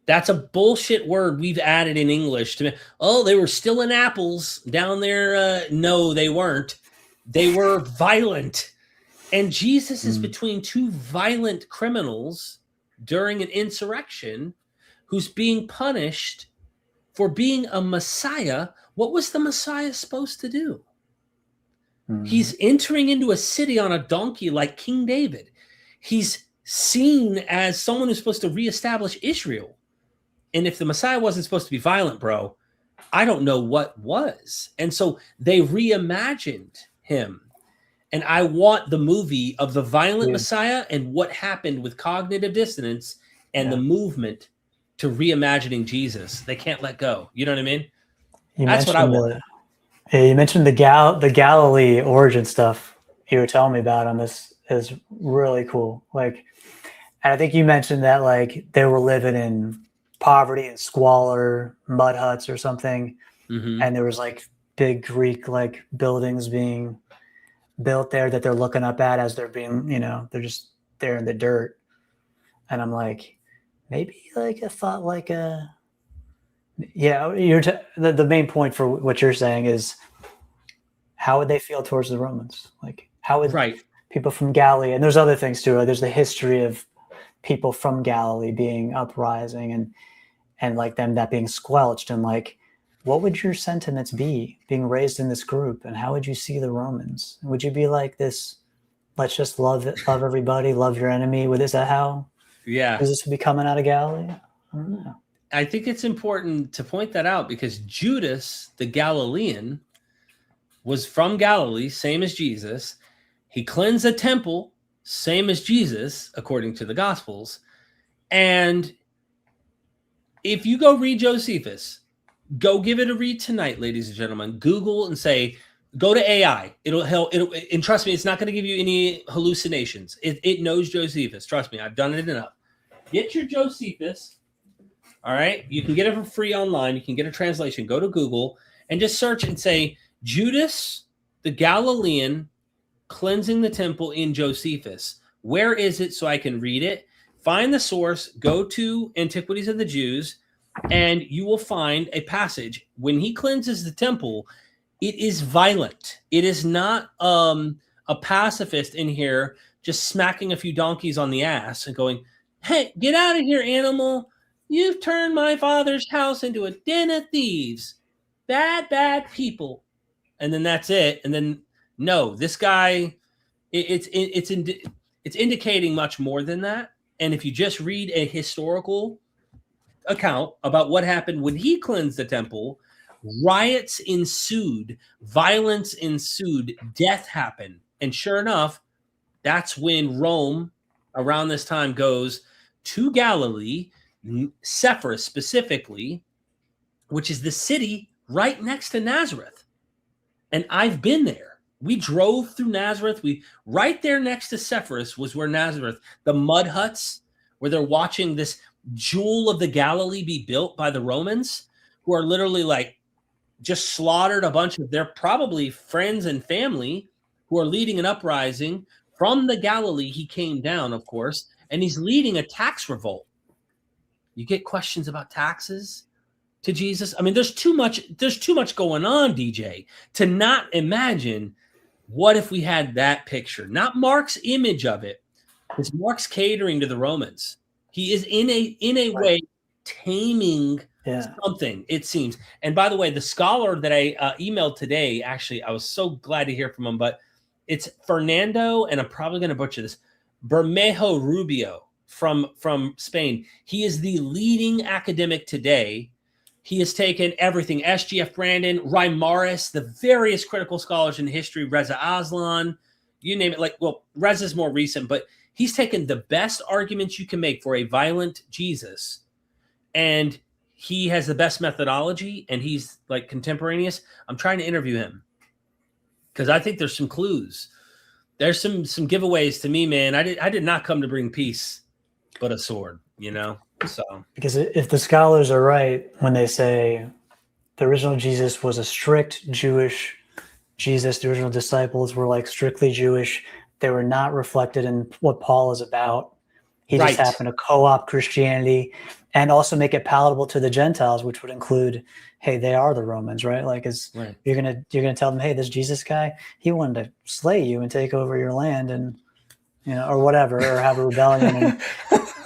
Speaker 1: That's a bullshit word we've added in English to me. Oh, they were stealing apples down there. No, they weren't. They were violent. And Jesus is between two violent criminals during an insurrection who's being punished for being a Messiah. What was the Messiah supposed to do? He's entering into a city on a donkey like King David. He's seen as someone who's supposed to reestablish Israel. And if the Messiah wasn't supposed to be violent, bro, I don't know what was. And so they reimagined him. And I want the movie of the violent Messiah and what happened with cognitive dissonance and the movement to reimagining Jesus. They can't let go. You know what I mean? That's what I want.
Speaker 2: You mentioned the Galilee origin stuff you were telling me about on this is really cool. Like, and I think you mentioned that like they were living in poverty and squalor, mud huts or something.
Speaker 1: Mm-hmm.
Speaker 2: And there was like big Greek like buildings being built there that they're looking up at as they're being, they're just there in the dirt. And I'm like, maybe like a thought like the main point for what you're saying is how would they feel towards the Romans? Like how would people from Galilee, and there's other things too. There's the history of people from Galilee being uprising and like them that being squelched, and like what would your sentiments be being raised in this group, and how would you see the Romans? Would you be like this, let's just love everybody, love your enemy? Is that how is this be coming out of Galilee? I don't know.
Speaker 1: I think it's important to point that out because Judas, the Galilean, was from Galilee, same as Jesus. He cleansed the temple, same as Jesus, according to the Gospels. And if you go read Josephus, go give it a read tonight, ladies and gentlemen. Google and say, go to AI. It'll help. And trust me, it's not going to give you any hallucinations. It knows Josephus. Trust me, I've done it enough. Get your Josephus. All right. You can get it for free online. You can get a translation. Go to Google and just search and say Judas, the Galilean, cleansing the temple in Josephus. Where is it so I can read it? Find the source. Go to Antiquities of the Jews, and you will find a passage. When he cleanses the temple, it is violent. It is not a pacifist in here just smacking a few donkeys on the ass and going, hey, get out of here, animal. You've turned my father's house into a den of thieves. Bad, bad people. And then that's it. And then, no, this guy, it's indicating much more than that. And if you just read a historical account about what happened when he cleansed the temple, riots ensued, violence ensued, death happened. And sure enough, that's when Rome around this time goes to Galilee, Sepphoris specifically, which is the city right next to Nazareth. And I've been there. We drove through Nazareth. Right there next to Sepphoris was where Nazareth, the mud huts, where they're watching this jewel of the Galilee be built by the Romans, who are literally like just slaughtered a bunch of their probably friends and family who are leading an uprising from the Galilee. He came down, of course, and he's leading a tax revolt. You get questions about taxes to Jesus. I mean, there's too much going on, DJ, to not imagine what if we had that picture, not Mark's image of it. It's Mark's catering to the Romans. He is in a way taming something, it seems. And by the way, the scholar that I emailed today, actually, I was so glad to hear from him, but it's Fernando, and I'm probably going to butcher this, Bermejo Rubio from Spain. He is the leading academic today. He has taken everything, SGF Brandon, Reimaris, the various critical scholars in history, Reza Aslan, you name it. Reza's more recent, but he's taken the best arguments you can make for a violent Jesus, and he has the best methodology, and he's like contemporaneous. I'm trying to interview him because I think there's some clues. There's some giveaways to me, man. I did not come to bring peace, but a sword, So
Speaker 2: because if the scholars are right when they say the original Jesus was a strict Jewish Jesus, the original disciples were like strictly Jewish. They were not reflected in what Paul is about. He just happened to co-opt Christianity and also make it palatable to the Gentiles, which would include, hey, they are the Romans, right? Like, you're gonna tell them, hey, this Jesus guy, he wanted to slay you and take over your land, and or whatever, or have a rebellion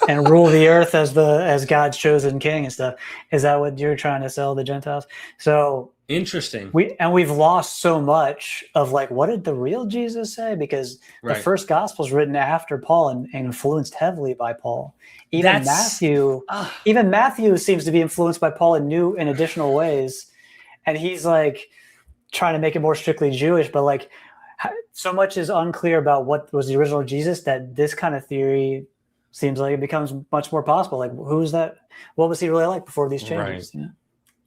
Speaker 2: and rule the earth as God's chosen king and stuff. Is that what you're trying to sell the Gentiles? So
Speaker 1: interesting.
Speaker 2: We've lost so much of like, what did the real Jesus say? Because the first gospel is written after Paul and influenced heavily by Paul. Even Matthew seems to be influenced by Paul in new and additional ways. and he's like trying to make it more strictly Jewish, but like so much is unclear about what was the original Jesus that this kind of theory seems like it becomes much more possible. Like, who's that? What was he really like before these changes?
Speaker 1: Right.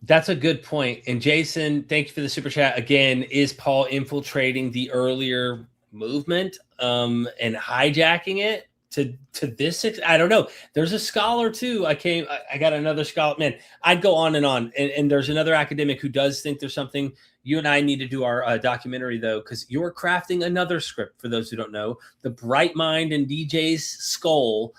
Speaker 1: That's a good point. And Jason, thank you for the super chat again. Is Paul infiltrating the earlier movement and hijacking it to this? I don't know. There's a scholar too. I got another scholar. Man, I'd go on. And there's another academic who does think there's something. You and I need to do our documentary though, because you're crafting another script. For those who don't know, the Bright Mind and DJ's Skull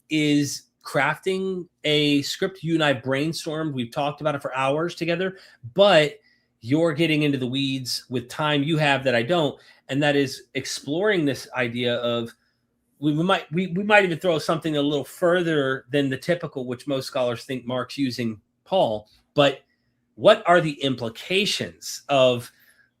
Speaker 1: is crafting a script. You and I brainstormed. We've talked about it for hours together, but you're getting into the weeds with time you have that I don't, and that is exploring this idea of we might even throw something a little further than the typical, which most scholars think Mark's using Paul, but what are the implications of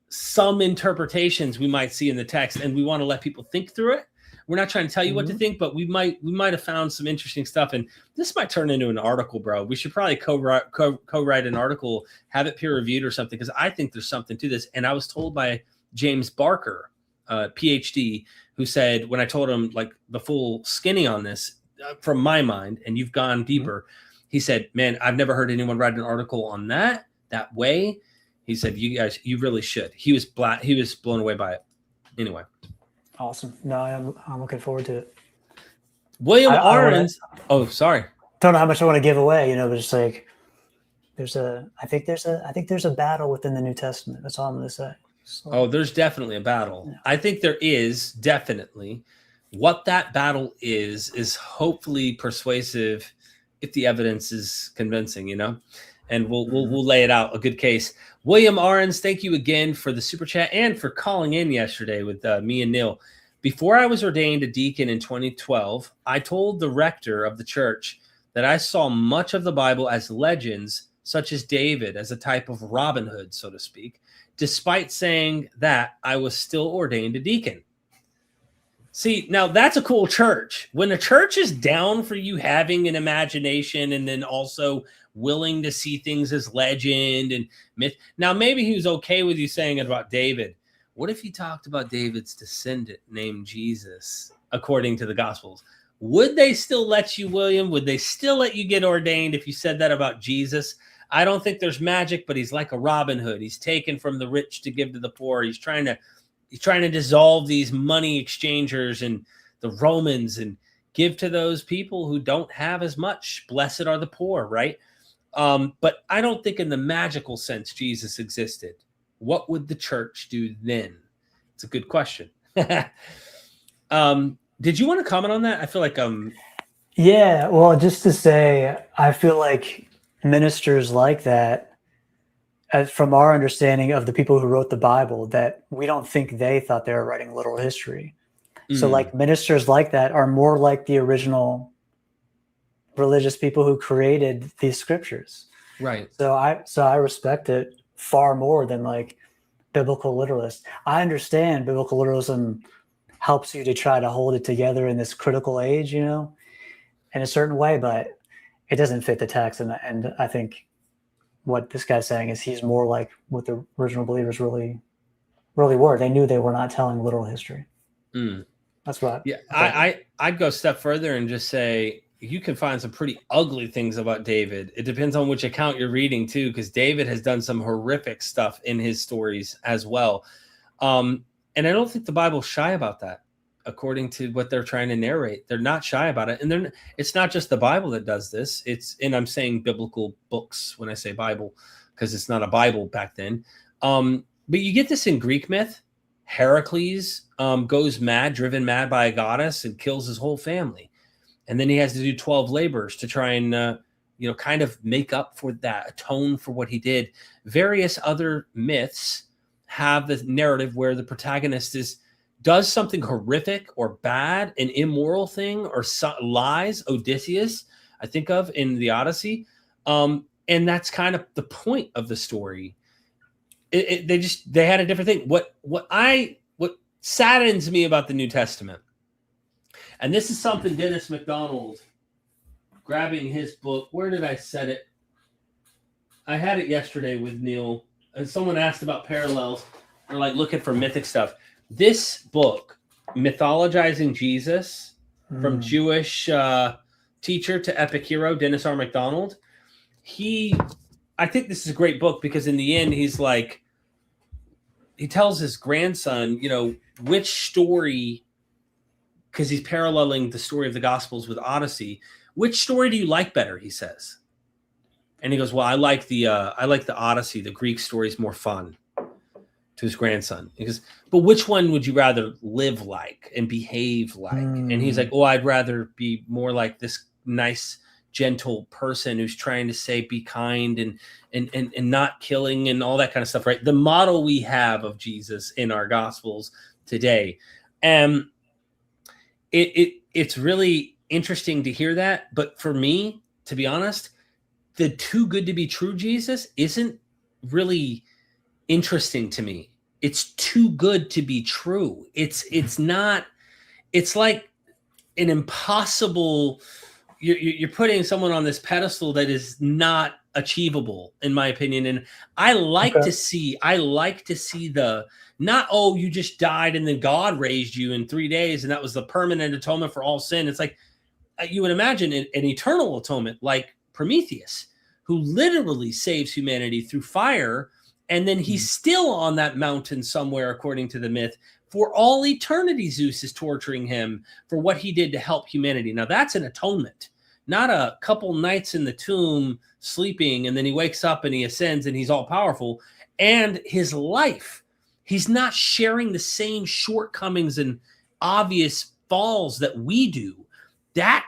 Speaker 1: some interpretations we might see in the text? And we want to let people think through it. We're not trying to tell you what to think, but we might have found some interesting stuff. And this might turn into an article, bro. We should probably co-write an article, have it peer reviewed or something, because I think there's something to this. And I was told by James Barker, PhD, who said, when I told him like the full skinny on this from my mind, and you've gone deeper, he said, man, I've never heard anyone write an article on that way. He said, you guys, you really should. He was blown away by it. Anyway.
Speaker 2: Awesome. No, I'm looking forward to it.
Speaker 1: William Arons. Oh, sorry.
Speaker 2: Don't know how much I want to give away, but just like I think there's a battle within the New Testament. That's all I'm going to say. So,
Speaker 1: there's definitely a battle. Yeah. I think there is definitely. What that battle is hopefully persuasive if the evidence is convincing, and we'll lay it out, a good case. William Arons, thank you again for the super chat and for calling in yesterday with me and Neil. Before I was ordained a deacon in 2012, I told the rector of the church that I saw much of the Bible as legends, such as David, as a type of Robin Hood, so to speak, despite saying that I was still ordained a deacon. See, now that's a cool church. When a church is down for you having an imagination and then also willing to see things as legend and myth. Now, maybe he was okay with you saying it about David. What if he talked about David's descendant named Jesus, according to the Gospels? Would they still let you, William? Would they still let you get ordained if you said that about Jesus? I don't think there's magic, but he's like a Robin Hood. He's taken from the rich to give to the poor. He's trying to dissolve these money exchangers and the Romans and give to those people who don't have as much. Blessed are the poor, right? But I don't think in the magical sense Jesus existed. What would the church do then? It's a good question. Did you want to comment on that? I feel like
Speaker 2: yeah, well, just to say, I feel like ministers like that, from our understanding of the people who wrote the Bible, that we don't think they thought they were writing literal history. So like ministers like that are more like the original religious people who created these scriptures. Right. So I respect it far more than like biblical literalists. I understand biblical literalism helps you to try to hold it together in this critical age, in a certain way, but it doesn't fit the text. And I think what this guy's saying is he's more like what the original believers really were. They knew they were not telling literal history. That's what. Yeah,
Speaker 1: I'd go a step further and just say you can find some pretty ugly things about David. It depends on which account you're reading too, because David has done some horrific stuff in his stories as well. And I don't think the Bible's shy about that. According to what they're trying to narrate, they're not shy about it. And it's not just the Bible that does this. And I'm saying biblical books when I say Bible, because it's not a Bible back then. But you get this in Greek myth. Heracles goes mad, driven mad by a goddess, and kills his whole family. And then he has to do 12 labors to try and, kind of make up for that, atone for what he did. Various other myths have the narrative where the protagonist does something horrific or bad, an immoral thing, or lies. Odysseus, I think of in the Odyssey. And that's kind of the point of the story. They had a different thing. What saddens me about the New Testament, and this is something Dennis MacDonald, grabbing his book. Where did I set it? I had it yesterday with Neil. Someone asked about parallels or like looking for mythic stuff. This book, Mythologizing Jesus, from Jewish teacher to epic hero, Dennis R. MacDonald. I think this is a great book because in the end, he's like, he tells his grandson, which story, because he's paralleling the story of the Gospels with Odyssey. Which story do you like better? He says. And he goes, well, I like the Odyssey. The Greek story is more fun, to his grandson. He goes, but which one would you rather live like and behave like? And he's like, oh, I'd rather be more like this nice, gentle person who's trying to say, be kind and not killing and all that kind of stuff, right? The model we have of Jesus in our Gospels today. It's really interesting to hear that. But for me, to be honest, the too good to be true Jesus isn't really interesting to me. It's too good to be true. It's not, it's like an impossible, you're putting someone on this pedestal that is not achievable, in my opinion. And I like to see the, not, oh, you just died and then God raised you in 3 days and that was the permanent atonement for all sin. It's like, you would imagine an eternal atonement like Prometheus, who literally saves humanity through fire. And then he's still on that mountain somewhere, according to the myth, for all eternity. Zeus is torturing him for what he did to help humanity. Now that's an atonement, not a couple nights in the tomb sleeping. And then he wakes up and he ascends and he's all powerful. And his life, he's not sharing the same shortcomings and obvious falls that we do. That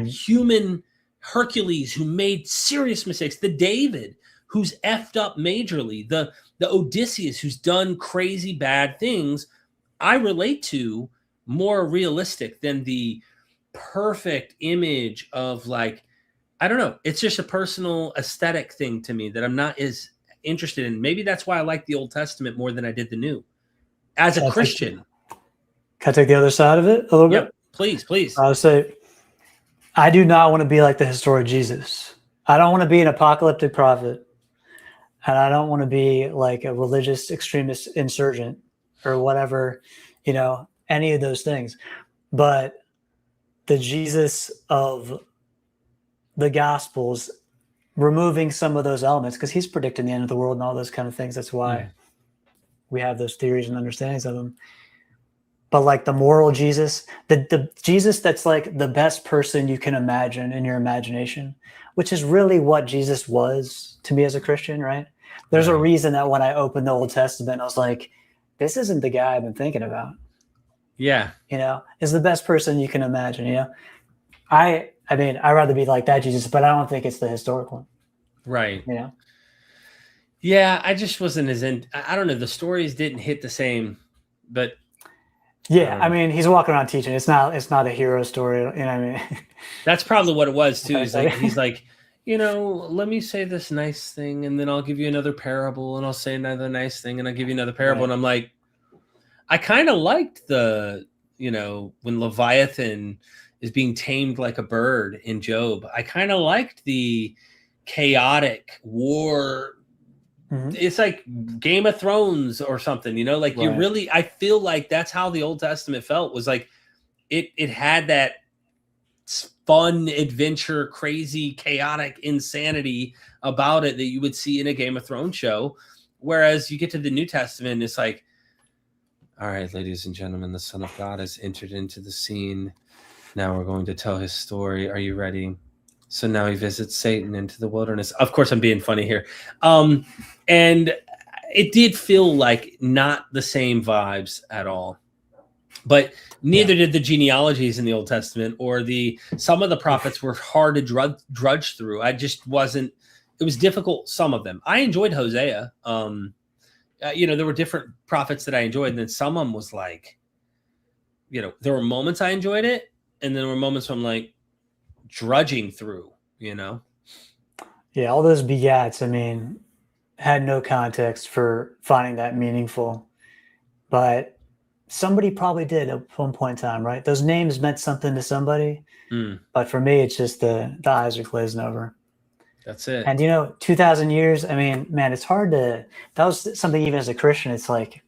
Speaker 1: human Hercules who made serious mistakes, the David who's effed up majorly, the Odysseus who's done crazy bad things, I relate to more realistic than the perfect image of, like, I don't know. It's just a personal aesthetic thing to me that I'm not as interested in. Maybe that's why I like the Old Testament more than I did the New. As a Christian.
Speaker 2: Can I take the other side of it a little bit?
Speaker 1: Please.
Speaker 2: I would say, I do not want to be like the historic Jesus. I don't want to be an apocalyptic prophet. And I don't want to be like a religious extremist insurgent or whatever, any of those things. But the Jesus of the Gospels, removing some of those elements, because he's predicting the end of the world and all those kind of things. That's why we have those theories and understandings of them. But like the moral Jesus, the Jesus that's like the best person you can imagine in your imagination, which is really what Jesus was to me as a Christian, right? There's a reason that when I opened the Old Testament, I was like, this isn't the guy I've been thinking about.
Speaker 1: Yeah.
Speaker 2: Is the best person you can imagine, I mean, I'd rather be like that Jesus, but I don't think it's the historic one.
Speaker 1: Right. Yeah, I just wasn't I don't know. The stories didn't hit the same, but
Speaker 2: yeah, I mean, he's walking around teaching. It's not a hero story. What I mean?
Speaker 1: That's probably what it was too. He's like, let me say this nice thing, and then I'll give you another parable, and I'll say another nice thing, and I'll give you another parable. Right. And I'm like, I kind of liked the, when Leviathan is being tamed like a bird in Job. I kind of liked the chaotic war. It's like Game of Thrones or something, you really, I feel like that's how the Old Testament felt, was like it had that fun adventure, crazy, chaotic insanity about it that you would see in a Game of Thrones show. Whereas you get to the New Testament, it's like, all right, ladies and gentlemen, the Son of God has entered into the scene. Now we're going to tell his story. Are you ready? So now he visits Satan into the wilderness. Of course, I'm being funny here. And it did feel like not the same vibes at all. But neither did the genealogies in the Old Testament, or some of the prophets were hard to drudge through. I just wasn't, it was difficult, some of them. I enjoyed Hosea. There were different prophets that I enjoyed, and then some of them was like, there were moments I enjoyed it, and then there were moments where I'm like drudging through, Yeah,
Speaker 2: all those begats, I mean, had no context for finding that meaningful, but somebody probably did at one point in time, right? Those names meant something to somebody, but for me, it's just the eyes are glazing over.
Speaker 1: That's it.
Speaker 2: And, you know, 2,000 years, I mean, man, it's hard to, that was something even as a Christian, it's like,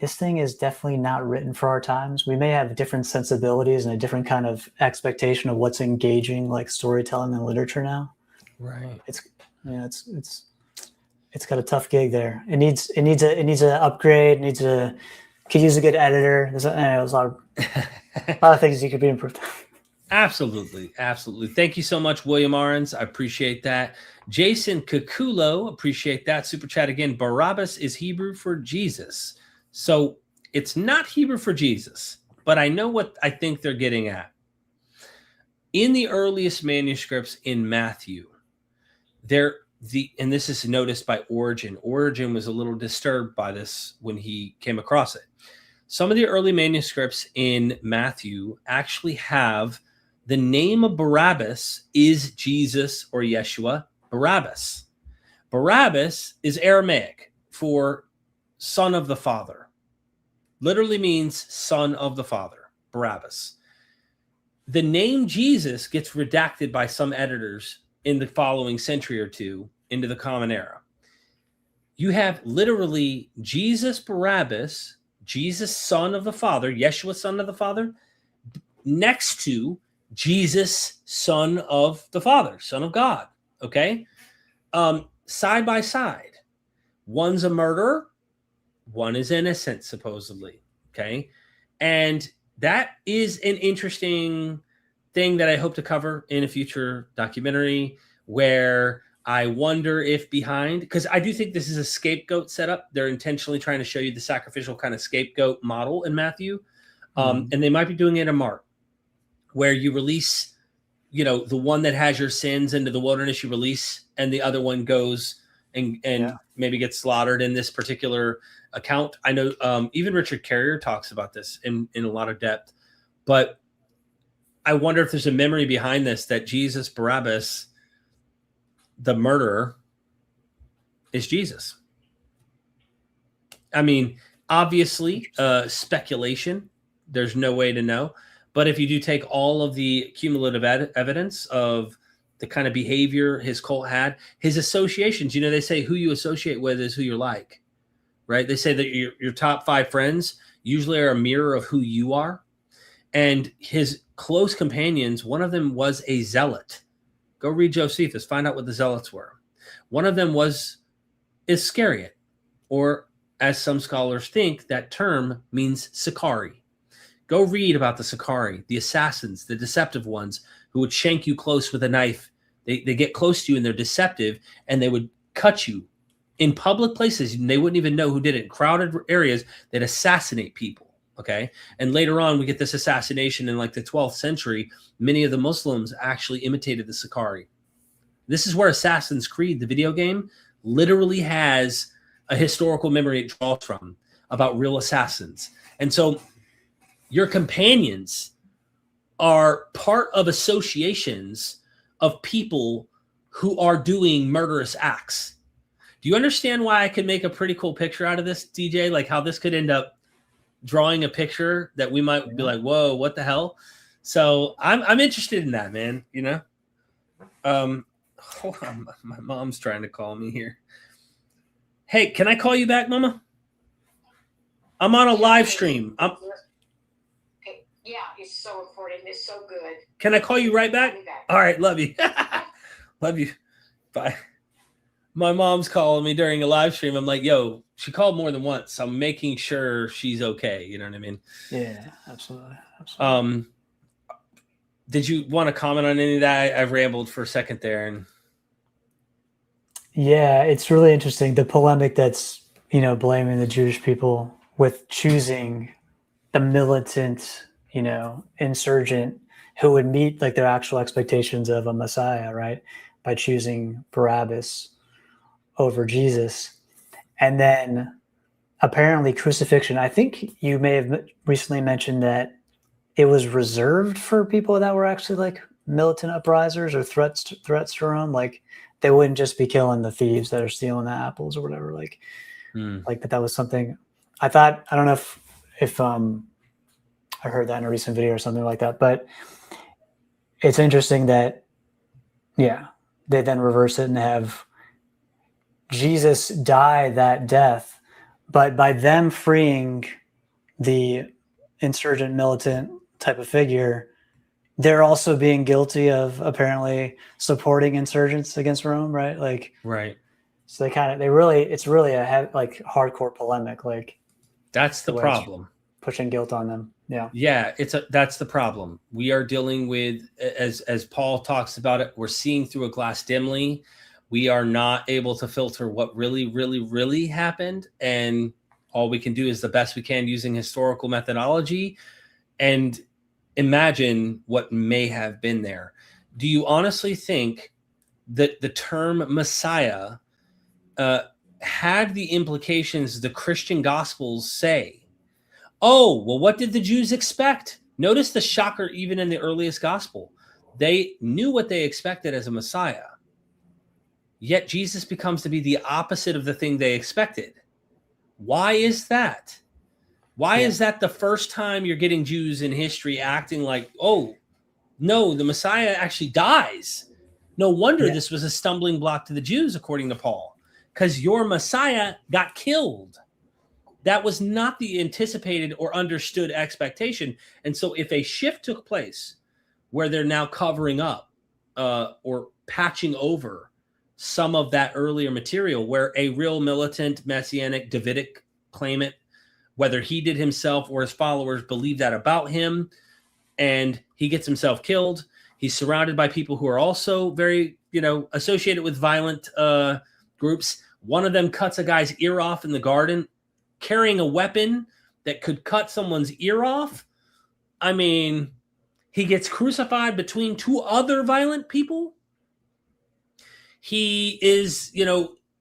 Speaker 2: this thing is definitely not written for our times. We may have different sensibilities and a different kind of expectation of what's engaging, like storytelling and literature now.
Speaker 1: Right.
Speaker 2: It's, you know, it's got a tough gig there. It needs an upgrade. Could use a good editor. There's a lot of things you could be improved.
Speaker 1: Absolutely. Thank you so much, William Arons. I appreciate that. Jason Kakulo, appreciate that. Super chat again. Barabbas is Hebrew for Jesus. So it's not Hebrew for Jesus, but I know what I think they're getting at. In the earliest manuscripts in Matthew, and this is noticed by Origen. Origen was a little disturbed by this when he came across it. Some of the early manuscripts in Matthew actually have the name of Barabbas is Jesus or Yeshua Barabbas. Barabbas is Aramaic for son of the Father. Literally means son of the Father, Barabbas. The name Jesus gets redacted by some editors in the following century or two into the Common Era. You have literally Jesus Barabbas, Jesus son of the Father, Yeshua son of the Father, next to Jesus son of the Father, son of God. Okay? Side by side. One's a murderer, one is innocent, supposedly. Okay? And that is an interesting thing that I hope to cover in a future documentary, where I wonder if behind, because I do think this is a scapegoat setup. They're intentionally trying to show you the sacrificial kind of scapegoat model in Matthew. And they might be doing it in Mark, where you release, you know, the one that has your sins into the wilderness, you release, and the other one goes and maybe gets slaughtered in this particular account. I know even Richard Carrier talks about this in a lot of depth, but I wonder if there's a memory behind this, that Jesus Barabbas, the murderer, is Jesus. I mean, obviously, speculation. There's no way to know. But if you do take all of the cumulative evidence of the kind of behavior his cult had, his associations, you know, they say who you associate with is who you're like, right? They say that your top 5 friends usually are a mirror of who you are. And his close companions, one of them was a zealot. Go read Josephus, find out what the zealots were. One of them was Iscariot, or as some scholars think, that term means Sicarii. Go read about the Sicarii, the assassins, the deceptive ones who would shank you close with a knife. They get close to you and they're deceptive, and they would cut you in public places. And they wouldn't even know who did it. In crowded areas, they'd assassinate people. Okay. And later on, we get this assassination in like the 12th century. Many of the Muslims actually imitated the Sicarii. This is where Assassin's Creed, the video game, literally has a historical memory it draws from about real assassins. And so your companions are part of associations of people who are doing murderous acts. Do you understand why I could make a pretty cool picture out of this, DJ? Like how this could end up drawing a picture that we might be like, whoa, what the hell? So I'm interested in that, man. You know, hold on, my mom's trying to call me here. Hey, can I call you back, Mama? I'm on a live stream.
Speaker 4: Yeah, it's so important. It's so good.
Speaker 1: Can I call you right back? All right, love you. Love you. Bye. My mom's calling me during a live stream. I'm like, yo, she called more than once. I'm making sure she's okay. You know what I mean?
Speaker 2: Yeah, absolutely.
Speaker 1: Did you want to comment on any of that? I've rambled for a second there. And
Speaker 2: yeah, it's really interesting. The polemic that's, you know, blaming the Jewish people with choosing the militant, you know, insurgent who would meet like their actual expectations of a Messiah, right? By choosing Barabbas over Jesus. And then apparently crucifixion. I think you may have recently mentioned that it was reserved for people that were actually like militant uprisers or threats to Rome. Like they wouldn't just be killing the thieves that are stealing the apples or whatever. Like that was something I thought. I don't know if I heard that in a recent video or something like that, but it's interesting that, yeah, they then reverse it and have Jesus die that death, but by them freeing the insurgent militant type of figure, they're also being guilty of apparently supporting insurgents against Rome, right? Like,
Speaker 1: right.
Speaker 2: So it's really a like hardcore polemic. Like,
Speaker 1: that's the problem.
Speaker 2: Pushing guilt on them. Yeah.
Speaker 1: Yeah, that's the problem. We are dealing with, as Paul talks about it, we're seeing through a glass dimly. We are not able to filter what really, really, really happened. And all we can do is the best we can using historical methodology and imagine what may have been there. Do you honestly think that the term Messiah had the implications the Christian Gospels say? Oh, well, what did the Jews expect? Notice the shocker even in the earliest gospel. They knew what they expected as a Messiah. Yet Jesus becomes to be the opposite of the thing they expected. Why is that? Why is that the first time you're getting Jews in history acting like, oh, no, the Messiah actually dies? No wonder this was a stumbling block to the Jews, according to Paul, because your Messiah got killed. That was not the anticipated or understood expectation. And so if a shift took place where they're now covering up or patching over some of that earlier material, where a real militant, messianic, Davidic claimant, whether he did himself or his followers believe that about him, and he gets himself killed, he's surrounded by people who are also very, associated with violent groups. One of them cuts a guy's ear off in the garden, carrying a weapon that could cut someone's ear off. I mean, he gets crucified between two other violent people. He is,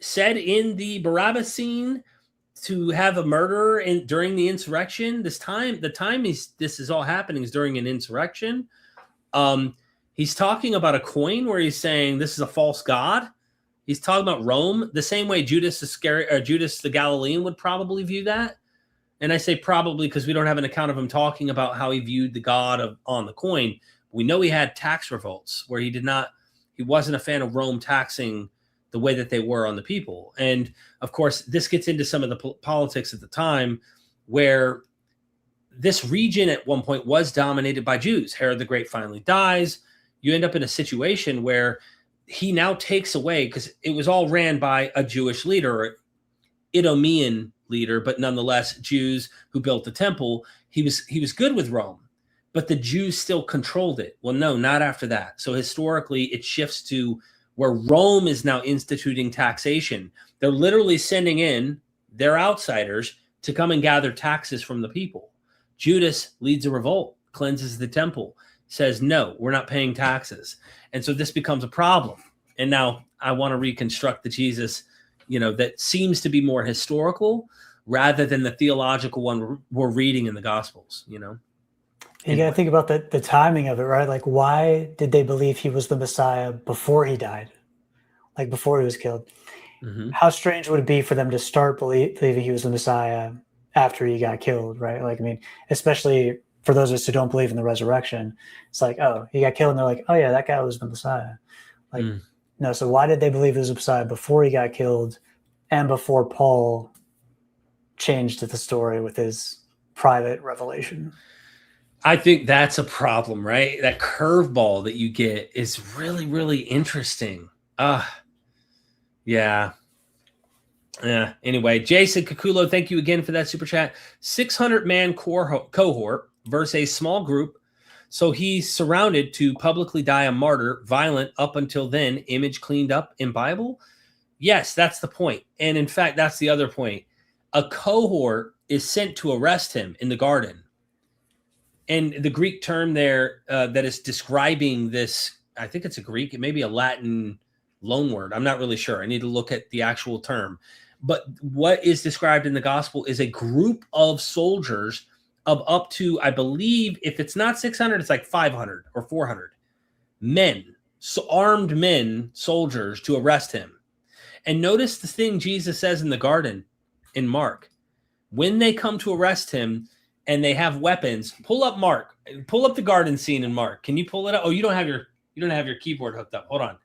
Speaker 1: said in the Barabbas scene to have a murderer during the insurrection. This is all happening is during an insurrection. He's talking about a coin where he's saying this is a false god. He's talking about Rome the same way Judas the Galilean would probably view that. And I say probably because we don't have an account of him talking about how he viewed the god on the coin. We know he had tax revolts where he wasn't a fan of Rome taxing the way that they were on the people. And of course, this gets into some of the politics at the time where this region at one point was dominated by Jews. Herod the Great finally dies. You end up in a situation where he now takes away, because it was all ran by a Jewish leader, or Idumean leader, but nonetheless Jews who built the temple. He was good with Rome, but the Jews still controlled it. Well, no, not after that. So historically, it shifts to where Rome is now instituting taxation. They're literally sending in their outsiders to come and gather taxes from the people. Judas leads a revolt, cleanses the temple, says, no, we're not paying taxes. And so this becomes a problem. And now I want to reconstruct the Jesus, that seems to be more historical rather than the theological one we're reading in the Gospels, You got
Speaker 2: to think about the timing of it, right? Like, why did they believe he was the Messiah before he died? Like, before he was killed? Mm-hmm. How strange would it be for them to start believing he was the Messiah after he got killed, right? Like, I mean, especially for those of us who don't believe in the resurrection, it's like, oh, he got killed, and they're like, oh yeah, that guy was the Messiah. Like, no, so why did they believe he was the Messiah before he got killed and before Paul changed the story with his private revelation?
Speaker 1: I think that's a problem, right? That curveball that you get is really, really interesting. Yeah. Anyway, Jason Kakulo, thank you again for that super chat. 600-man cohort versus a small group. So he's surrounded to publicly die a martyr, violent up until then, image cleaned up in Bible. Yes, that's the point. And in fact, that's the other point. A cohort is sent to arrest him in the garden. And the Greek term there that is describing this, I think it's a Greek, it may be a Latin loanword. I'm not really sure. I need to look at the actual term. But what is described in the gospel is a group of soldiers of up to, I believe, if it's not 600, it's like 500 or 400 men, so armed men, soldiers, to arrest him. And notice the thing Jesus says in the garden in Mark. When they come to arrest him, and they have weapons. Pull up Mark. Pull up the garden scene in Mark. Can you pull it up? Oh, you don't have your keyboard hooked up. Hold on.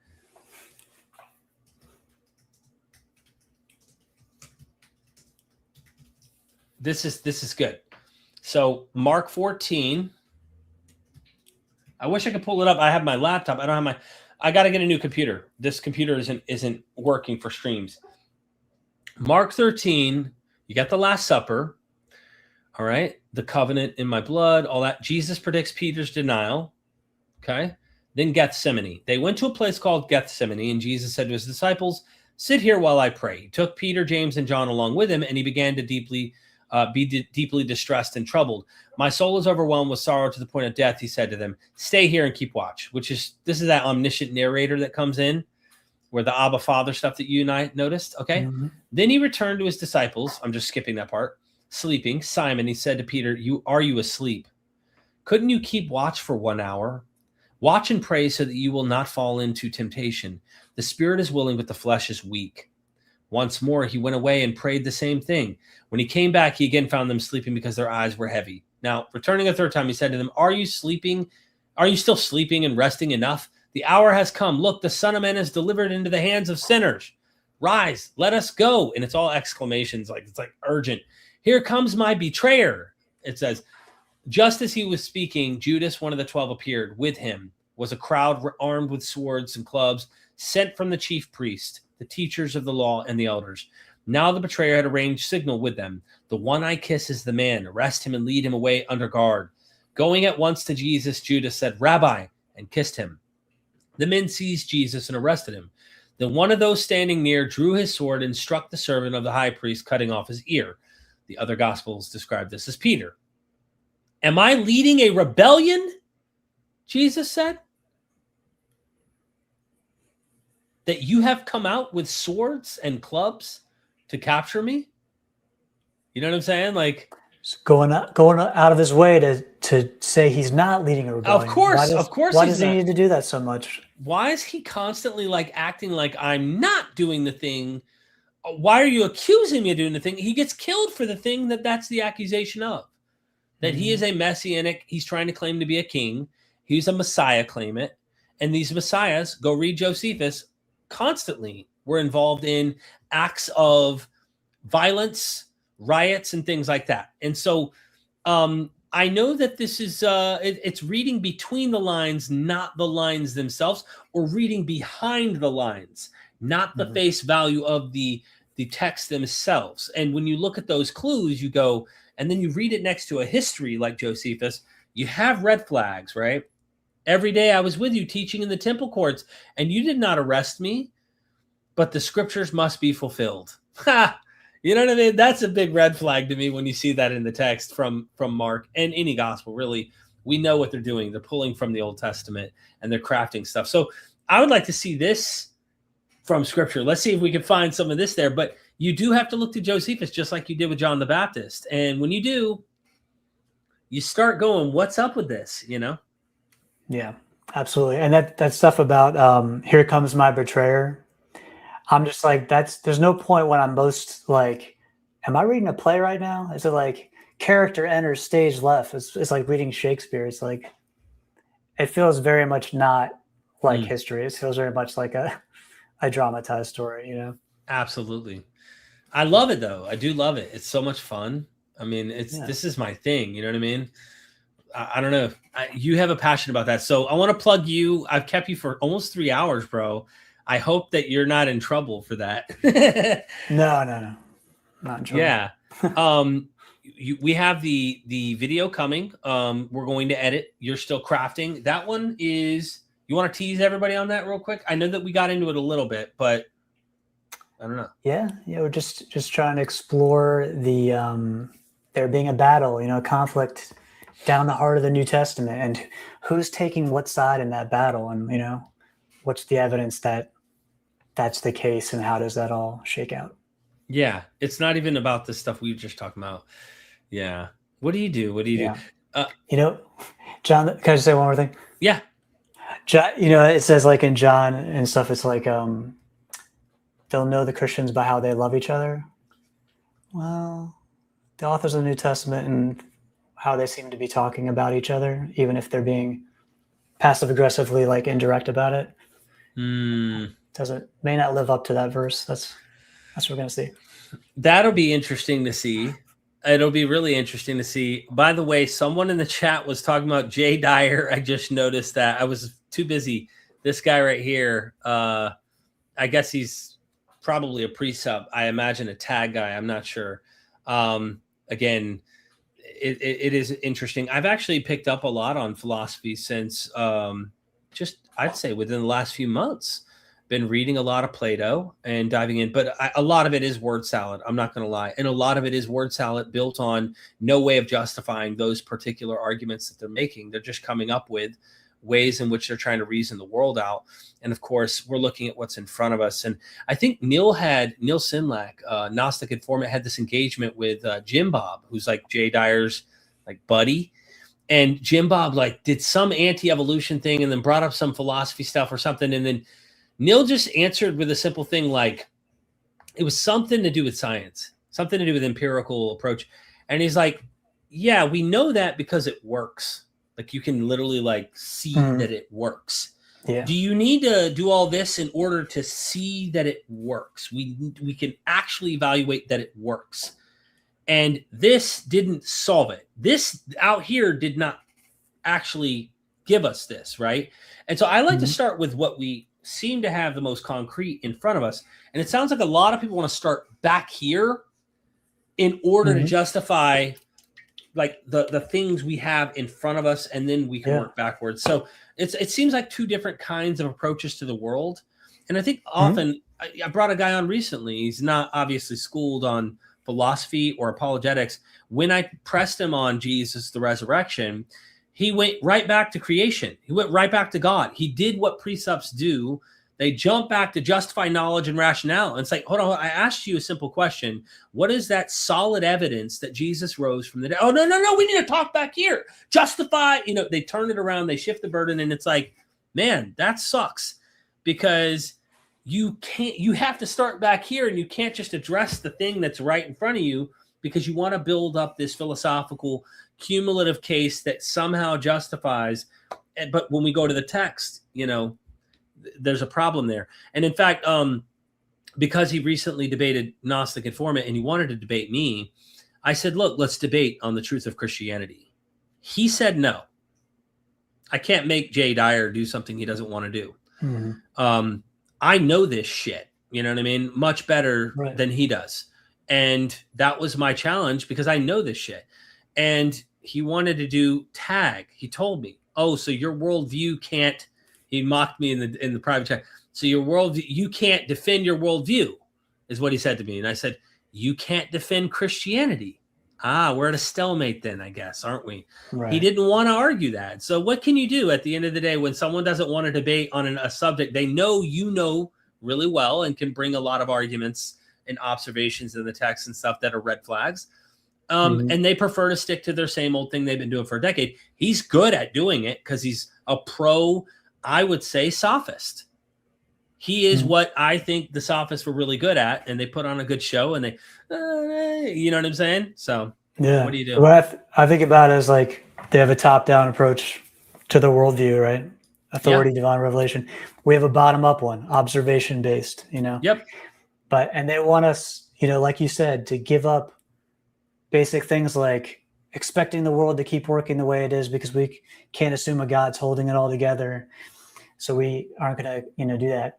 Speaker 1: This is good. So Mark 14. I wish I could pull it up. I have my laptop. I don't have I got to get a new computer. This computer isn't working for streams. Mark 13, you got the Last Supper. All right. The covenant in my blood, all that. Jesus predicts Peter's denial. Okay. Then Gethsemane. They went to a place called Gethsemane, and Jesus said to his disciples, "Sit here while I pray." He took Peter, James, and John along with him, and he began to deeply distressed and troubled. "My soul is overwhelmed with sorrow to the point of death," he said to them. "Stay here and keep watch." This is that omniscient narrator that comes in, where the Abba Father stuff that you and I noticed. Okay. Mm-hmm. Then he returned to his disciples. I'm just skipping that part. Sleeping. Simon, he said to Peter, are you asleep? Couldn't you keep watch for 1 hour? Watch and pray so that you will not fall into temptation. The spirit is willing, but the flesh is weak. Once more, he went away and prayed the same thing. When he came back, he again found them sleeping because their eyes were heavy. Now, returning a third time, he said to them, "Are you sleeping? Are you still sleeping and resting enough? The hour has come. Look, the Son of Man is delivered into the hands of sinners. Rise, let us go." And it's all exclamations, it's like urgent. "Here comes my betrayer." It says, just as he was speaking, Judas, one of the 12, appeared. With him was a crowd armed with swords and clubs, sent from the chief priest, the teachers of the law, and the elders. Now the betrayer had arranged signal with them. "The one I kiss is the man. Arrest him and lead him away under guard." Going at once to Jesus, Judas said, "Rabbi," and kissed him. The men seized Jesus and arrested him. Then one of those standing near drew his sword and struck the servant of the high priest, cutting off his ear. The other gospels describe this as Peter. "Am I leading a rebellion?" Jesus said. "That you have come out with swords and clubs to capture me?" You know what I'm saying?
Speaker 2: Going out of his way to say he's not leading a rebellion.
Speaker 1: Of course.
Speaker 2: Why does he need to do that so much?
Speaker 1: Why is he constantly acting like I'm not doing the thing? Why are you accusing me of doing the thing? He gets killed for the thing that's the accusation of. That he is a messianic. He's trying to claim to be a king. He's a Messiah claimant. And these Messiahs, go read Josephus, constantly were involved in acts of violence, riots, and things like that. And so I know that this is, it's reading between the lines, not the lines themselves, or reading behind the lines, not the face value of the text themselves. And when you look at those clues, you go, and then you read it next to a history like Josephus, you have red flags, right? "Every day I was with you teaching in the temple courts, and you did not arrest me, but the scriptures must be fulfilled." Ha! You know what I mean? That's a big red flag to me when you see that in the text from Mark and any gospel, really. We know what they're doing. They're pulling from the Old Testament and they're crafting stuff. So I would like to see this from scripture. Let's see if we can find some of this there. But you do have to look to Josephus just like you did with John the Baptist. And when you do, you start going, what's up with this,
Speaker 2: Yeah, absolutely. And that stuff about "here comes my betrayer," I'm just there's no point when I'm most am I reading a play right now? Is it character enters stage left? It's like reading Shakespeare. It's it feels very much not like history. It feels very much like a dramatized story,
Speaker 1: Absolutely. I love it though. I do love it. It's so much fun. I mean, this is my thing. You know what I mean? I don't know. You have a passion about that. So I want to plug you. I've kept you for almost 3 hours, bro. I hope that you're not in trouble for that.
Speaker 2: No. Not in trouble.
Speaker 1: Yeah. We have the video coming. We're going to edit. You're still crafting. That one is, you want to tease everybody on that real quick? I know that we got into it a little bit, but I don't know.
Speaker 2: Yeah. We're just trying to explore the there being a battle, conflict down the heart of the New Testament, and who's taking what side in that battle, and what's the evidence that that's the case, and how does that all shake out?
Speaker 1: Yeah, it's not even about the stuff we were just talking about. Yeah. What do you do?
Speaker 2: do? John, can I just say one more thing?
Speaker 1: Yeah.
Speaker 2: John, it says in John and stuff, it's they'll know the Christians by how they love each other. Well, the authors of the New Testament and how they seem to be talking about each other, even if they're being passive aggressively indirect about it, may not live up to that verse. That's what we're gonna see.
Speaker 1: That'll be interesting to see. It'll be really interesting to see. By the way, someone in the chat was talking about Jay Dyer. I just noticed that. I was too busy. This guy right here, I guess he's probably a pre-sub. I imagine a tag guy. I'm not sure. Again, it is interesting. I've actually picked up a lot on philosophy since just, I'd say, within the last few months. Been reading a lot of Plato and diving in, but a lot of it is word salad. I'm not going to lie. And a lot of it is word salad built on no way of justifying those particular arguments that they're making. They're just coming up with ways in which they're trying to reason the world out. And of course, we're looking at what's in front of us. And I think Neil Sinlak, Gnostic Informant, had this engagement with Jim Bob, who's like Jay Dyer's like buddy. And Jim Bob like did some anti-evolution thing and then brought up some philosophy stuff or something. And then Neil just answered with a simple thing like it was something to do with science, something to do with empirical approach. And he's like, yeah, we know that because it works. Like you can literally like see that it works.
Speaker 2: Yeah.
Speaker 1: Do you need to do all this in order to see that it works? We can actually evaluate that it works. And this didn't solve it. This out here did not actually give us this, right? And so I like to start with what we seem to have the most concrete in front of us. And it sounds like a lot of people want to start back here in order to justify like the things we have in front of us, and then we can work backwards. So it seems like two different kinds of approaches to the world. And I think often I brought a guy on recently. He's not obviously schooled on philosophy or apologetics. When I pressed him on Jesus, the resurrection, he went right back to creation. He went right back to God. He did what precepts do. They jump back to justify knowledge and rationale. And it's like, hold on, I asked you a simple question. What is that solid evidence that Jesus rose from the dead? Oh, no, we need to talk back here. Justify, they turn it around, they shift the burden. And it's like, man, that sucks because you have to start back here and you can't just address the thing that's right in front of you because you want to build up this philosophical cumulative case that somehow justifies. But when we go to the text, there's a problem there. And in fact, because he recently debated Gnostic Informant and he wanted to debate me, I said, look, let's debate on the truth of Christianity. He said no. I can't make Jay Dyer do something he doesn't want to do. I know this shit, you know what I mean? Much better than he does. And that was my challenge because I know this shit. And he wanted to do tag. He told me, oh, so your worldview can't, he mocked me in the private chat. So your worldview, you can't defend your worldview is what he said to me. And I said, you can't defend Christianity. We're at a stalemate then, I guess, aren't we? Right. He didn't want to argue that. So what can you do at the end of the day when someone doesn't want to debate on a subject they know really well and can bring a lot of arguments and observations in the text and stuff that are red flags. And they prefer to stick to their same old thing they've been doing for a decade. He's good at doing it because he's a pro, I would say, sophist. He is what I think the sophists were really good at, and they put on a good show, and they, you know what I'm saying? So, what do you do?
Speaker 2: What I think about it is like they have a top-down approach to the worldview, right? Authority, divine revelation. We have a bottom-up one, observation-based, Yep. And they want us, like you said, to give up basic things like expecting the world to keep working the way it is because we can't assume a God's holding it all together. So we aren't going to, do that.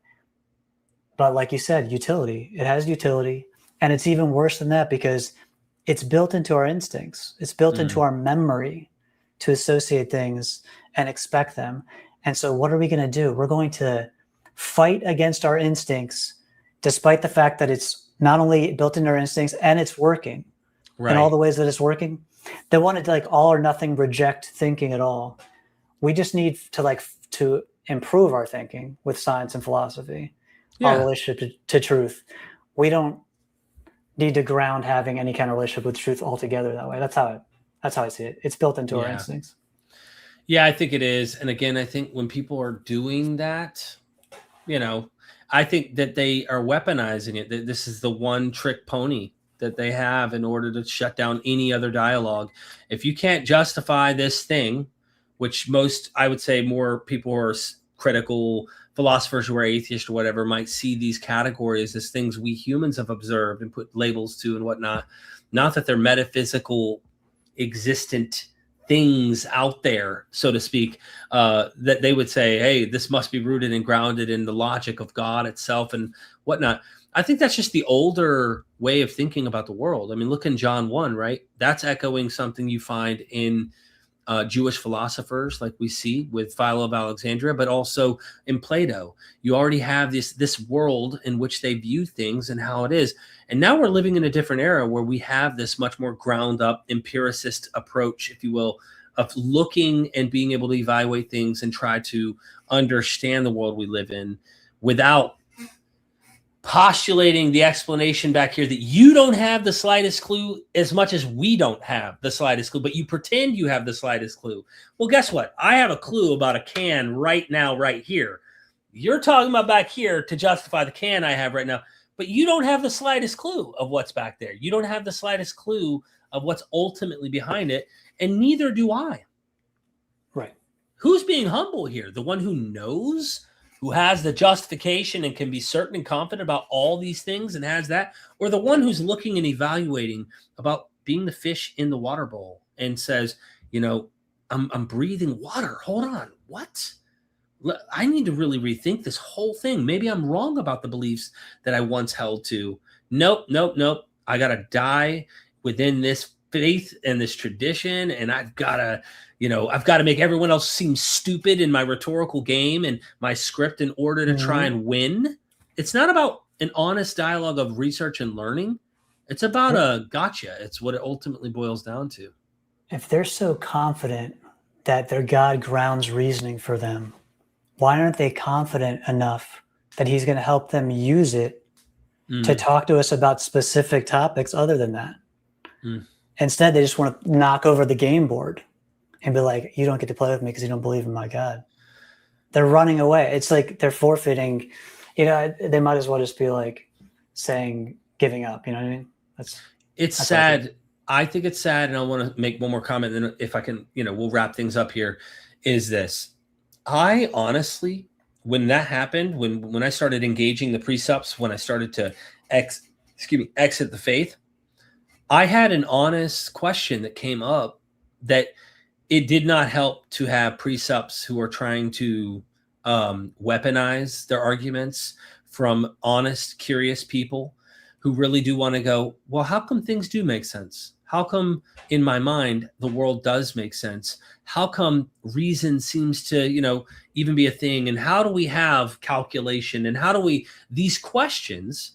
Speaker 2: But like you said, utility, it has utility. And it's even worse than that because it's built into our instincts. It's built into our memory to associate things and expect them. And so what are we going to do? We're going to fight against our instincts, despite the fact that it's not only built into our instincts and it's working in all the ways that it's working. They want to like all or nothing reject thinking at all. We just need to improve our thinking with science and philosophy, our relationship to truth. We don't need to ground having any kind of relationship with truth altogether that way. That's how I see it. It's built into our instincts.
Speaker 1: Yeah, I think it is. And again, I think when people are doing that, I think that they are weaponizing it. That this is the one trick pony that they have in order to shut down any other dialogue. If you can't justify this thing, which I would say more people who are critical philosophers who are atheists or whatever might see these categories as things we humans have observed and put labels to and whatnot. Not that they're metaphysical, existent things out there, so to speak, that they would say, hey, this must be rooted and grounded in the logic of God itself and whatnot. I think that's just the older way of thinking about the world. I mean, look in John 1, right? That's echoing something you find in Jewish philosophers, like we see with Philo of Alexandria, but also in Plato. You already have this world in which they view things and how it is. And now we're living in a different era where we have this much more ground up empiricist approach, if you will, of looking and being able to evaluate things and try to understand the world we live in without postulating the explanation back here that you don't have the slightest clue as much as we don't have the slightest clue, but you pretend you have the slightest clue. Well, guess what? I have a clue about a can right now, right here. You're talking about back here to justify the can I have right now, but you don't have the slightest clue of what's back there. You don't have the slightest clue of what's ultimately behind it, and neither do I.
Speaker 2: Right.
Speaker 1: Who's being humble here? The one who knows, who has the justification and can be certain and confident about all these things and has that, or the one who's looking and evaluating about being the fish in the water bowl and says, you know, I'm breathing water. Hold on. What? I need to really rethink this whole thing. Maybe I'm wrong about the beliefs that I once held to. Nope. I got to die within this faith and this tradition, and I've got to make everyone else seem stupid in my rhetorical game and my script in order to try and win. It's not about an honest dialogue of research and learning. It's about a gotcha. It's what it ultimately boils down to.
Speaker 2: If they're so confident that their God grounds reasoning for them, why aren't they confident enough that he's going to help them use it to talk to us about specific topics other than that? Instead, they just want to knock over the game board and be like, you don't get to play with me because you don't believe in my God. They're running away. It's like they're forfeiting. They might as well just be like saying giving up. You know what I mean? That's
Speaker 1: sad. I think it's sad, and I want to make one more comment. Then, if I can, we'll wrap things up here. Is this? I honestly, when that happened, when I started engaging the precepts, when I started to exit the faith, I had an honest question that came up that it did not help to have precepts who are trying to weaponize their arguments from honest, curious people who really do want to go, well, how come things do make sense? How come in my mind, the world does make sense? How come reason seems to, even be a thing? And how do we have calculation? And how do these questions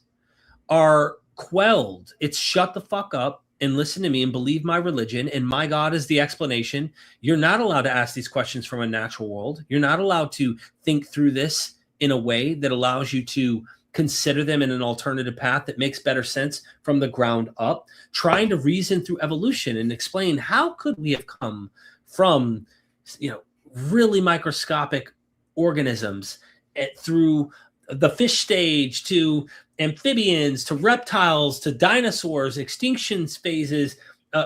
Speaker 1: are quelled. It's shut the fuck up and listen to me and believe my religion and my God is the explanation. You're not allowed to ask these questions from a natural world. You're not allowed to think through this in a way that allows you to consider them in an alternative path that makes better sense from the ground up, trying to reason through evolution and explain how could we have come from, really microscopic organisms through the fish stage to amphibians, to reptiles, to dinosaurs, extinction phases,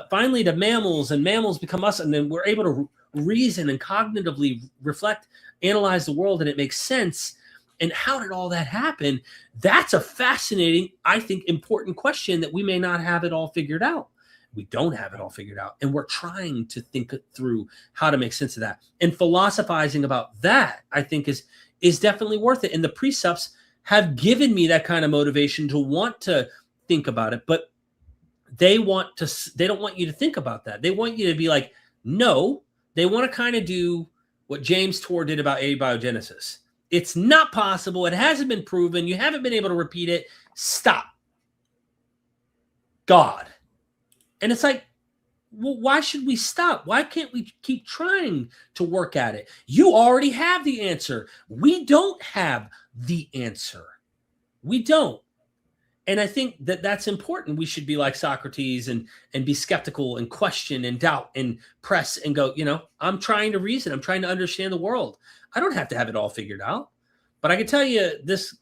Speaker 1: finally to mammals, and mammals become us. And then we're able to reason and cognitively reflect, analyze the world, and it makes sense. And how did all that happen? That's a fascinating, I think, important question that we may not have it all figured out. We don't have it all figured out. And we're trying to think through how to make sense of that. And philosophizing about that, I think, is definitely worth it. And the precepts have given me that kind of motivation to want to think about it. But they don't want you to think about that. They want you to be like, no, they want to kind of do what James Tour did about abiogenesis. It's not possible. It hasn't been proven. You haven't been able to repeat it. Stop. God. And it's like, well, why should we stop? Why can't we keep trying to work at it? You already have the answer. We don't have the answer. We don't. And I think that that's important. We should be like Socrates and be skeptical and question and doubt and press and go, I'm trying to reason. I'm trying to understand the world. I don't have to have it all figured out. But I can tell you this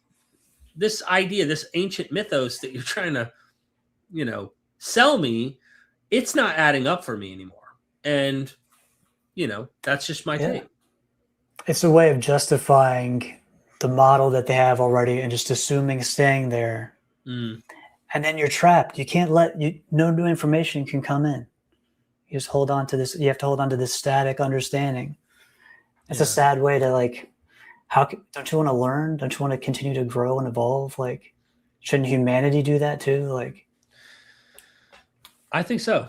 Speaker 1: idea, this ancient mythos that you're trying to, sell me, it's not adding up for me anymore. And, that's just my take.
Speaker 2: It's a way of justifying the model that they have already and just assuming staying there.
Speaker 1: Mm.
Speaker 2: And then you're trapped. You can't no new information can come in. You just hold on to this. You have to hold on to this static understanding. It's a sad way to don't you want to learn? Don't you want to continue to grow and evolve? Like, shouldn't humanity do that too? Like,
Speaker 1: I think so.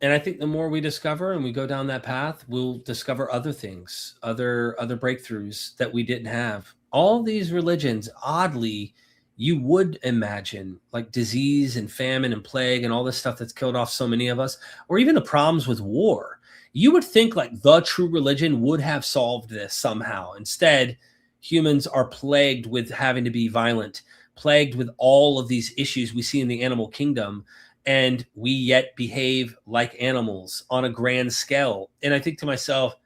Speaker 1: And I think the more we discover and we go down that path, we'll discover other things, other breakthroughs that we didn't have. All these religions, oddly, you would imagine, like disease and famine and plague and all this stuff that's killed off so many of us, or even the problems with war. You would think like the true religion would have solved this somehow. Instead, humans are plagued with having to be violent, plagued with all of these issues we see in the animal kingdom, and we yet behave like animals on a grand scale. And I think to myself,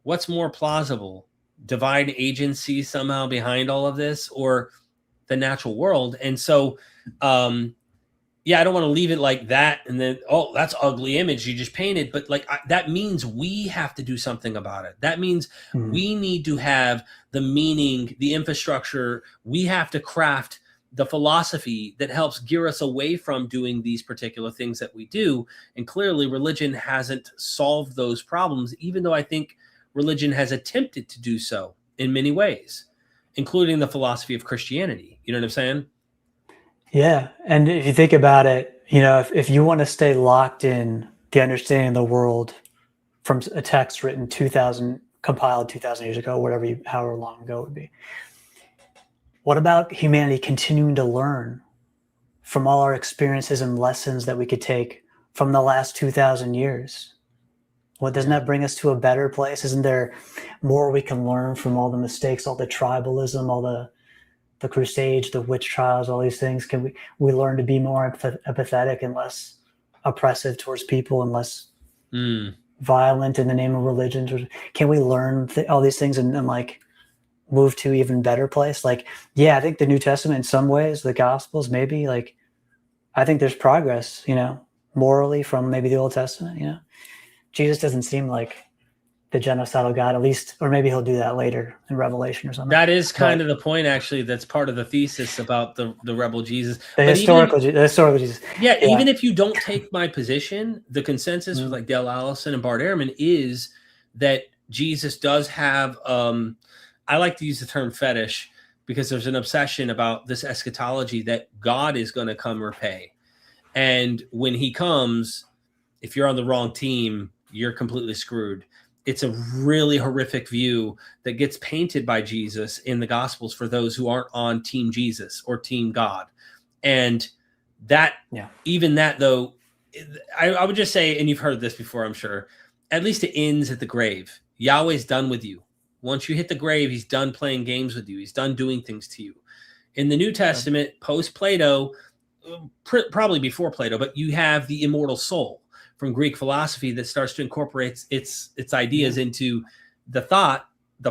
Speaker 1: what's more plausible? Divine agency somehow behind all of this, or the natural world? And so, I don't want to leave it like that. And then, oh, that's ugly image you just painted. But that means we have to do something about it. That means we need to have the meaning, the infrastructure. We have to craft the philosophy that helps gear us away from doing these particular things that we do. And clearly religion hasn't solved those problems, even though I think religion has attempted to do so in many ways, including the philosophy of Christianity. You know what I'm saying?
Speaker 2: Yeah. And if you think about it, if you want to stay locked in the understanding of the world from a text written compiled 2,000 years ago, however long ago it would be, what about humanity continuing to learn from all our experiences and lessons that we could take from the last 2,000 years? Well, doesn't that bring us to a better place? Isn't there more we can learn from all the mistakes, all the tribalism, all the crusades, the witch trials, all these things? Can we learn to be more empathetic and less oppressive towards people and less violent in the name of religion? Can we learn all these things and move to even better place? I think the New Testament in some ways, the Gospels maybe, I think there's progress, morally from maybe the Old Testament. Jesus doesn't seem like the genocidal God, at least, or maybe he'll do that later in Revelation or something.
Speaker 1: That is kind of the point, actually. That's part of the thesis about the rebel Jesus.
Speaker 2: The historical Jesus.
Speaker 1: Yeah, even if you don't take my position, the consensus with Dale Allison and Bart Ehrman is that Jesus does have, I like to use the term fetish, because there's an obsession about this eschatology that God is going to come repay. And when he comes, if you're on the wrong team, you're completely screwed. It's a really horrific view that gets painted by Jesus in the Gospels for those who aren't on Team Jesus or Team God. And even that, though, I would just say, and you've heard this before, I'm sure, at least it ends at the grave. Yahweh's done with you. Once you hit the grave, he's done playing games with you. He's done doing things to you. In the New Testament, post-Plato, probably before Plato, but you have the immortal soul from Greek philosophy that starts to incorporate its ideas into the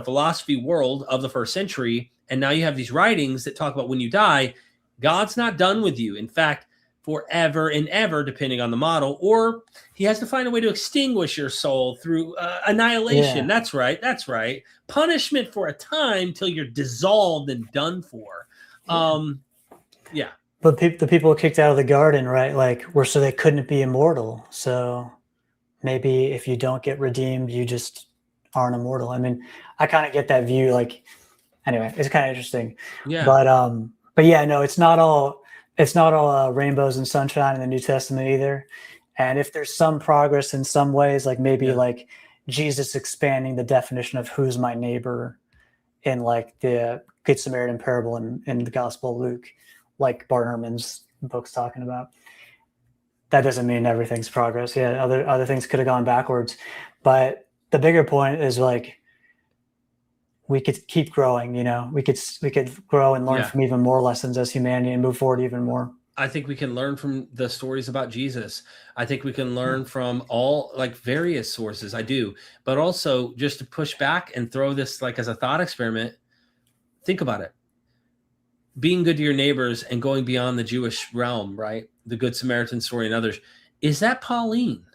Speaker 1: philosophy world of the first century. And now you have these writings that talk about when you die, God's not done with you. In fact, forever and ever, depending on the model, or he has to find a way to extinguish your soul through annihilation. Yeah. That's right. Punishment for a time till you're dissolved and done for. Yeah.
Speaker 2: But the people kicked out of the garden, right? So they couldn't be immortal. So maybe if you don't get redeemed, you just aren't immortal. I mean, I kind of get that view. Anyway, it's kind of interesting. Yeah. But yeah, no, it's not all rainbows and sunshine in the New Testament either. And if there's some progress in some ways, maybe Jesus expanding the definition of who's my neighbor in the Good Samaritan parable in the Gospel of Luke, like Bart Ehrman's book's talking about. That doesn't mean everything's progress. Yeah, other things could have gone backwards. But the bigger point is we could keep growing, we could grow and learn from even more lessons as humanity and move forward even more.
Speaker 1: I think we can learn from the stories about Jesus. I think we can learn from all various sources. I do. But also, just to push back and throw this as a thought experiment, think about it. Being good to your neighbors and going beyond the Jewish realm, right? The Good Samaritan story and others. Is that Pauline?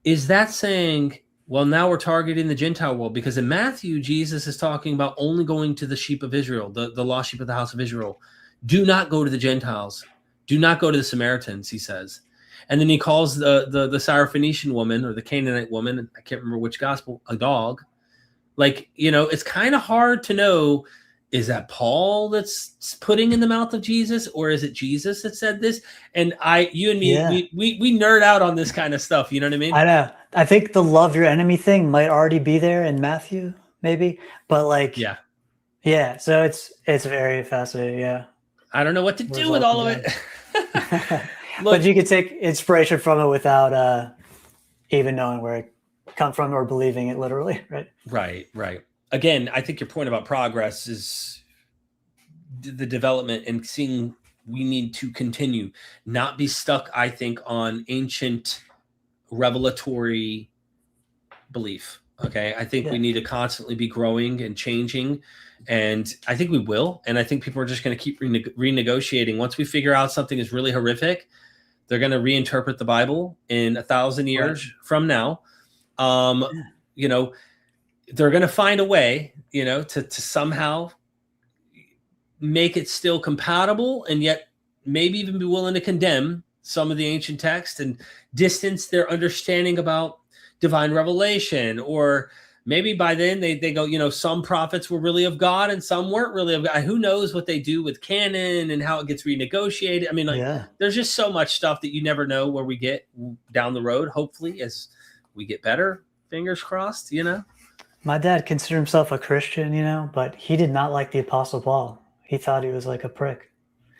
Speaker 1: Is that saying Well, now we're targeting the Gentile world, because in Matthew, Jesus is talking about only going to the sheep of Israel, the lost sheep of the house of Israel. Do not go to the Gentiles. Do not go to the Samaritans, he says. And then he calls the Syrophoenician woman, or the Canaanite woman, I can't remember which gospel, a dog. Like, it's kind of hard to know, is that Paul that's putting in the mouth of Jesus, or is it Jesus that said this? And you and me, we nerd out on this kind of stuff. You know what I mean?
Speaker 2: I know. I think the love your enemy thing might already be there in Matthew, maybe. But like, yeah. So it's very fascinating. Yeah.
Speaker 1: I don't know what to do with all of it.
Speaker 2: But you could take inspiration from it without even knowing where it comes from or believing it literally, right?
Speaker 1: Right. Again, I think your point about progress is the development and seeing we need to continue, not be stuck, I think, on ancient revelatory belief. Okay. I think we need to constantly be growing and changing. And I think we will. And I think people are just going to keep renegotiating. Once we figure out something is really horrific, they're going to reinterpret the Bible in 1,000 years from now. They're going to find a way, to somehow make it still compatible, and yet maybe even be willing to condemn some of the ancient text and distance their understanding about divine revelation. Or maybe by then they go, some prophets were really of God and some weren't really of God. Who knows what they do with canon and how it gets renegotiated. I mean, there's just so much stuff that you never know where we get down the road, hopefully, as we get better, fingers crossed,
Speaker 2: My dad considered himself a Christian, but he did not like the Apostle Paul. He thought he was like a prick.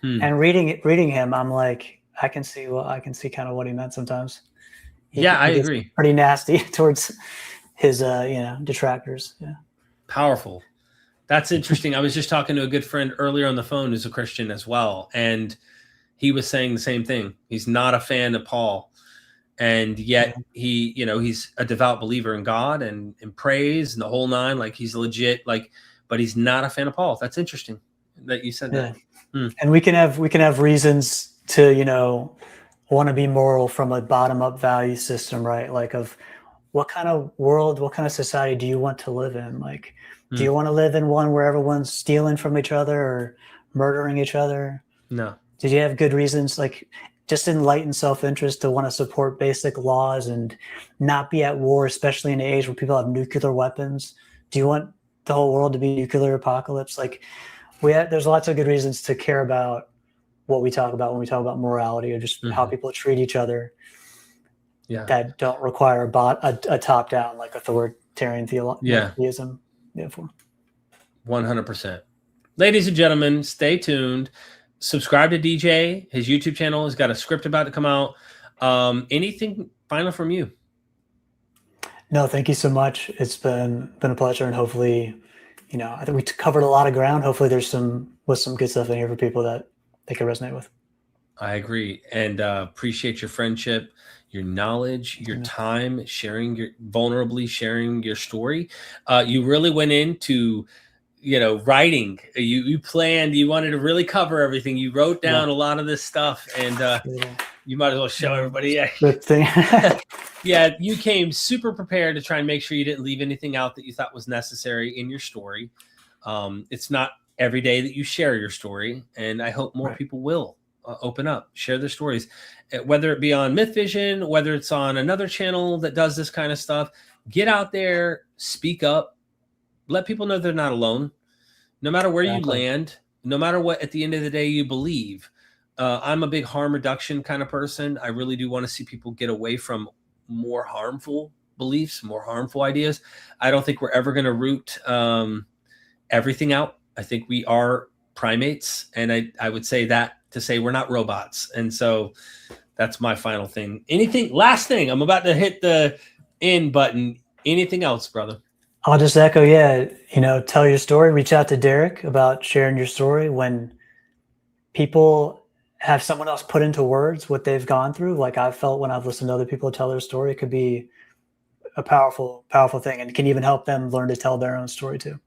Speaker 2: And reading him, I'm like, I can see kind of what he meant sometimes.
Speaker 1: I agree.
Speaker 2: Pretty nasty towards his detractors. Yeah.
Speaker 1: Powerful. That's interesting. I was just talking to a good friend earlier on the phone who's a Christian as well, and he was saying the same thing. He's not a fan of Paul, and yet he's a devout believer in God and praise and the whole nine. Like, he's legit. Like, but he's not a fan of Paul. That's interesting that you said that.
Speaker 2: And we can have reasons to want to be moral from a bottom-up value system, right? Like, of what kind of world, what kind of society do you want to live in? Like, do you want to live in one where everyone's stealing from each other or murdering each other?
Speaker 1: No.
Speaker 2: Did you have good reasons, like just enlightened self-interest, to want to support basic laws and not be at war, especially in an age where people have nuclear weapons? Do you want the whole world to be nuclear apocalypse? Like, there's lots of good reasons to care about what we talk about when we talk about morality, or just how people treat each other. That don't require a top-down, like, authoritarian theism.
Speaker 1: 100%. Ladies and gentlemen, stay tuned. Subscribe to DJ. His YouTube channel has got a script about to come out. Anything final from you?
Speaker 2: No, thank you so much. It's been a pleasure, and hopefully, I think we covered a lot of ground. Hopefully there's some good stuff in here for people that they can resonate with.
Speaker 1: I agree, and appreciate your friendship, your knowledge, your time, vulnerably sharing your story. You really went into, writing. You planned, you wanted to really cover everything. You wrote down a lot of this stuff, and you might as well show everybody.
Speaker 2: Good thing.
Speaker 1: You came super prepared to try and make sure you didn't leave anything out that you thought was necessary in your story. It's not every day that you share your story, and I hope more people will open up, share their stories, whether it be on MythVision, whether it's on another channel that does this kind of stuff. Get out there, speak up, let people know they're not alone, no matter where you land, no matter what at the end of the day you believe. I'm a big harm reduction kind of person. I really do want to see people get away from more harmful beliefs, more harmful ideas. I don't think we're ever going to root everything out. I think we are primates, and I would say that to say we're not robots. And so that's my final thing. Last thing, I'm about to hit the end button. Anything else, brother?
Speaker 2: I'll just echo, tell your story. Reach out to Derek about sharing your story. When people have someone else put into words what they've gone through, like I've felt when I've listened to other people tell their story, it could be a powerful, powerful thing, and it can even help them learn to tell their own story too.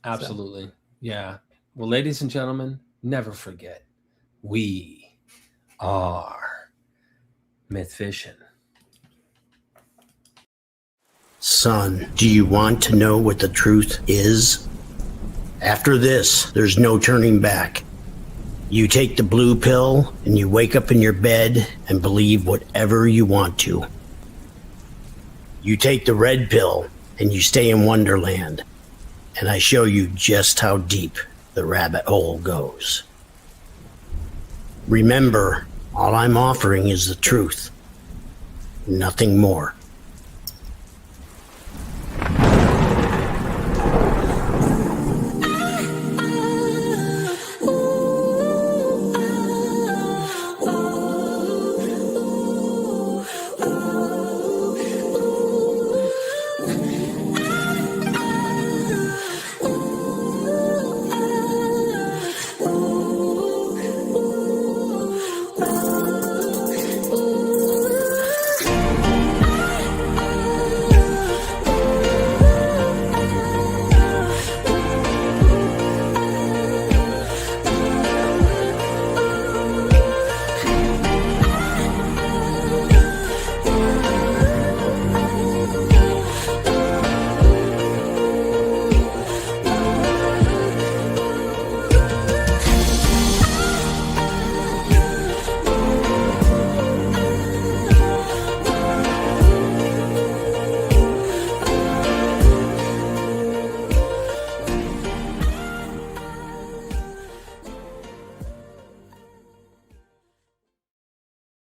Speaker 1: Absolutely. Yeah. Well, ladies and gentlemen, never forget, we are MythVision.
Speaker 5: Son, do you want to know what the truth is? After this, there's no turning back. You take the blue pill and you wake up in your bed and believe whatever you want to. You take the red pill and you stay in Wonderland, and I show you just how deep the rabbit hole goes. Remember, all I'm offering is the truth, nothing more.